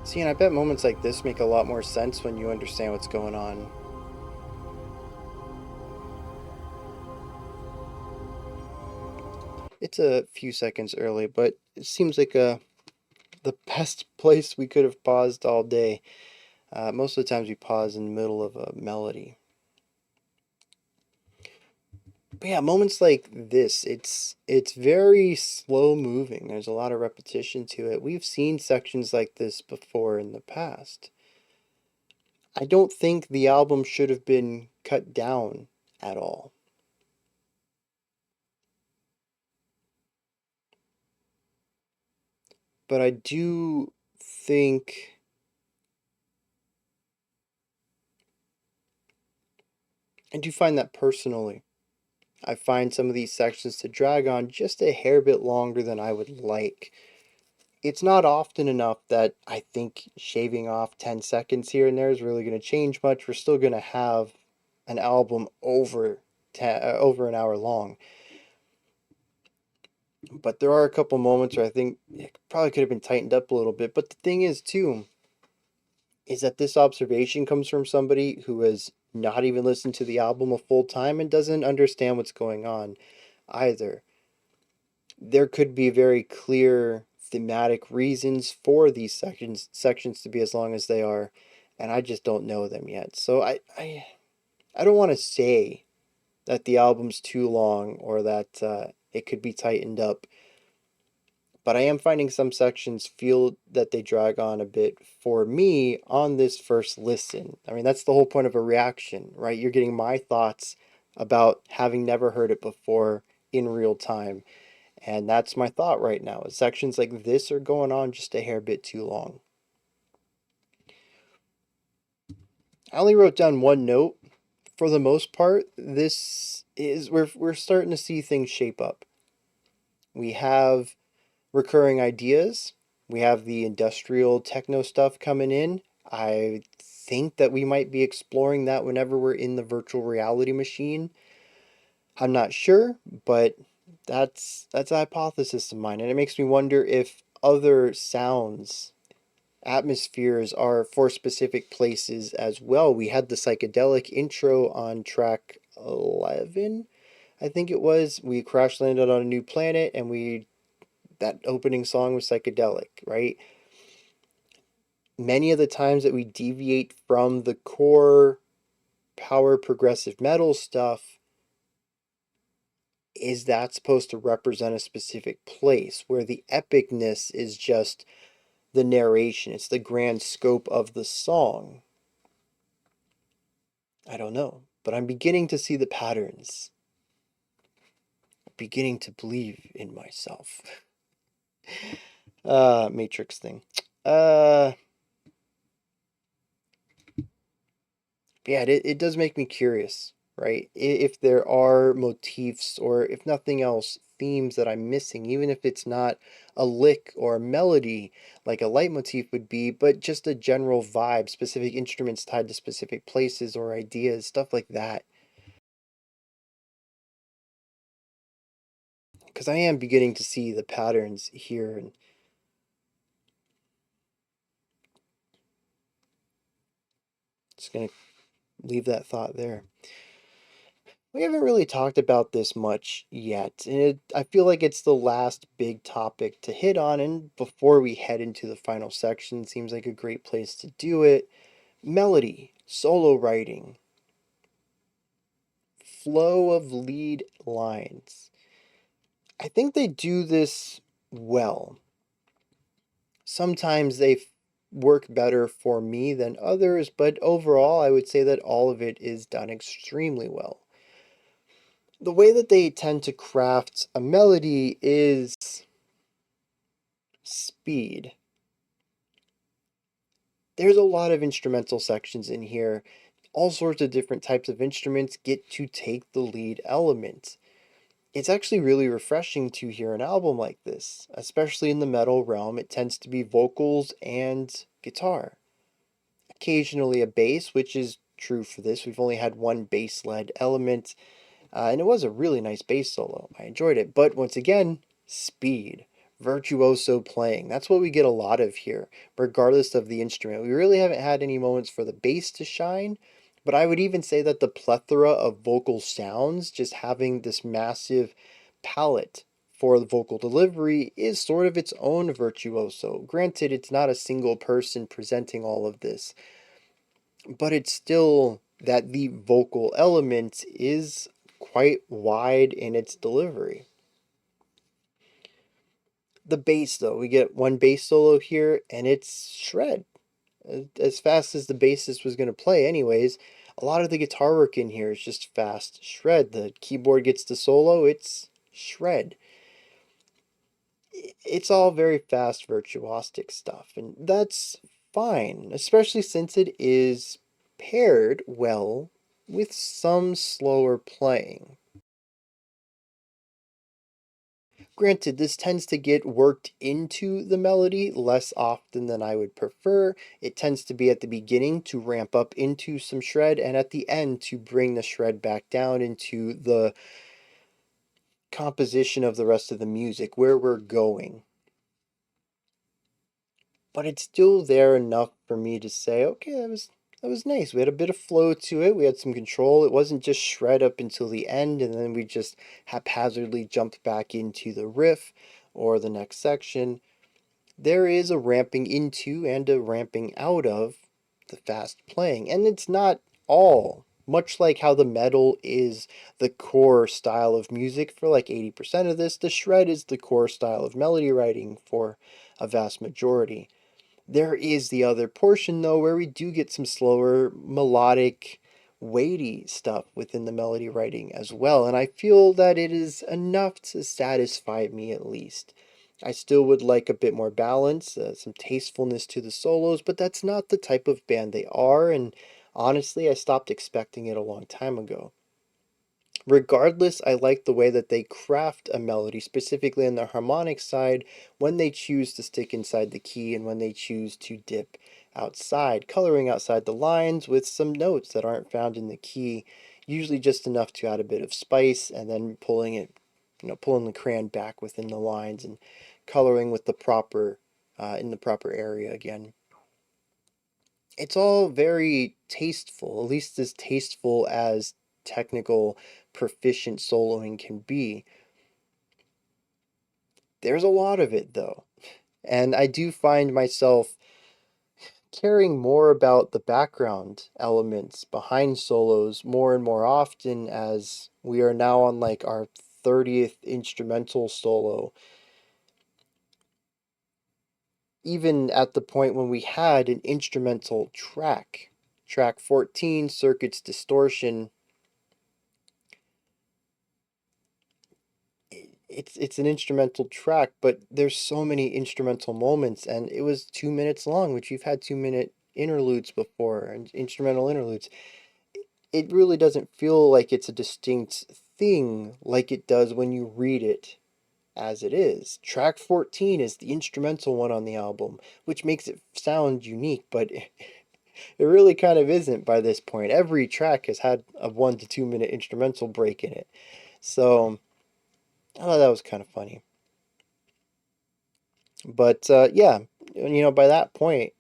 See, and I bet moments like this make a lot more sense when you understand what's going on. It's a few seconds early, but it seems like a the best place we could have paused all day. Most of the times we pause in the middle of a melody. But yeah, moments like this, it's very slow moving. There's a lot of repetition to it. We've seen sections like this before in the past. I don't think the album should have been cut down at all. But I do think I do find that personally. I find some of these sections to drag on just a hair bit longer than I would like. It's not often enough that I think shaving off 10 seconds here and there is really going to change much. We're still going to have an album over an hour long. But there are a couple moments where I think it probably could have been tightened up a little bit. But the thing is, too, is that this observation comes from somebody who has not even listened to the album a full time and doesn't understand what's going on either. There could be very clear thematic reasons for these sections to be as long as they are, and I just don't know them yet. So I don't want to say that the album's too long or that it could be tightened up, but I am finding some sections feel that they drag on a bit for me on this first listen. I mean, that's the whole point of a reaction, right? You're getting my thoughts about having never heard it before in real time. And that's my thought right now. Sections like this are going on just a hair bit too long. I only wrote down one note. For the most part, this is we're starting to see things shape up. We have recurring ideas. We have the industrial techno stuff coming in. I think that we might be exploring that whenever we're in the virtual reality machine. I'm not sure, but that's a hypothesis of mine, and it makes me wonder if other sounds, atmospheres are for specific places as well. We had the psychedelic intro on track 11, I think it was. We crash landed on a new planet, and that opening song was psychedelic, right? Many of the times that we deviate from the core power progressive metal stuff, is that supposed to represent a specific place where the epicness is just the narration, it's the grand scope of the song? I don't know, but I'm beginning to see the patterns. I'm beginning to believe in myself. Matrix thing. Yeah, it does make me curious, right? If there are motifs or, if nothing else, themes that I'm missing, even if it's not a lick or a melody like a leitmotif would be, but just a general vibe, specific instruments tied to specific places or ideas, stuff like that. Because I am beginning to see the patterns here, and just gonna leave that thought there. We haven't really talked about this much yet, and I feel like it's the last big topic to hit on, and before we head into the final section, seems like a great place to do it. Melody, solo writing, flow of lead lines. I think they do this well. Sometimes they work better for me than others, but overall, I would say that all of it is done extremely well. The way that they tend to craft a melody is speed. There's a lot of instrumental sections in here. All sorts of different types of instruments get to take the lead element. It's actually really refreshing to hear an album like this, especially in the metal realm. It tends to be vocals and guitar. Occasionally a bass, which is true for this. We've only had one bass-led element. And it was a really nice bass solo. I enjoyed it. But once again, speed. Virtuoso playing. That's what we get a lot of here, regardless of the instrument. We really haven't had any moments for the bass to shine, but I would even say that the plethora of vocal sounds, just having this massive palette for the vocal delivery is sort of its own virtuoso. Granted, it's not a single person presenting all of this, but it's still that the vocal element is quite wide in its delivery. The bass, though, we get one bass solo here, and it's shred. As fast as the bassist was going to play anyways. A lot of the guitar work in here is just fast shred. The keyboard gets the solo, it's shred. It's all very fast virtuosic stuff, and that's fine, especially since it is paired well with some slower playing. Granted, this tends to get worked into the melody less often than I would prefer. It tends to be at the beginning to ramp up into some shred, and at the end to bring the shred back down into the composition of the rest of the music, where we're going. But it's still there enough for me to say, okay, that was nice. We had a bit of flow to it. We had some control. It wasn't just shred up until the end, and then we just haphazardly jumped back into the riff or the next section. There is a ramping into and a ramping out of the fast playing, and it's not all. Much like how the metal is the core style of music for like 80% of this, the shred is the core style of melody writing for a vast majority. There is the other portion, though, where we do get some slower, melodic, weighty stuff within the melody writing as well, and I feel that it is enough to satisfy me at least. I still would like a bit more balance, some tastefulness to the solos, but that's not the type of band they are, and honestly, I stopped expecting it a long time ago. Regardless, I like the way that they craft a melody, specifically on the harmonic side, when they choose to stick inside the key and when they choose to dip outside, coloring outside the lines with some notes that aren't found in the key, usually just enough to add a bit of spice, and then pulling the crayon back within the lines and coloring with the proper, in the proper area again. It's all very tasteful, at least as tasteful as technical, proficient soloing can be. There's a lot of it, though, and I do find myself caring more about the background elements behind solos more and more often as we are now on like our 30th instrumental solo. Even at the point when we had an instrumental track, track 14, Circuits Distortion, it's an instrumental track, but there's so many instrumental moments, and it was 2 minutes long, which you've had 2 minute interludes before, and instrumental interludes. It really doesn't feel like it's a distinct thing like it does when you read it as it is. Track 14 is the instrumental one on the album, which makes it sound unique, but it really kind of isn't by this point. Every track has had a 1 to 2 minute instrumental break in it. So I thought that was kind of funny. But yeah, by that point,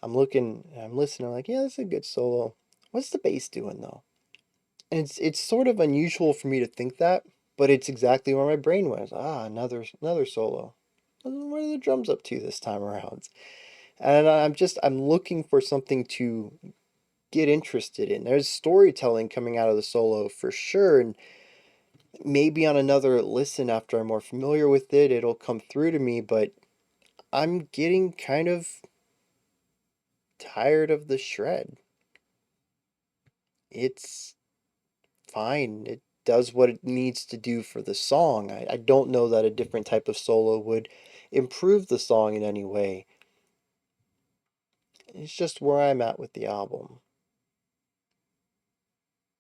I'm listening, I'm like, yeah, that's a good solo. What's the bass doing though? And it's sort of unusual for me to think that, but it's exactly where my brain was. Another solo. What are the drums up to this time around? And I'm looking for something to get interested in. There's storytelling coming out of the solo for sure, and maybe on another listen after I'm more familiar with it, it'll come through to me, but I'm getting kind of tired of the shred. It's fine. It does what it needs to do for the song. I don't know that a different type of solo would improve the song in any way. It's just where I'm at with the album.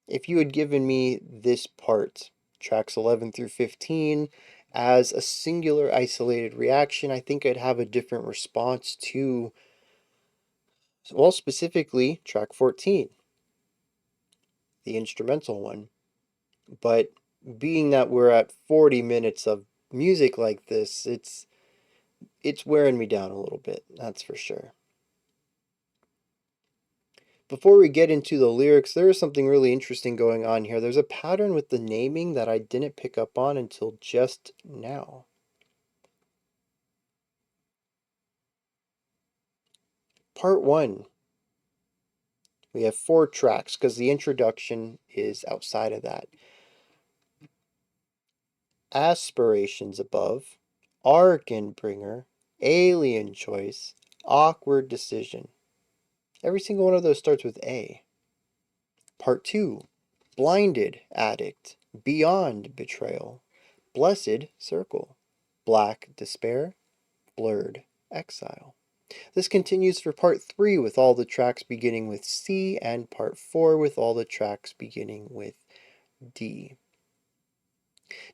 If you had given me this part, tracks 11 through 15, as a singular isolated reaction, I think I'd have a different response to, well, specifically track 14, the instrumental one. But being that we're at 40 minutes of music like this, it's wearing me down a little bit, that's for sure. Before we get into the lyrics, there is something really interesting going on here. There's a pattern with the naming that I didn't pick up on until just now. Part 1. We have 4 tracks because the introduction is outside of that. Aspirations above, Arkin bringer, alien choice, awkward decision. Every single one of those starts with A. Part 2. Blinded addict, beyond betrayal, blessed circle, black despair, blurred exile. This continues for part 3 with all the tracks beginning with C, and part 4 with all the tracks beginning with D.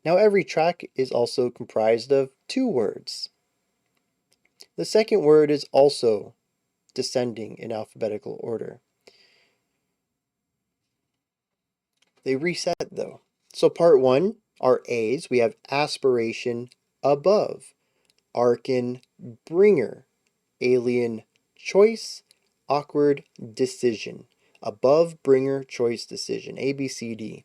Now every track is also comprised of 2 words. The second word is also descending in alphabetical order. They reset though. So part 1 are A's. We have aspiration above, Arkin bringer, alien choice, awkward decision. Above, bringer, choice, decision. A, B, C, D.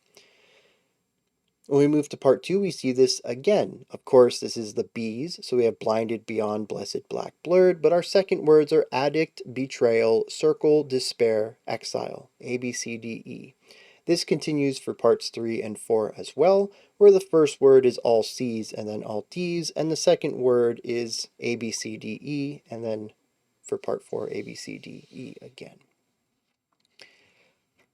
When we move to part 2, we see this again. Of course, this is the B's, so we have blinded, beyond, blessed, black, blurred, but our second words are addict, betrayal, circle, despair, exile. A, B, C, D, E. This continues for parts 3 and 4 as well, where the first word is all C's and then all D's, and the second word is A, B, C, D, E, and then for part 4, A, B, C, D, E again.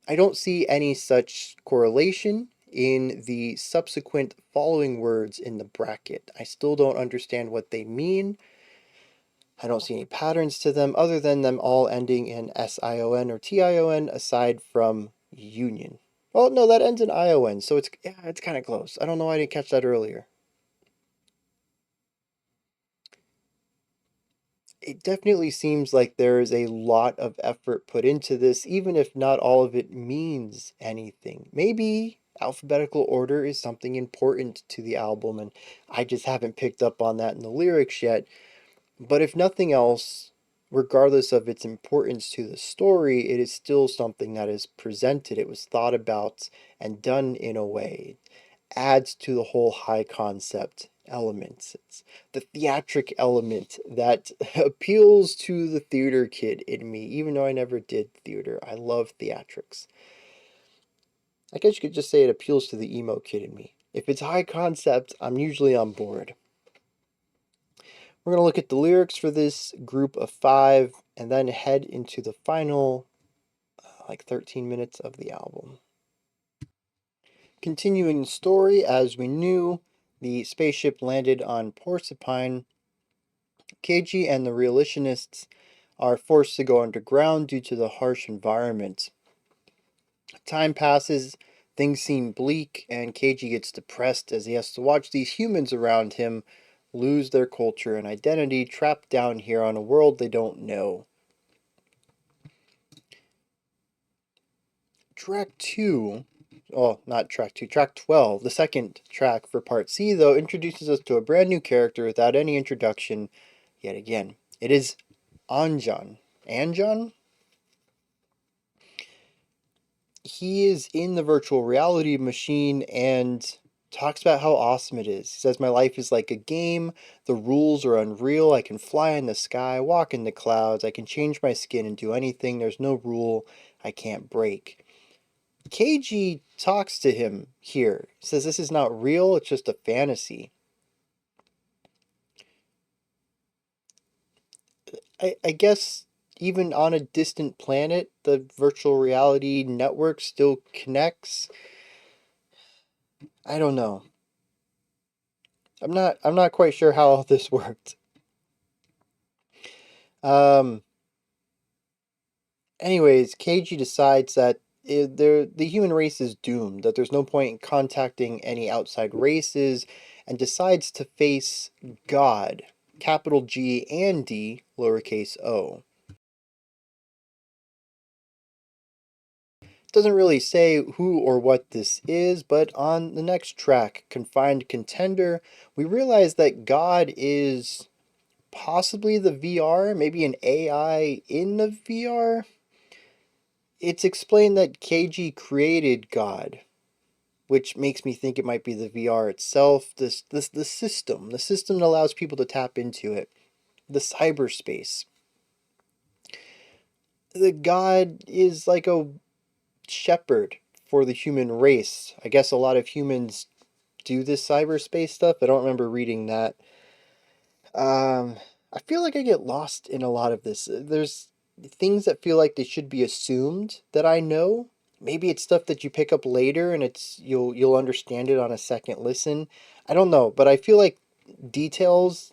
I don't see any such correlation in the subsequent following words in the bracket. I still don't understand what they mean. I don't see any patterns to them other than them all ending in S-I-O-N or T-I-O-N aside from union. Well, no, that ends in I-O-N, so it's kind of close. I don't know why I didn't catch that earlier. It definitely seems like there is a lot of effort put into this, even if not all of it means anything. Maybe alphabetical order is something important to the album, and I just haven't picked up on that in the lyrics yet. But if nothing else, regardless of its importance to the story, it is still something that is presented. It was thought about and done in a way. It adds to the whole high concept elements. It's the theatric element that appeals to the theater kid in me, even though I never did theater. I love theatrics. I guess you could just say it appeals to the emo kid in me. If it's high concept, I'm usually on board. We're going to look at the lyrics for this group of 5 and then head into the final 13 minutes of the album. Continuing the story, as we knew, the spaceship landed on Porcupine. KG and the Realitionists are forced to go underground due to the harsh environment. Time passes, things seem bleak, and KG gets depressed as he has to watch these humans around him lose their culture and identity, trapped down here on a world they don't know. Track 2, oh, not track 2, track 12, the second track for part C, though, introduces us to a brand new character without any introduction yet again. It is Anjan. Anjan? He is in the virtual reality machine and talks about how awesome it is. He says, my life is like a game. The rules are unreal. I can fly in the sky, walk in the clouds. I can change my skin and do anything. There's no rule I can't break. KG talks to him here. He says this is not real. It's just a fantasy. I guess even on a distant planet, the virtual reality network still connects. I don't know. I'm not quite sure how all this worked. Anyways, KG decides that the human race is doomed, that there's no point in contacting any outside races, and decides to face God, capital G and D, lowercase o. Doesn't really say who or what this is, but on the next track, Confined Contender, we realize that God is possibly the VR, maybe an AI in the VR. it's explained that KG created God, which makes me think it might be the VR itself, the system that allows people to tap into it, the cyberspace. The God is like a shepherd for the human race. I guess a lot of humans do this cyberspace stuff. I don't remember reading that. I feel like I get lost in a lot of this. There's things that feel like they should be assumed that I know. Maybe it's stuff that you pick up later and you'll understand it on a second listen. I don't know, but I feel like details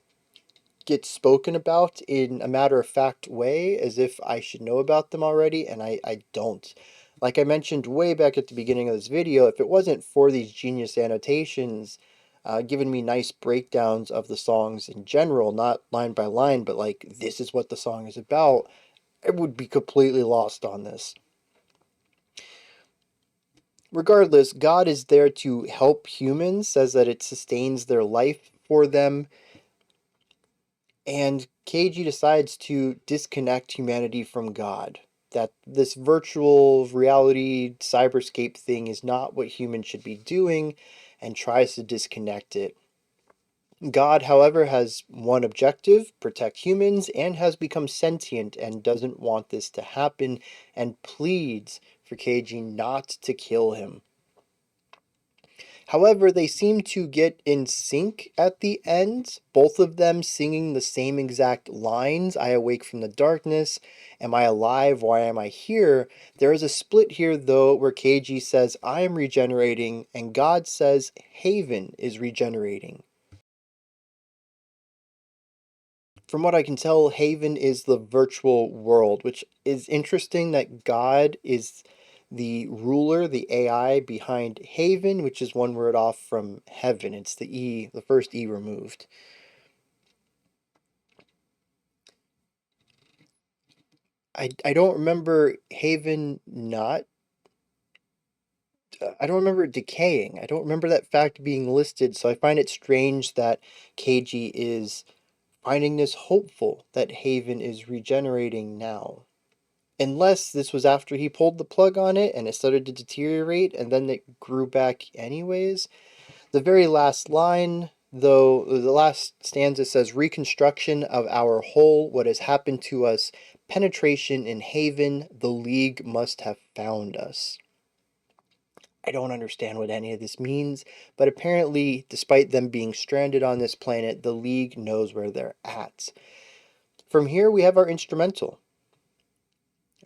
get spoken about in a matter of fact way as if I should know about them already, and I don't. Like I mentioned way back at the beginning of this video, if it wasn't for these genius annotations giving me nice breakdowns of the songs in general, not line by line, but like this is what the song is about, I would be completely lost on this. Regardless, God is there to help humans, says that it sustains their life for them, and KG decides to disconnect humanity from God. That this virtual reality cyberscape thing is not what humans should be doing, and tries to disconnect it. God, however, has one objective: protect humans, and has become sentient and doesn't want this to happen, and pleads for KG not to kill him. However, they seem to get in sync at the end, both of them singing the same exact lines. I awake from the darkness. Am I alive? Why am I here? There is a split here, though, where KG says, I am regenerating, and God says, Haven is regenerating. From what I can tell, Haven is the virtual world, which is interesting that God is the ruler, the AI behind Haven, which is one word off from heaven. It's the first E removed. I don't remember Haven not. I don't remember it decaying. I don't remember that fact being listed, so I find it strange that KG is finding this hopeful that Haven is regenerating now. Unless this was after he pulled the plug on it and it started to deteriorate and then it grew back anyways. The very last line, though, the last stanza says, reconstruction of our whole, what has happened to us, penetration in Haven, the League must have found us. I don't understand what any of this means, but apparently, despite them being stranded on this planet, the League knows where they're at. From here, we have our instrumental.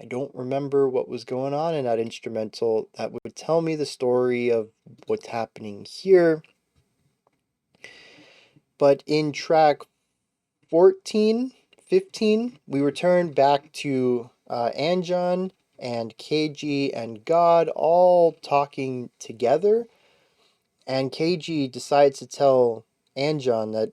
I don't remember what was going on in that instrumental that would tell me the story of what's happening here. But in track 14, 15, we return back to Anjan and KG and God all talking together. And KG decides to tell Anjan that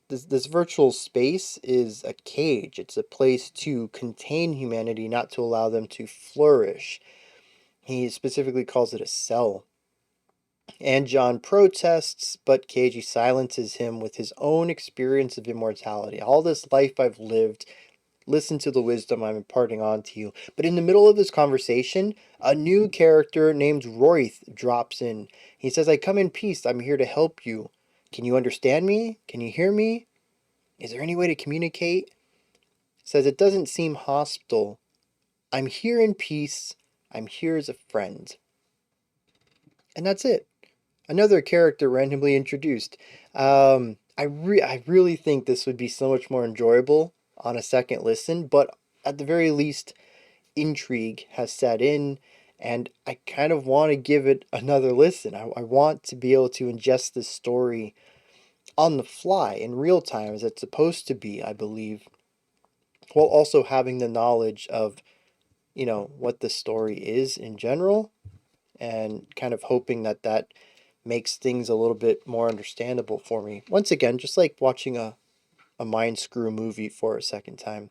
this virtual space is a cage. It's a place to contain humanity, not to allow them to flourish. He specifically calls it a cell. Anjan protests, but KG silences him with his own experience of immortality. All this life I've lived, listen to the wisdom I'm imparting onto you. But in the middle of this conversation, a new character named Royth drops in. He says, I come in peace. I'm here to help you. Can you understand me? Can you hear me? Is there any way to communicate? Says, it doesn't seem hostile. I'm here in peace. I'm here as a friend. And that's it. Another character randomly introduced. I really think this would be so much more enjoyable on a second listen, but at the very least, intrigue has set in, and I kind of want to give it another listen. I want to be able to ingest this story on the fly in real time, as it's supposed to be, I believe, while also having the knowledge of, what the story is in general, and kind of hoping that that makes things a little bit more understandable for me. Once again, just like watching a mind screw movie for a second time.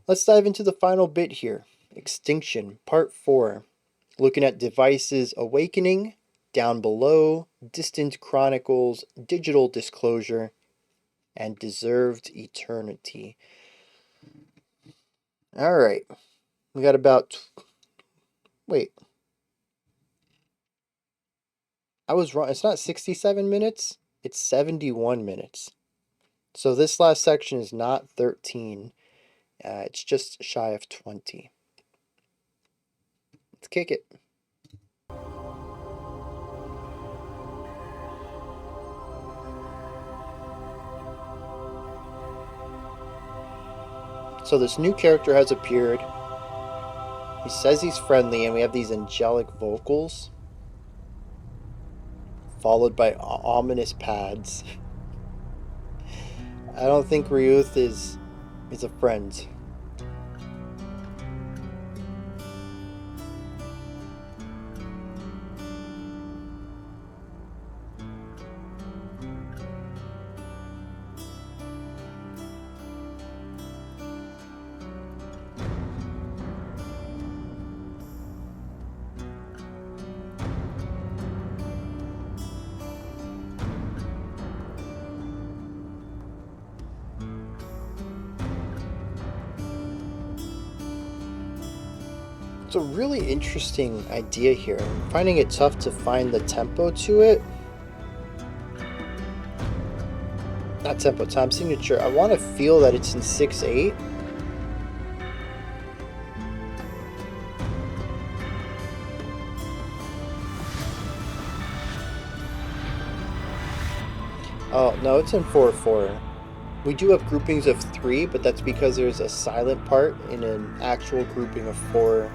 Let's dive into the final bit here. Extinction, Part 4. Looking at Devices Awakening, Down Below, Distant Chronicles, Digital Disclosure, and Deserved Eternity. Alright, we got about Wait. I was wrong. It's not 67 minutes. It's 71 minutes. So this last section is not 13. It's just shy of 20. Let's kick it. So this new character has appeared. He says he's friendly, and we have these angelic vocals, followed by ominous pads. I don't think Ryuth is a friend. It's a really interesting idea here. I'm finding it tough to find the tempo to it. Not tempo, time signature. I want to feel that it's in 6/8. Oh, no, it's in 4/4. We do have groupings of 3, but that's because there's a silent part in an actual grouping of 4.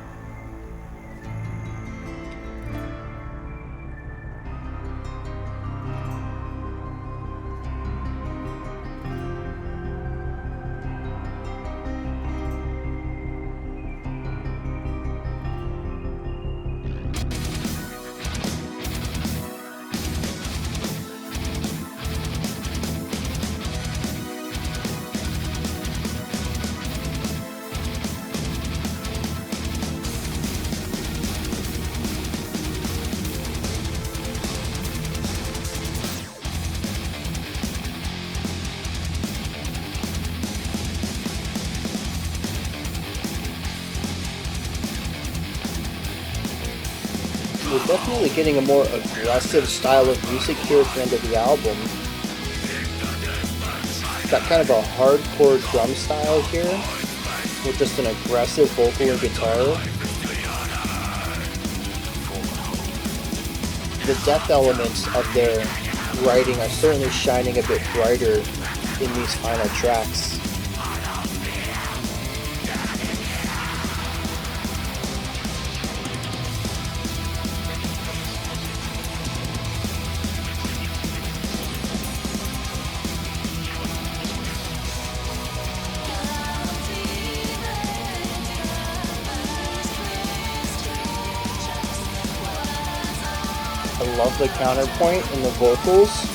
We're definitely getting a more aggressive style of music here at the end of the album. It's got kind of a hardcore drum style here, with just an aggressive vocal and guitar. The depth elements of their writing are certainly shining a bit brighter in these final tracks. I love the counterpoint in the vocals.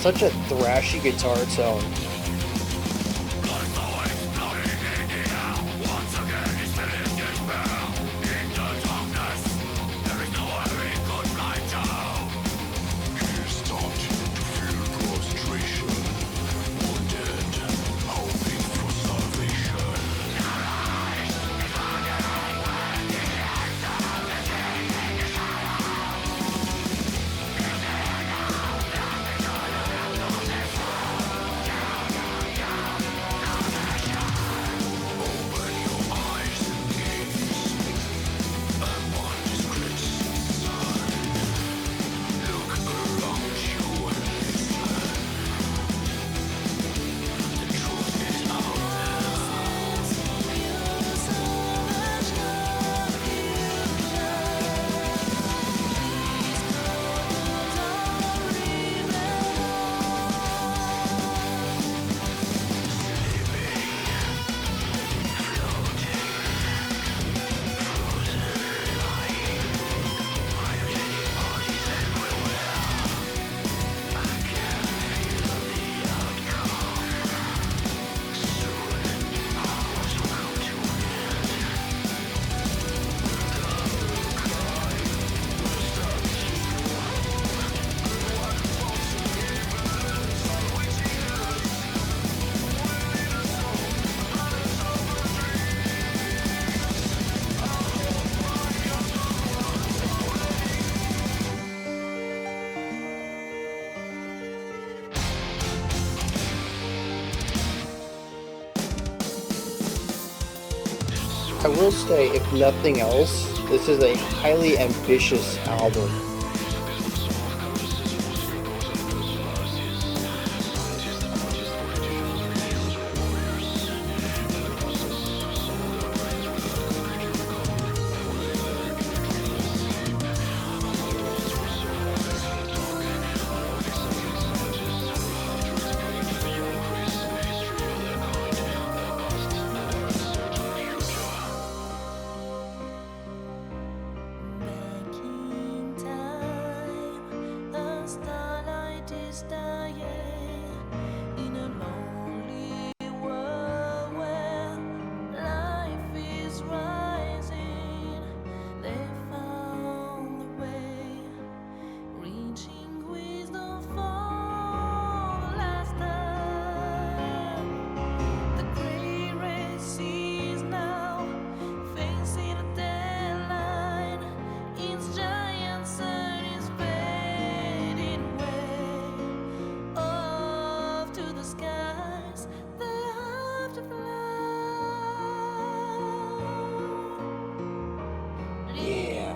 Such a thrashy guitar tone. I will say, if nothing else, this is a highly ambitious album.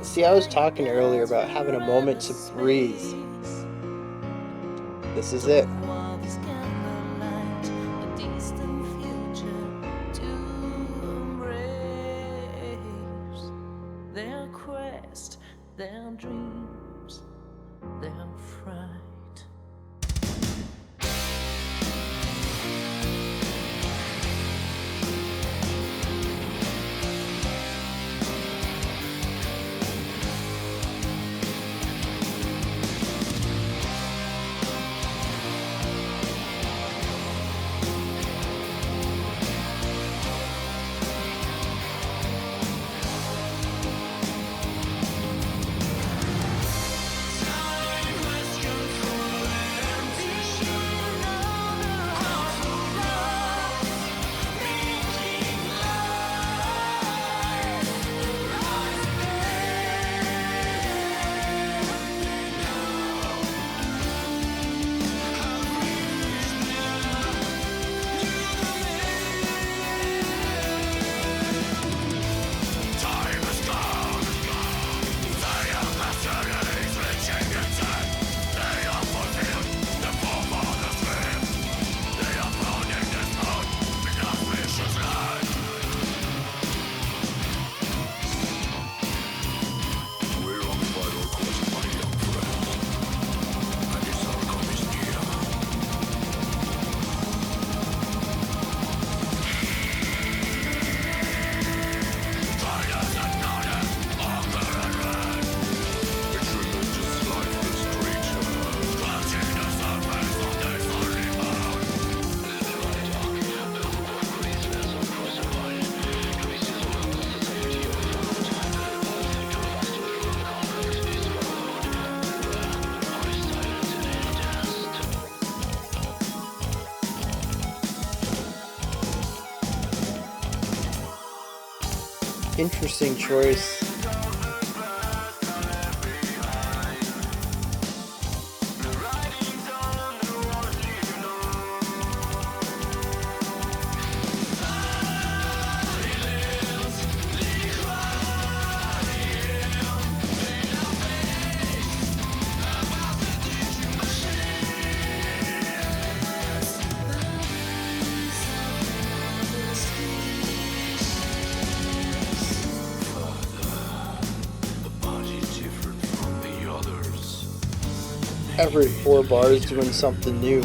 See, I was talking earlier about having a moment to breathe. This is it. Their quest, their dreams, their fright. Interesting choice. Every 4 bars doing something new.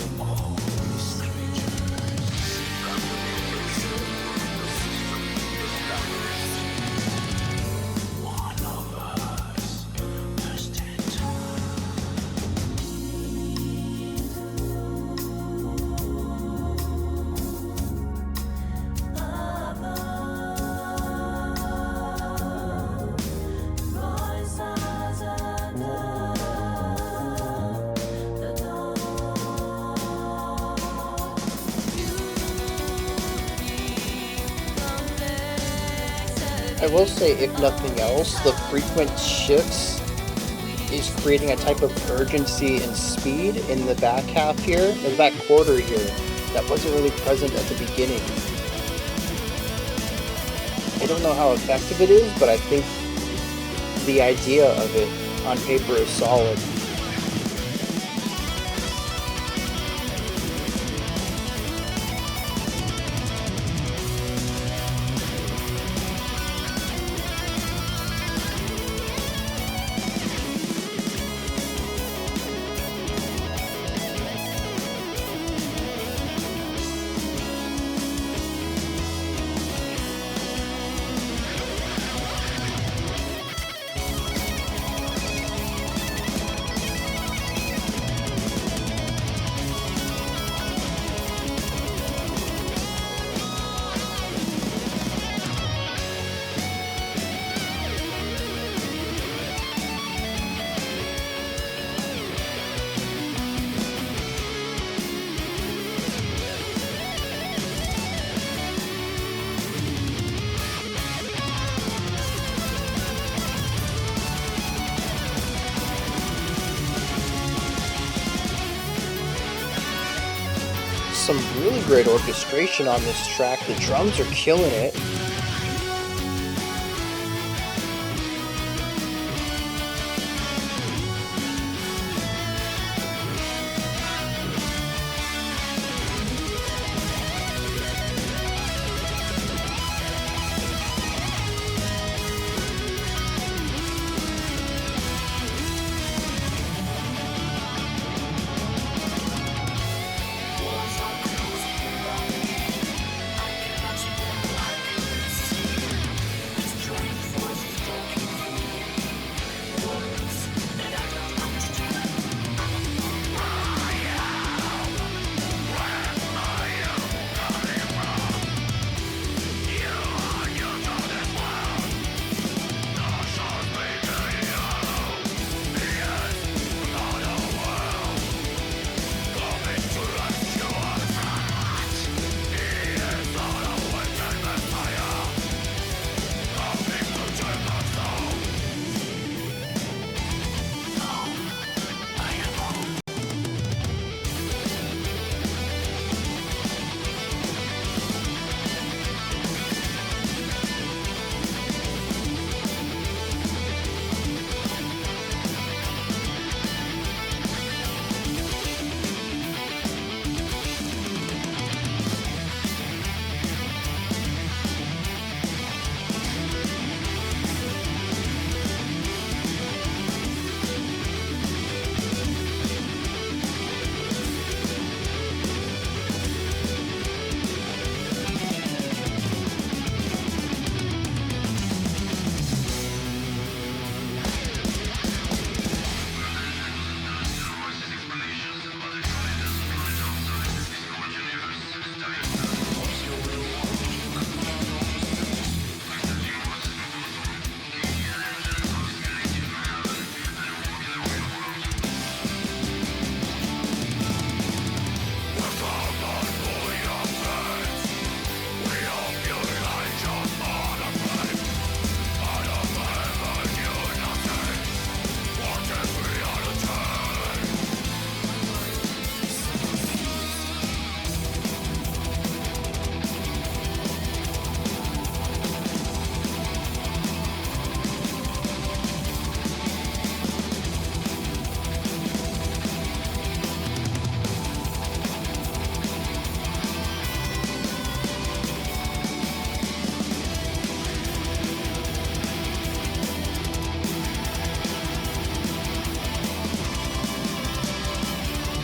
I will say, if nothing else, the frequent shifts is creating a type of urgency and speed in the back half here, or the back quarter here, that wasn't really present at the beginning. I don't know how effective it is, but I think the idea of it on paper is solid. Some really great orchestration on this track. The drums are killing it.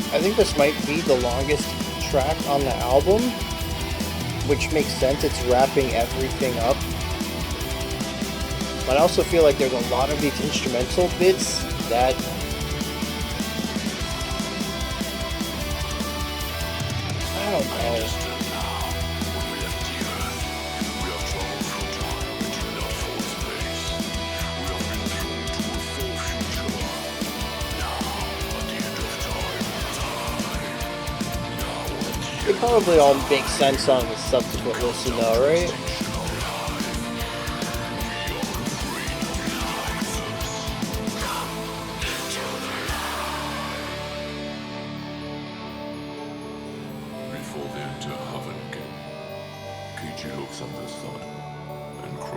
I think this might be the longest track on the album, which makes sense. It's wrapping everything up. But I also feel like there's a lot of these instrumental bits that I don't know. It probably all makes sense on the subsequent listen though, right? Before they enter heaven again, Kiji looks at the sun and cries.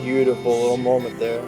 Beautiful little moment there.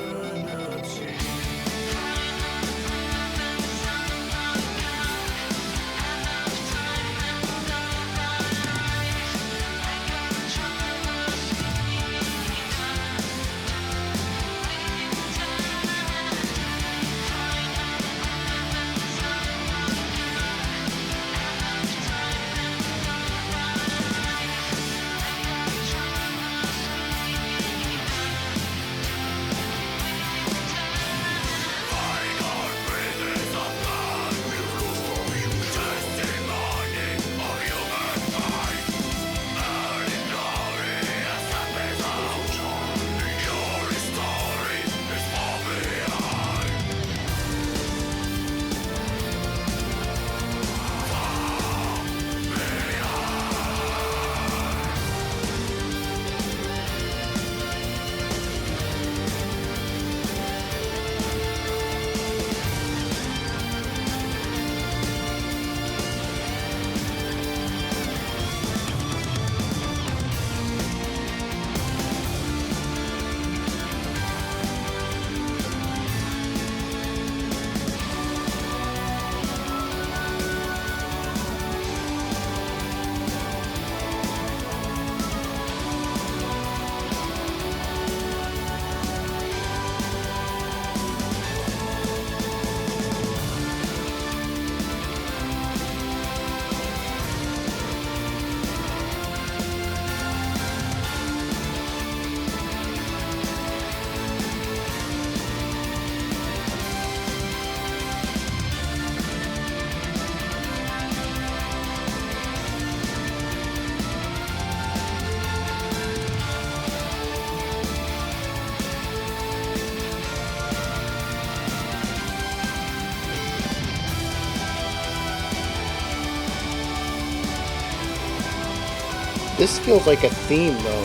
This feels like a theme, though.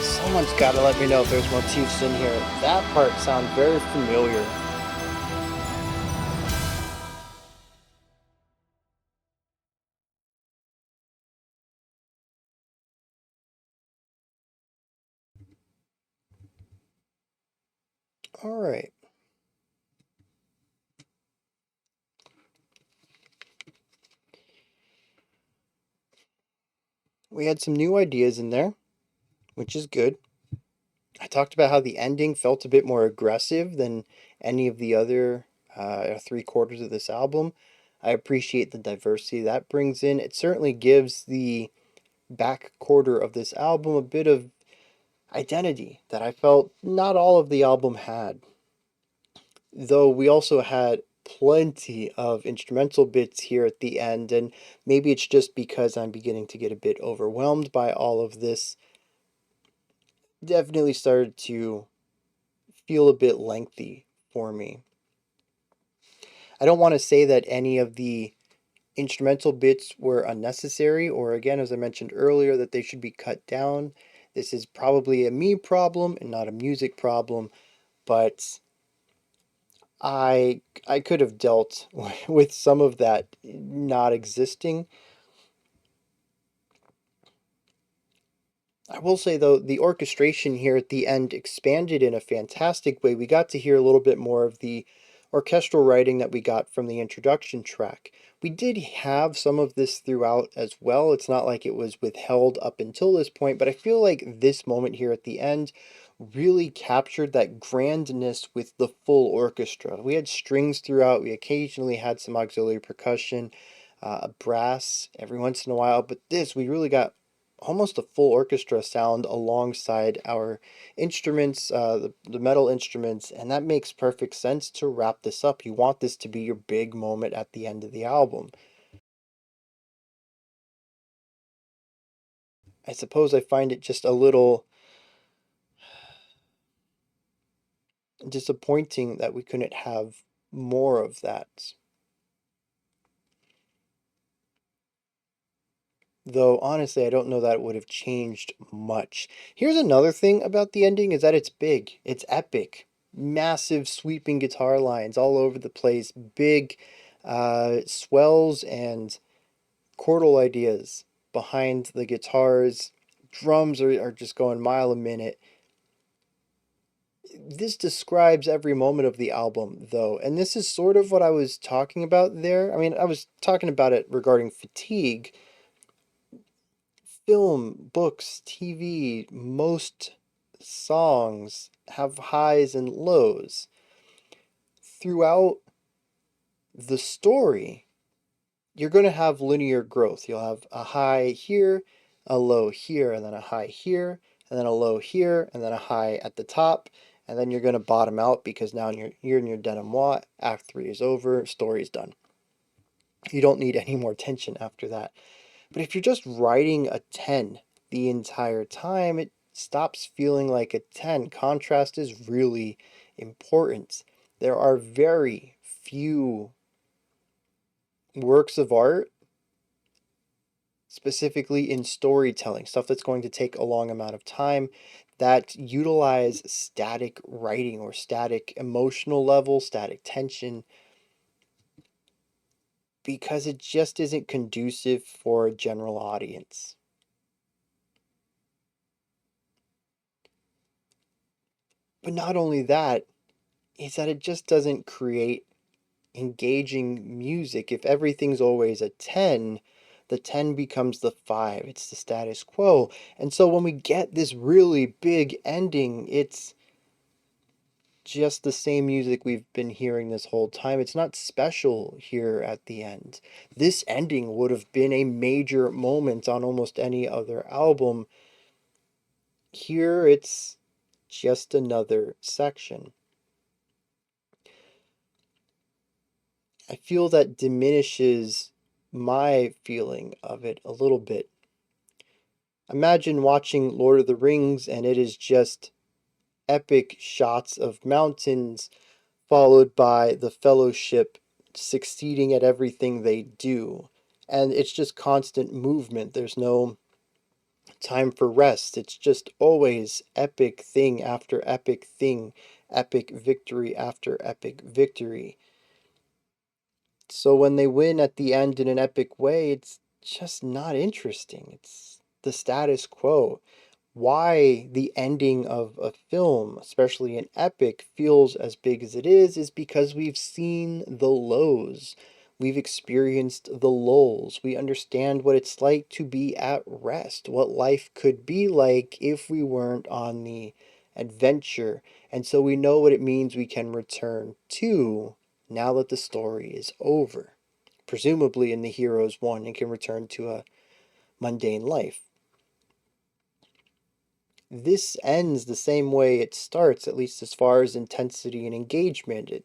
Someone's got to let me know if there's motifs in here. That part sounds very familiar. All right. We had some new ideas in there, which is good. I talked about how the ending felt a bit more aggressive than any of the other 3/4 of this album. I appreciate the diversity that brings in. It certainly gives the back quarter of this album a bit of identity that I felt not all of the album had. Though we also had plenty of instrumental bits here at the end, and maybe it's just because I'm beginning to get a bit overwhelmed by all of this. Definitely started to feel a bit lengthy for me. I don't want to say that any of the instrumental bits were unnecessary, or again, as I mentioned earlier, that they should be cut down. This is probably a me problem and not a music problem, but I could have dealt with some of that not existing. I will say though, the orchestration here at the end expanded in a fantastic way. We got to hear a little bit more of the orchestral writing that we got from the introduction track. We did have some of this throughout as well. It's not like it was withheld up until this point, but I feel like this moment here at the end really captured that grandness with the full orchestra. We had strings throughout, we occasionally had some auxiliary percussion, brass every once in a while, but this, we really got almost a full orchestra sound alongside our instruments, the metal instruments, and that makes perfect sense to wrap this up. You want this to be your big moment at the end of the album. I suppose I find it just a little disappointing that we couldn't have more of that. Though honestly, I don't know that it would have changed much. Here's another thing about the ending is that it's big. It's epic. Massive sweeping guitar lines all over the place. Big swells and chordal ideas behind the guitars. Drums are just going mile a minute. This describes every moment of the album, though, and this is sort of what I was talking about there. I mean, I was talking about it regarding fatigue. Film, books, TV, most songs have highs and lows. Throughout the story, you're going to have linear growth. You'll have a high here, a low here, and then a high here, and then a low here, and then a high at the top, and then you're going to bottom out because now you're in your denouement. Act 3 is over, story's done. You don't need any more tension after that. But if you're just writing a 10 the entire time, it stops feeling like a 10. Contrast is really important. There are very few works of art, specifically in storytelling, stuff that's going to take a long amount of time, that utilize static writing or static emotional level, static tension, because it just isn't conducive for a general audience. But not only that, is that it just doesn't create engaging music. If everything's always a 10, the 10 becomes the 5. It's the status quo. And so when we get this really big ending, it's just the same music we've been hearing this whole time. It's not special here at the end. This ending would have been a major moment on almost any other album. Here it's just another section. I feel that diminishes my feeling of it a little bit. Imagine watching Lord of the Rings and it is just epic shots of mountains followed by the Fellowship succeeding at everything they do. And it's just constant movement. There's no time for rest. It's just always epic thing after epic thing, epic victory after epic victory. So when they win at the end in an epic way, it's just not interesting. It's the status quo. Why the ending of a film, especially an epic, feels as big as it is because we've seen the lows. We've experienced the lulls. We understand what it's like to be at rest, what life could be like if we weren't on the adventure. And so we know what it means we can return to now that the story is over. Presumably in the hero's won and can return to a mundane life. This ends the same way it starts, at least as far as intensity and engagement. It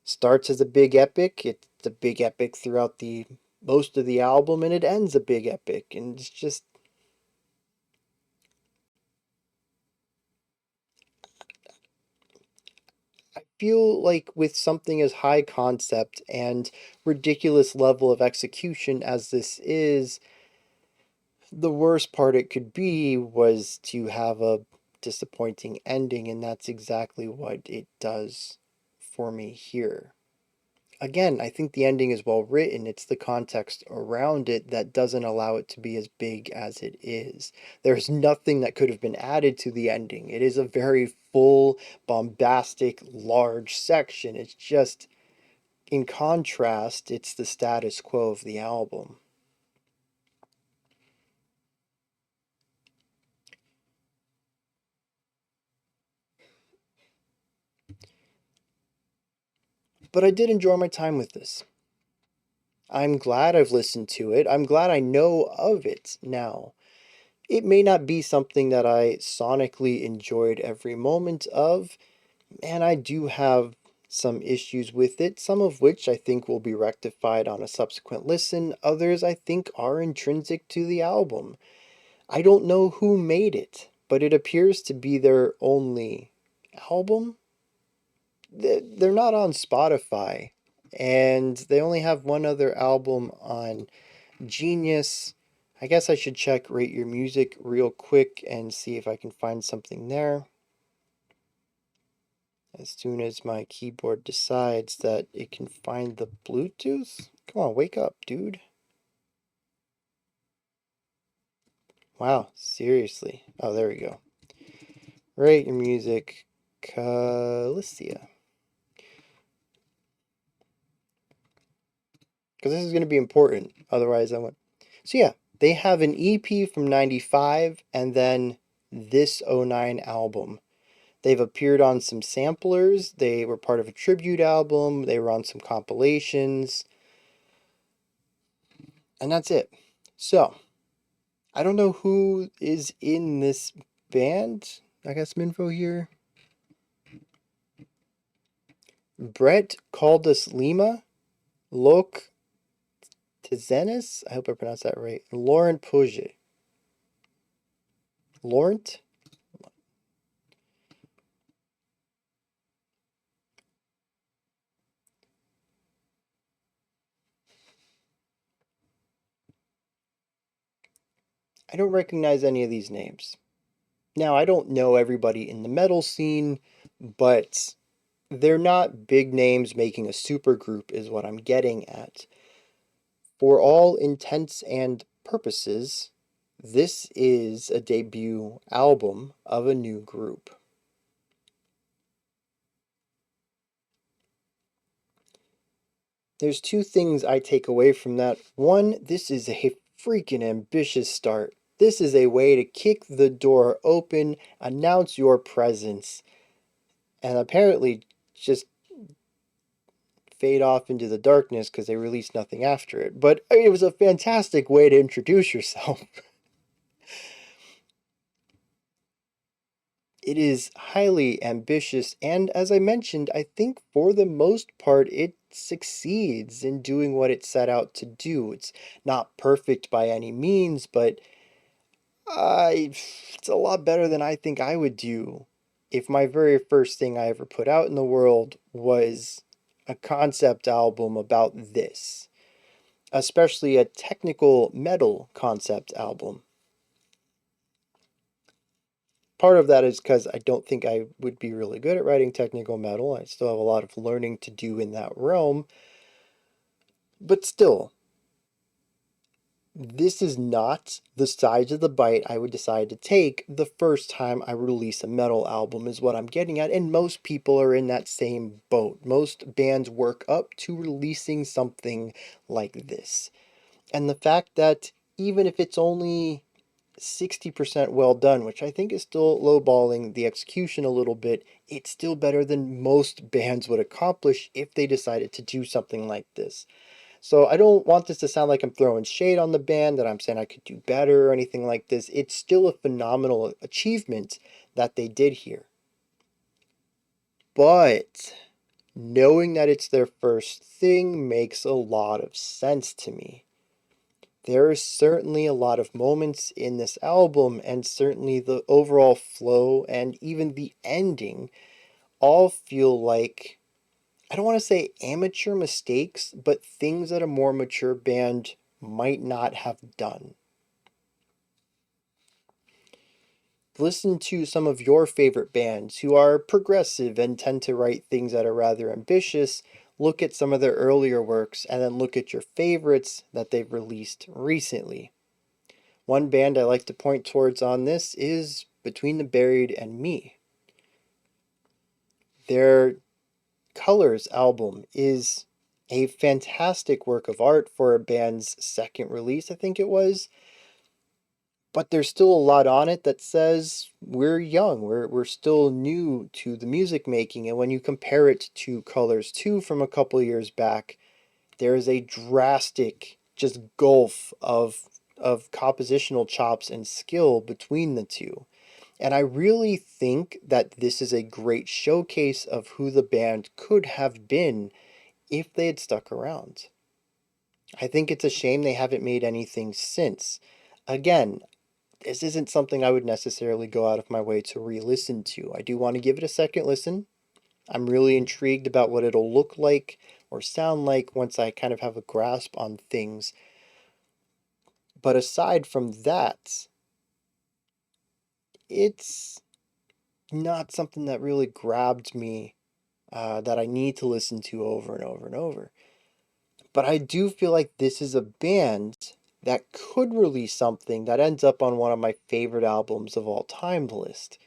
starts as a big epic, it's a big epic throughout the most of the album, and it ends a big epic, and it's just... I feel like with something as high concept and ridiculous level of execution as this is, the worst part it could be was to have a disappointing ending, and that's exactly what it does for me here. Again, I think the ending is well written. It's the context around it that doesn't allow it to be as big as it is. There's nothing that could have been added to the ending. It is a very full, bombastic, large section. It's just, in contrast, it's the status quo of the album. But I did enjoy my time with this. I'm glad I've listened to it. I'm glad I know of it now. It may not be something that I sonically enjoyed every moment of, and I do have some issues with it, some of which I think will be rectified on a subsequent listen. Others I think are intrinsic to the album. I don't know who made it, but it appears to be their only album. They're not on Spotify, and they only have one other album on Genius. I guess I should check Rate Your Music real quick and see if I can find something there. As soon as my keyboard decides that it can find the Bluetooth. Come on, wake up, dude. Wow, seriously. Oh, there we go. Rate your music, Kalisia. Because this is going to be important. Otherwise, I won't. So yeah, they have an EP from 95 and then this '09 album. They've appeared on some samplers. They were part of a tribute album. They were on some compilations. And that's it. So, I don't know who is in this band. I got some info here. Brett Caldas Lima, Lok Tizenes, I hope I pronounced that right, Laurent Puget. Laurent? I don't recognize any of these names. Now, I don't know everybody in the metal scene, but they're not big names making a supergroup, is what I'm getting at. For all intents and purposes, this is a debut album of a new group. There's two things I take away from that. One, this is a freaking ambitious start. This is a way to kick the door open, announce your presence, and apparently just fade off into the darkness because they released nothing after it. But I mean, it was a fantastic way to introduce yourself. It is highly ambitious, and as I mentioned, I think for the most part it succeeds in doing what it set out to do. It's not perfect by any means, but it's a lot better than I think I would do if my very first thing I ever put out in the world was a concept album about this, especially a technical metal concept album. Part of that is because I don't think I would be really good at writing technical metal. I still have a lot of learning to do in that realm. But still, this is not the size of the bite I would decide to take the first time I release a metal album, is what I'm getting at. And most people are in that same boat. Most bands work up to releasing something like this. And the fact that even if it's only 60% well done, which I think is still lowballing the execution a little bit, it's still better than most bands would accomplish if they decided to do something like this. So I don't want this to sound like I'm throwing shade on the band, that I'm saying I could do better or anything like this. It's still a phenomenal achievement that they did here. But knowing that it's their first thing makes a lot of sense to me. There is certainly a lot of moments in this album, and certainly the overall flow and even the ending all feel like, I don't want to say amateur mistakes, but things that a more mature band might not have done. Listen to some of your favorite bands who are progressive and tend to write things that are rather ambitious. Look at some of their earlier works and then look at your favorites that they've released recently. One band I like to point towards on this is Between the Buried and Me. Their Colors album is a fantastic work of art for a band's second release, I think it was. But there's still a lot on it that says we're young, we're still new to the music making. And when you compare it to Colors 2 from a couple years back, there is a drastic just gulf of compositional chops and skill between the two. And I really think that this is a great showcase of who the band could have been if they had stuck around. I think it's a shame they haven't made anything since. Again, this isn't something I would necessarily go out of my way to re-listen to. I do want to give it a second listen. I'm really intrigued about what it'll look like or sound like once I kind of have a grasp on things. But aside from that, it's not something that really grabbed me, that I need to listen to over and over and over. But I do feel like this is a band that could release something that ends up on one of my favorite albums of all time list.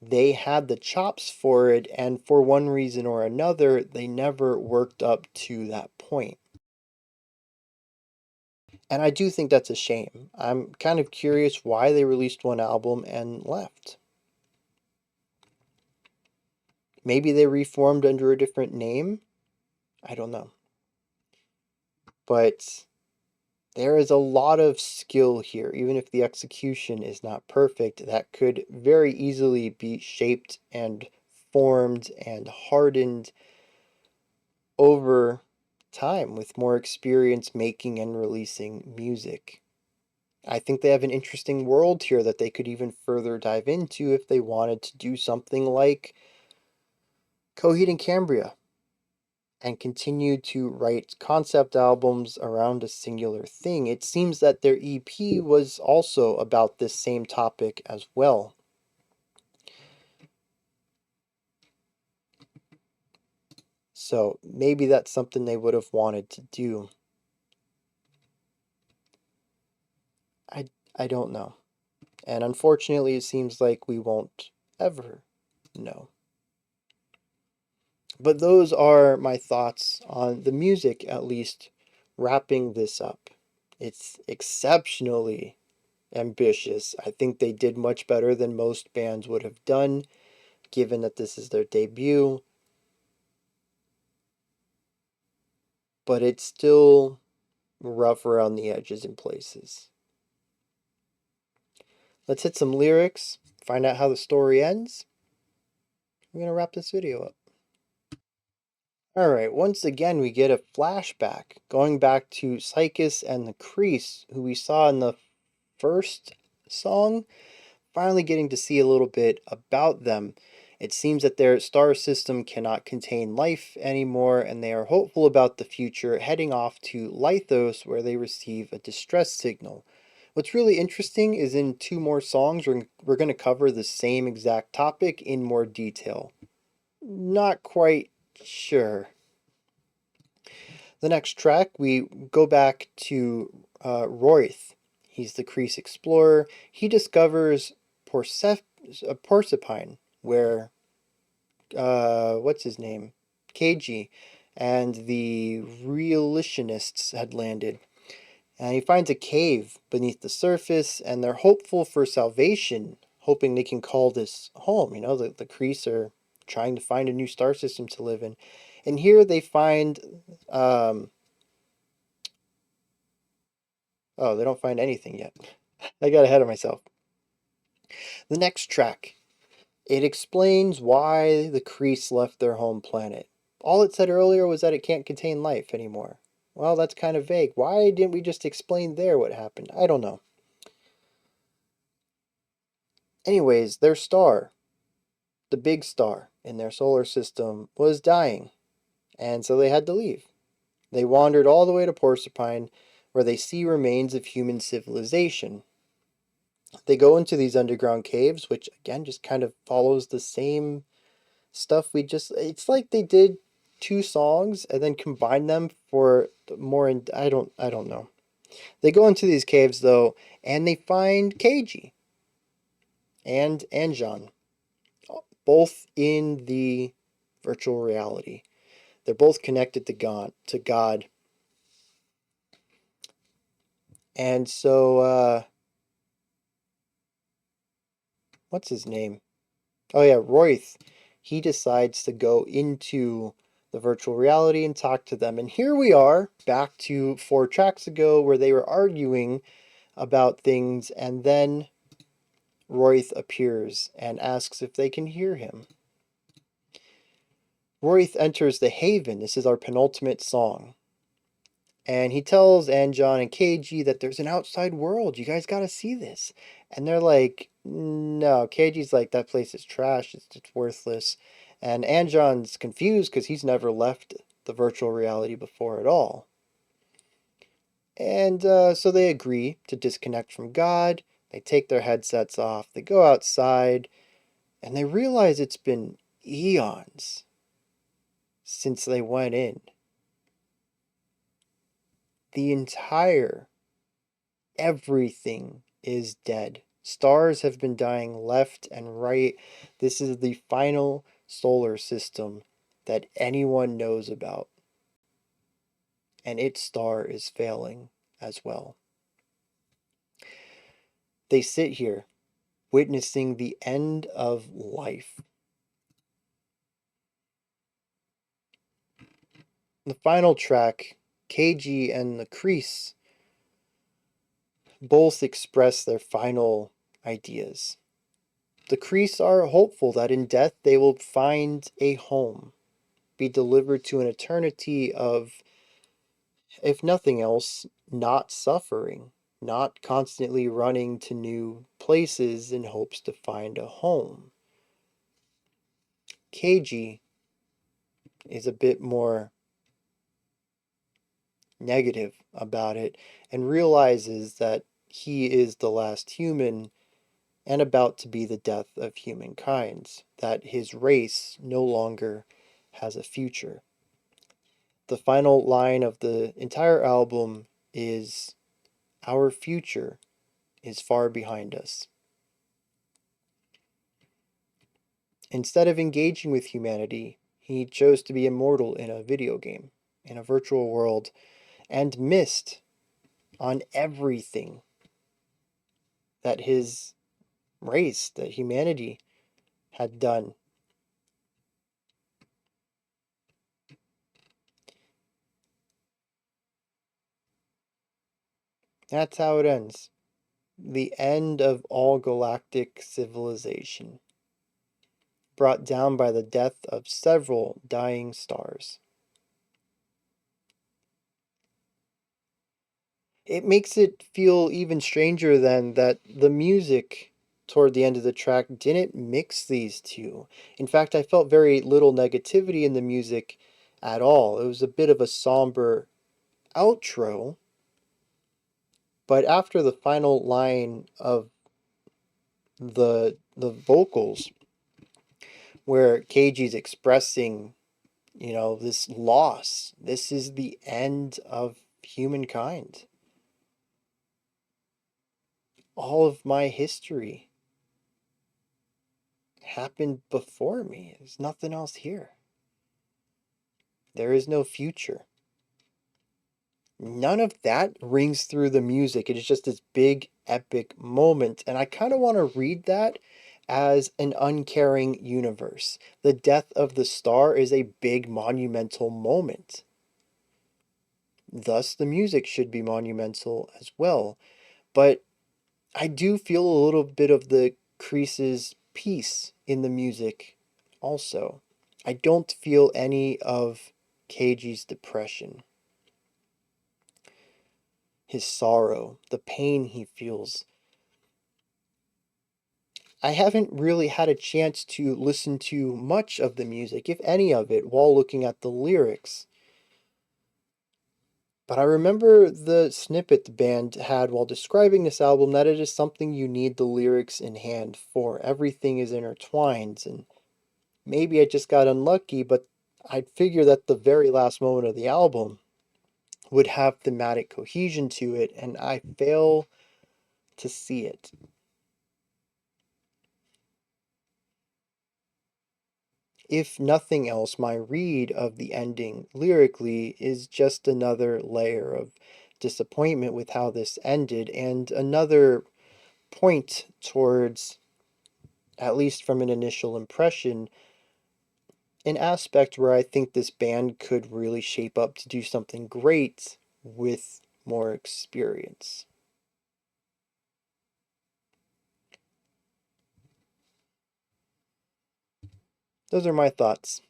They had the chops for it, and for one reason or another, they never worked up to that point. And I do think that's a shame. I'm kind of curious why they released one album and left. Maybe they reformed under a different name? I don't know. But there is a lot of skill here, even if the execution is not perfect, that could very easily be shaped and formed and hardened over time with more experience making and releasing music. I think they have an interesting world here that they could even further dive into if they wanted to do something like Coheed and Cambria and continue to write concept albums around a singular thing. It seems that their EP was also about this same topic as well. So maybe that's something they would have wanted to do. I don't know. And unfortunately, it seems like we won't ever know. But those are my thoughts on the music, at least, wrapping this up. It's exceptionally ambitious. I think they did much better than most bands would have done, given that this is their debut. But it's still rough around the edges in places. Let's hit some lyrics, find out how the story ends. We're going to wrap this video up. Alright, once again we get a flashback, going back to Psychus and the Crease, who we saw in the first song, finally getting to see a little bit about them. It seems that their star system cannot contain life anymore, and they are hopeful about the future, heading off to Lythos, where they receive a distress signal. What's really interesting is in 2 more songs, we're going to cover the same exact topic in more detail. Not quite sure. The next track, we go back to Royth. He's the Crease explorer. He discovers Porcupine, where, what's his name? KG and the Realitionists had landed. And he finds a cave beneath the surface, and they're hopeful for salvation, hoping they can call this home. You know, the Crease are trying to find a new star system to live in. And here they find, oh, they don't find anything yet. I got ahead of myself. The next track, it explains why the Crease left their home planet. All it said earlier was that it can't contain life anymore. Well, that's kind of vague. Why didn't we just explain there what happened? I don't know. Anyways, their star, the big star in their solar system, was dying, and so they had to leave. They wandered all the way to Porcupine, where they see remains of human civilization. They go into these underground caves, which again just kind of follows the same stuff it's like they did 2 songs and then combined them for more I don't know. They go into these caves though, and they find KG and Anjan, both in the virtual reality. They're both connected to God. And so what's his name? Oh yeah, Royth. He decides to go into the virtual reality and talk to them. And here we are, back to 4 tracks ago, where they were arguing about things, and then Royth appears and asks if they can hear him. Royth enters the Haven. This is our penultimate song. And he tells Anjan and KG that there's an outside world. You guys gotta see this. And they're like, no. KG's like, that place is trash. It's worthless. And Anjan's confused because he's never left the virtual reality before at all. And so they agree to disconnect from God. They take their headsets off. They go outside. And they realize it's been eons since they went in. The entire everything is dead. Stars have been dying left and right. This is the final solar system that anyone knows about. And its star is failing as well. They sit here, witnessing the end of life. The final track, KG and the Crease both express their final ideas. The Crease are hopeful that in death they will find a home, be delivered to an eternity of, if nothing else, not suffering, not constantly running to new places in hopes to find a home. KG is a bit more negative about it and realizes that he is the last human and about to be the death of humankind, that his race no longer has a future. The final line of the entire album is, "Our future is far behind us." Instead of engaging with humanity, he chose to be immortal in a video game, in a virtual world, and missed on everything that his race, that humanity had done. That's how it ends. The end of all galactic civilization, brought down by the death of several dying stars. It makes it feel even stranger then that the music toward the end of the track didn't mix these two. In fact, I felt very little negativity in the music at all. It was a bit of a somber outro, but after the final line of the vocals, where KG's expressing, this loss, this is the end of humankind. All of my history happened before me. There's nothing else here. There is no future. None of that rings through the music. It is just this big, epic moment. And I kind of want to read that as an uncaring universe. The death of the star is a big, monumental moment. Thus, the music should be monumental as well. But I do feel a little bit of the Crease's peace in the music also. I don't feel any of KG's depression, his sorrow, the pain he feels. I haven't really had a chance to listen to much of the music, if any of it, while looking at the lyrics. But I remember the snippet the band had while describing this album, that it is something you need the lyrics in hand for. Everything is intertwined, and maybe I just got unlucky, but I'd figure that the very last moment of the album would have thematic cohesion to it, and I fail to see it. If nothing else, my read of the ending lyrically is just another layer of disappointment with how this ended, and another point towards, at least from an initial impression, an aspect where I think this band could really shape up to do something great with more experience. Those are my thoughts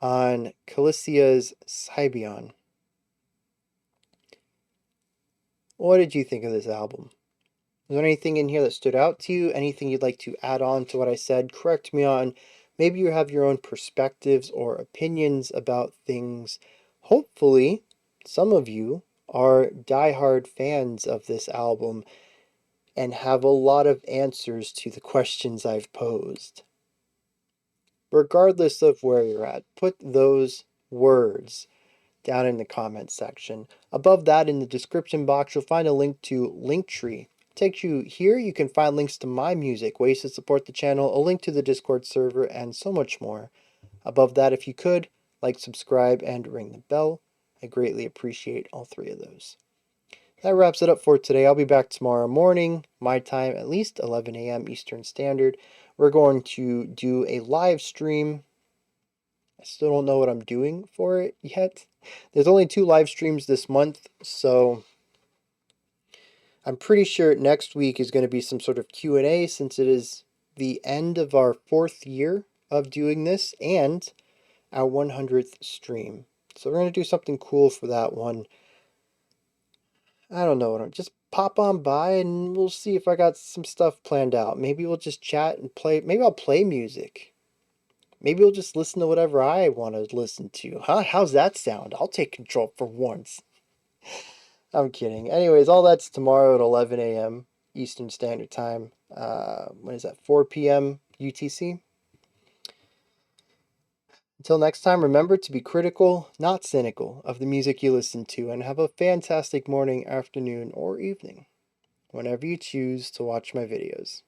on Kalisia's Cybion. What did you think of this album? Was there anything in here that stood out to you? Anything you'd like to add on to what I said? Correct me on. Maybe you have your own perspectives or opinions about things. Hopefully, some of you are diehard fans of this album and have a lot of answers to the questions I've posed. Regardless of where you're at, put those words, down in the comments section. Above that, in the description box, you'll find a link to Linktree. Takes you here. You can find links to my music, ways to support the channel, a link to the Discord server, and so much more. Above that, if you could, like, subscribe, and ring the bell. I greatly appreciate all three of those. That wraps it up for today. I'll be back tomorrow morning, my time, at least 11 a.m. Eastern Standard. We're going to do a live stream. I still don't know what I'm doing for it yet. There's only 2 live streams this month, so I'm pretty sure next week is going to be some sort of Q&A, since it is the end of our 4th year of doing this and our 100th stream. So we're going to do something cool for that one. I don't know. Just pop on by and we'll see if I got some stuff planned out. Maybe we'll just chat and play. Maybe I'll play music. Maybe we'll just listen to whatever I want to listen to. Huh? How's that sound? I'll take control for once. I'm kidding. Anyways, all that's tomorrow at 11 a.m. Eastern Standard Time. When is that? 4 p.m. UTC? Until next time, remember to be critical, not cynical, of the music you listen to, and have a fantastic morning, afternoon, or evening, whenever you choose to watch my videos.